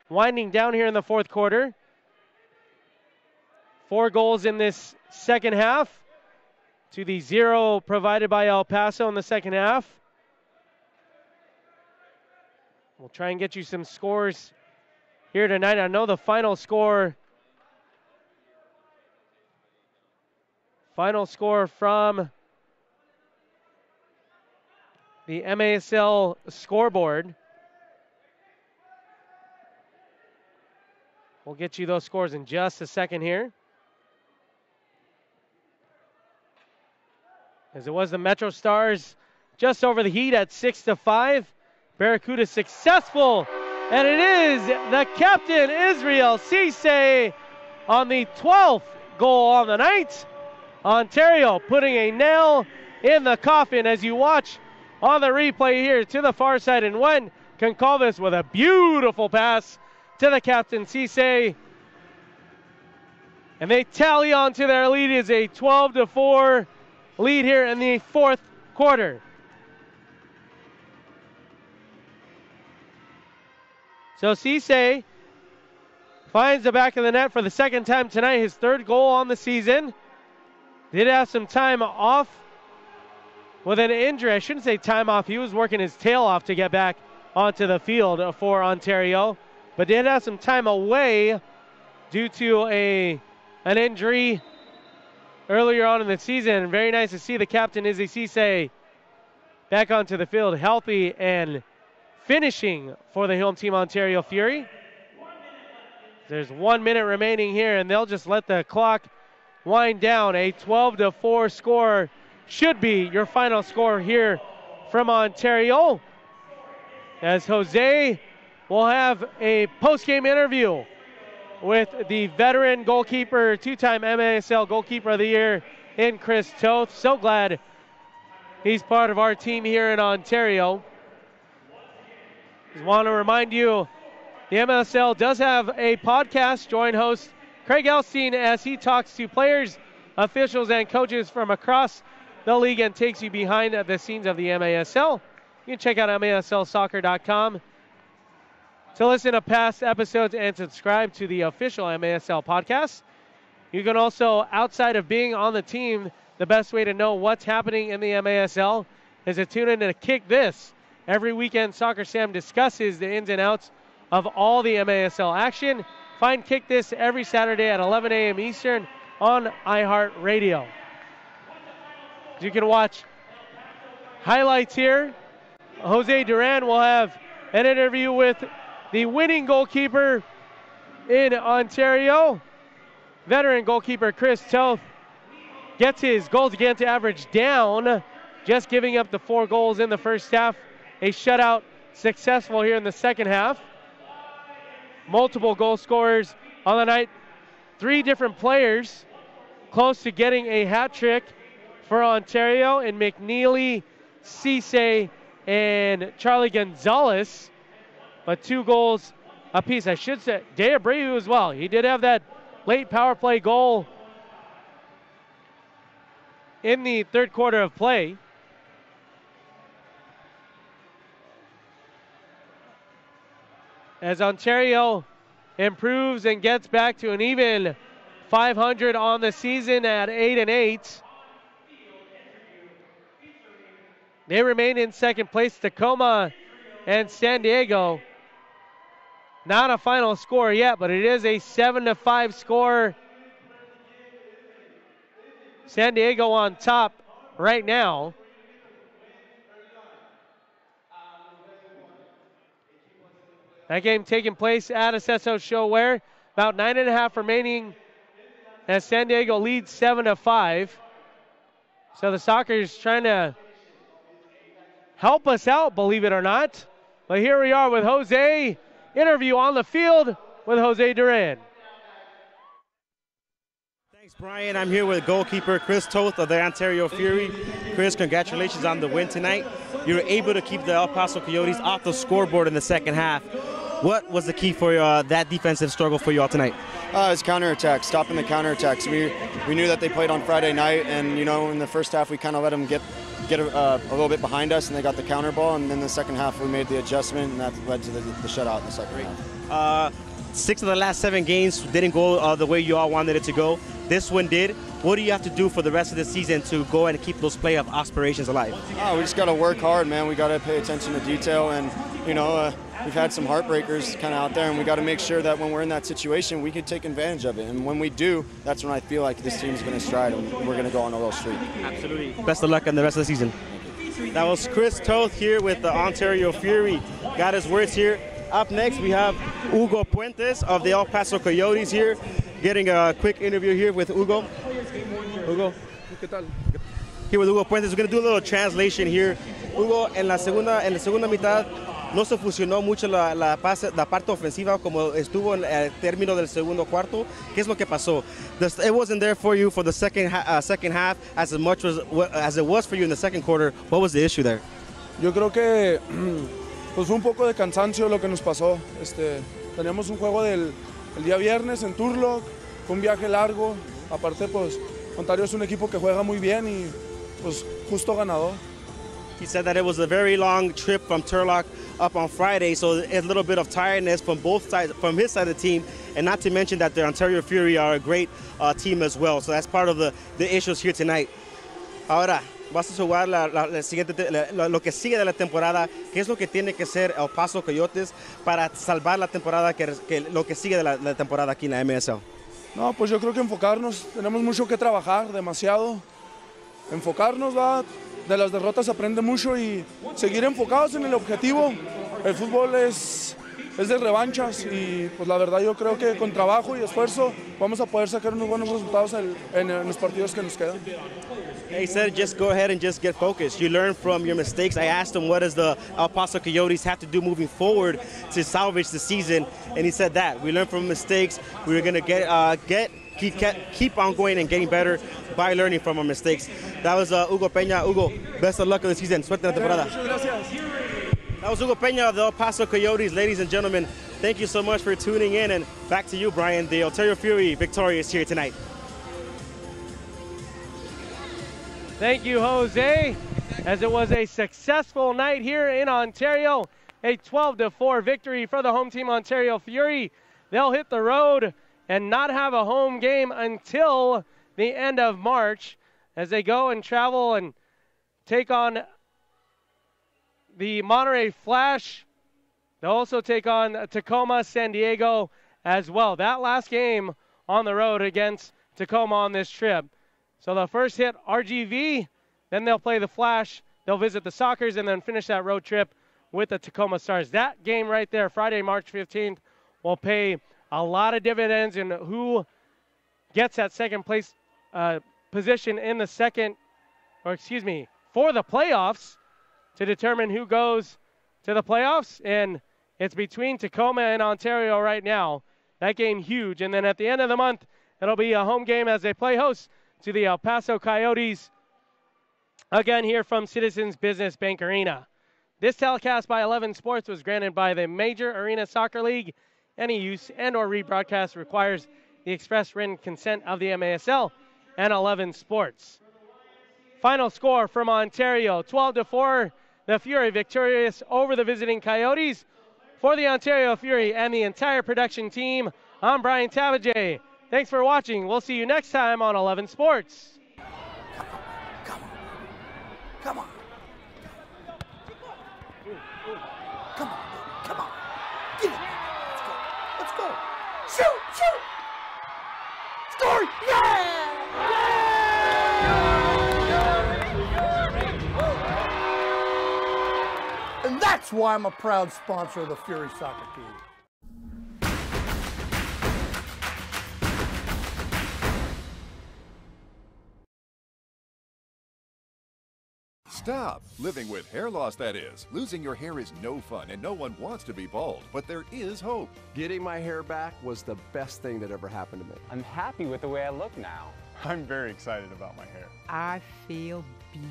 winding down here in the fourth quarter. 4 goals in this second half to the 0 provided by El Paso in the second half. We'll try and get you some scores here tonight. I know the final score from the MASL scoreboard. We'll get you those scores in just a second here. As it was the Metro Stars just over the Heat at 6-5. Barracuda successful, and it is the captain, Israel Cisse, on the 12th goal on the night. Ontario putting a nail in the coffin as you watch on the replay here to the far side, and one Concalves with a beautiful pass to the captain, Cisse. And they tally on to their lead. Is a 12-4 lead here in the fourth quarter. So Cisse finds the back of the net for the second time tonight, his third goal on the season. Did have some time off with an injury. I shouldn't say time off. He was working his tail off to get back onto the field for Ontario, but did have some time away due to an injury earlier on in the season. Very nice to see the captain, Izzy Cisse, back onto the field, healthy and finishing for the home team, Ontario Fury. There's 1 minute remaining here, and they'll just let the clock wind down. A 12-4 score should be your final score here from Ontario, as Jose will have a post-game interview with the veteran goalkeeper, two-time MASL goalkeeper of the year in Chris Toth. So glad he's part of our team here in Ontario. Just want to remind you, the MSL does have a podcast. Join host Craig Elstein as he talks to players, officials, and coaches from across the league and takes you behind the scenes of the MASL. You can check out MASLsoccer.com to listen to past episodes and subscribe to the official MASL podcast. You can also, outside of being on the team, the best way to know what's happening in the MASL is to tune in to Kick This. Every weekend, Soccer Sam discusses the ins and outs of all the MASL action. Find Kick This every Saturday at 11 a.m. Eastern on iHeartRadio. You can watch highlights here. Jose Duran will have an interview with the winning goalkeeper in Ontario. Veteran goalkeeper Chris Toth gets his goals against average down, just giving up the 4 goals in the first half. A shutout successful here in the second half. Multiple goal scorers on the night. 3 different players close to getting a hat trick for Ontario in McNeely, Cisse, and Charlie Gonzalez. But 2 goals apiece. I should say De Abreu as well. He did have that late power play goal in the third quarter of play. As Ontario improves and gets back to an even 500 on the season at 8-8. They remain in second place. Tacoma and San Diego. Not a final score yet, but it is a 7-5 score. San Diego on top right now. That game taking place at Acesso Show where about 9.5 remaining as San Diego leads 7-5. So the Sockers trying to help us out, believe it or not. But here we are with Jose. Interview on the field with Jose Duran.
Thanks, Brian. I'm here with goalkeeper Chris Toth of the Ontario Fury. Chris, congratulations on the win tonight. You were able to keep the El Paso Coyotes off the scoreboard in the second half. What was the key for that defensive struggle for you all tonight?
It's counterattack, stopping the counterattacks. We knew that they played on Friday night, and in the first half we kind of let them get a little bit behind us, and they got the counter ball, and then the second half we made the adjustment, and that led to the shutout in the second half.
6 of the last 7 games didn't go the way you all wanted it to go. This one did. What do you have to do for the rest of the season to go and keep those playoff aspirations alive?
We just got to work hard, man. We got to pay attention to detail, and we've had some heartbreakers kind of out there, and we got to make sure that when we're in that situation, we can take advantage of it. And when we do, that's when I feel like this team's going to stride, and we're going to go on a little streak.
Absolutely. Best of luck in the rest of the season. That was Chris Toth here with the Ontario Fury. Got his words here. Up next, we have Hugo Puentes of the El Paso Coyotes here, getting a quick interview here with Hugo. Hugo. Here with Hugo Puentes. We're going to do a little translation here. Hugo, en la segunda mitad no se fusionó mucho la parte ofensiva como estuvo en el término del segundo cuarto. ¿Qué es lo que pasó? It wasn't there for you for the second half as much as it was for you in the second quarter. What was the issue there?
Yo creo que pues un poco de cansancio lo que nos pasó. Teníamos un juego el día viernes en Turlock, fue un viaje largo. Aparte, pues Ontario es un equipo que juega muy bien y pues justo ganador.
He said that it was a very long trip from Turlock up on Friday, so it's a little bit of tiredness from both sides, from his side of the team, and not to mention that the Ontario Fury are a great team as well. So that's part of the issues here tonight. Ahora, vas a jugar lo que sigue de la temporada. ¿Qué es lo que tiene que hacer El Paso Coyotes para salvar la temporada, lo que sigue de la temporada aquí en la MSL?
No, pues yo creo que enfocarnos. Tenemos mucho que trabajar, demasiado. Enfocarnos, va. De las derrotas se aprende mucho y seguir enfocados en el objetivo. El fútbol es de revanchas y pues la verdad yo creo que con trabajo y esfuerzo vamos a poder sacar unos buenos resultados en los partidos que nos quedan.
He said just go ahead and just get focused. You learn from your mistakes. I asked him what does the El Paso Coyotes have to do moving forward to salvage the season, and he said that. We learn from mistakes. We're going to keep on going and getting better by learning from our mistakes. That was Hugo Peña. Hugo, best of luck of the season. Suerte en la temporada. That was Hugo Peña of the El Paso Coyotes. Ladies and gentlemen, thank you so much for tuning in. And back to you, Brian. The Ontario Fury victorious here tonight.
Thank you, Jose. As it was a successful night here in Ontario, a 12-4 victory for the home team Ontario Fury. They'll hit the road and not have a home game until the end of March as they go and travel and take on the Monterey Flash. They'll also take on Tacoma San Diego as well. That last game on the road against Tacoma on this trip. So they'll first hit RGV, then they'll play the Flash, they'll visit the Sockers, and then finish that road trip with the Tacoma Stars. That game right there, Friday, March 15th, will pay a lot of dividends in who gets that second place position in the for the playoffs to determine who goes to the playoffs. And it's between Tacoma and Ontario right now. That game huge. And then at the end of the month, it'll be a home game as they play host to the El Paso Coyotes, again here from Citizens Business Bank Arena. This telecast by 11 Sports was granted by the Major Arena Soccer League. Any use and or rebroadcast requires the express written consent of the MASL and 11 Sports. Final score from Ontario, 12-4, the Fury victorious over the visiting Coyotes. For the Ontario Fury and the entire production team, I'm Brian Tabajay. Thanks for watching. We'll see you next time on 11 Sports.
Come on. Come on. Come on. Get it. Let's go. Shoot. Score. Yeah!
And that's why I'm a proud sponsor of the Fury soccer team.
Stop! Living with hair loss, that is. Losing your hair is no fun, and no one wants to be bald, but there is hope.
Getting my hair back was the best thing that ever happened to me.
I'm happy with the way I look now.
I'm very excited about my hair.
I feel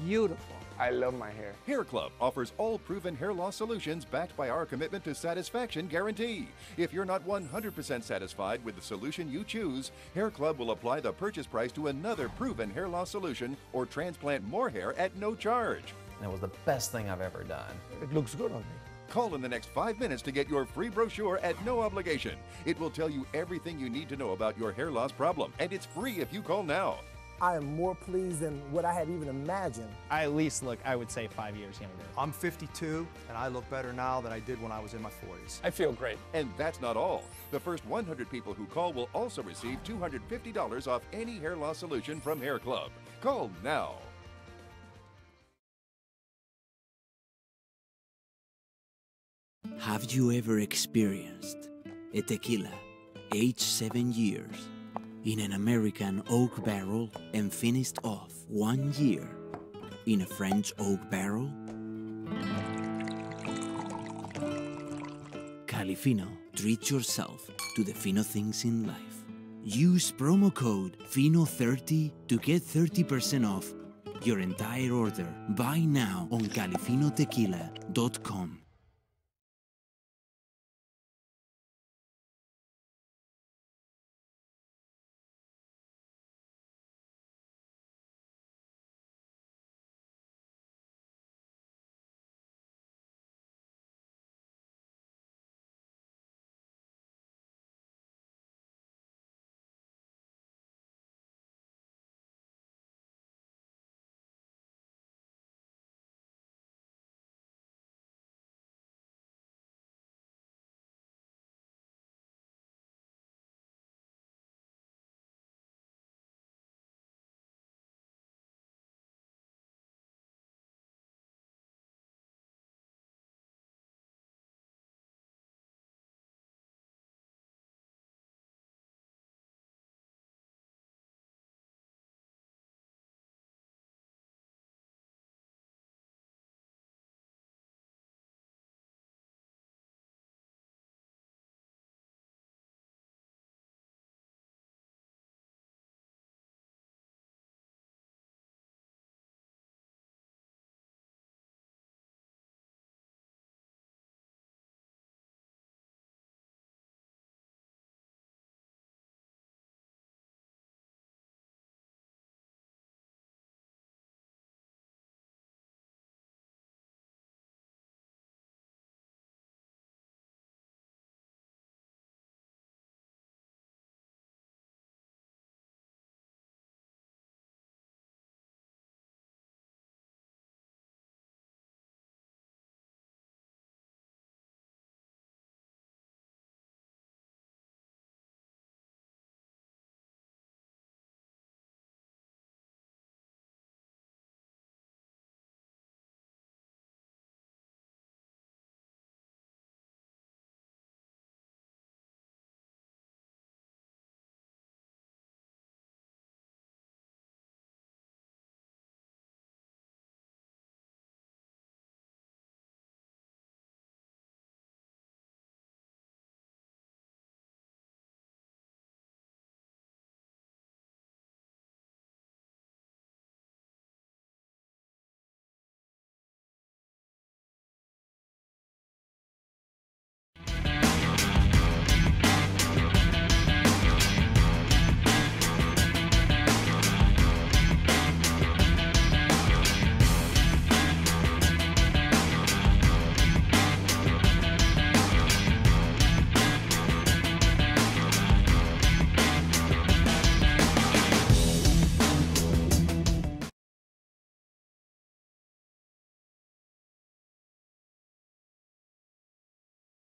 beautiful.
I love my hair.
Hair Club offers all proven hair loss solutions backed by our commitment to satisfaction guarantee. If you're not 100% satisfied with the solution you choose, Hair Club will apply the purchase price to another proven hair loss solution or transplant more hair at no charge.
And it was the best thing I've ever done.
It looks good on me.
Call in the next 5 minutes to get your free brochure at no obligation. It will tell you everything you need to know about your hair loss problem, and it's free if you call now.
I am more pleased than what I had even imagined.
I at least look, I would say, 5 years younger.
I'm 52, and I look better now than I did when I was in my 40s.
I feel great.
And that's not all. The first 100 people who call will also receive $250 off any hair loss solution from Hair Club. Call now.
Have you ever experienced a tequila aged 7 years in an American oak barrel and finished off 1 year in a French oak barrel? Califino, treat yourself to the fino things in life. Use promo code FINO30 to get 30% off your entire order. Buy now on califinotequila.com.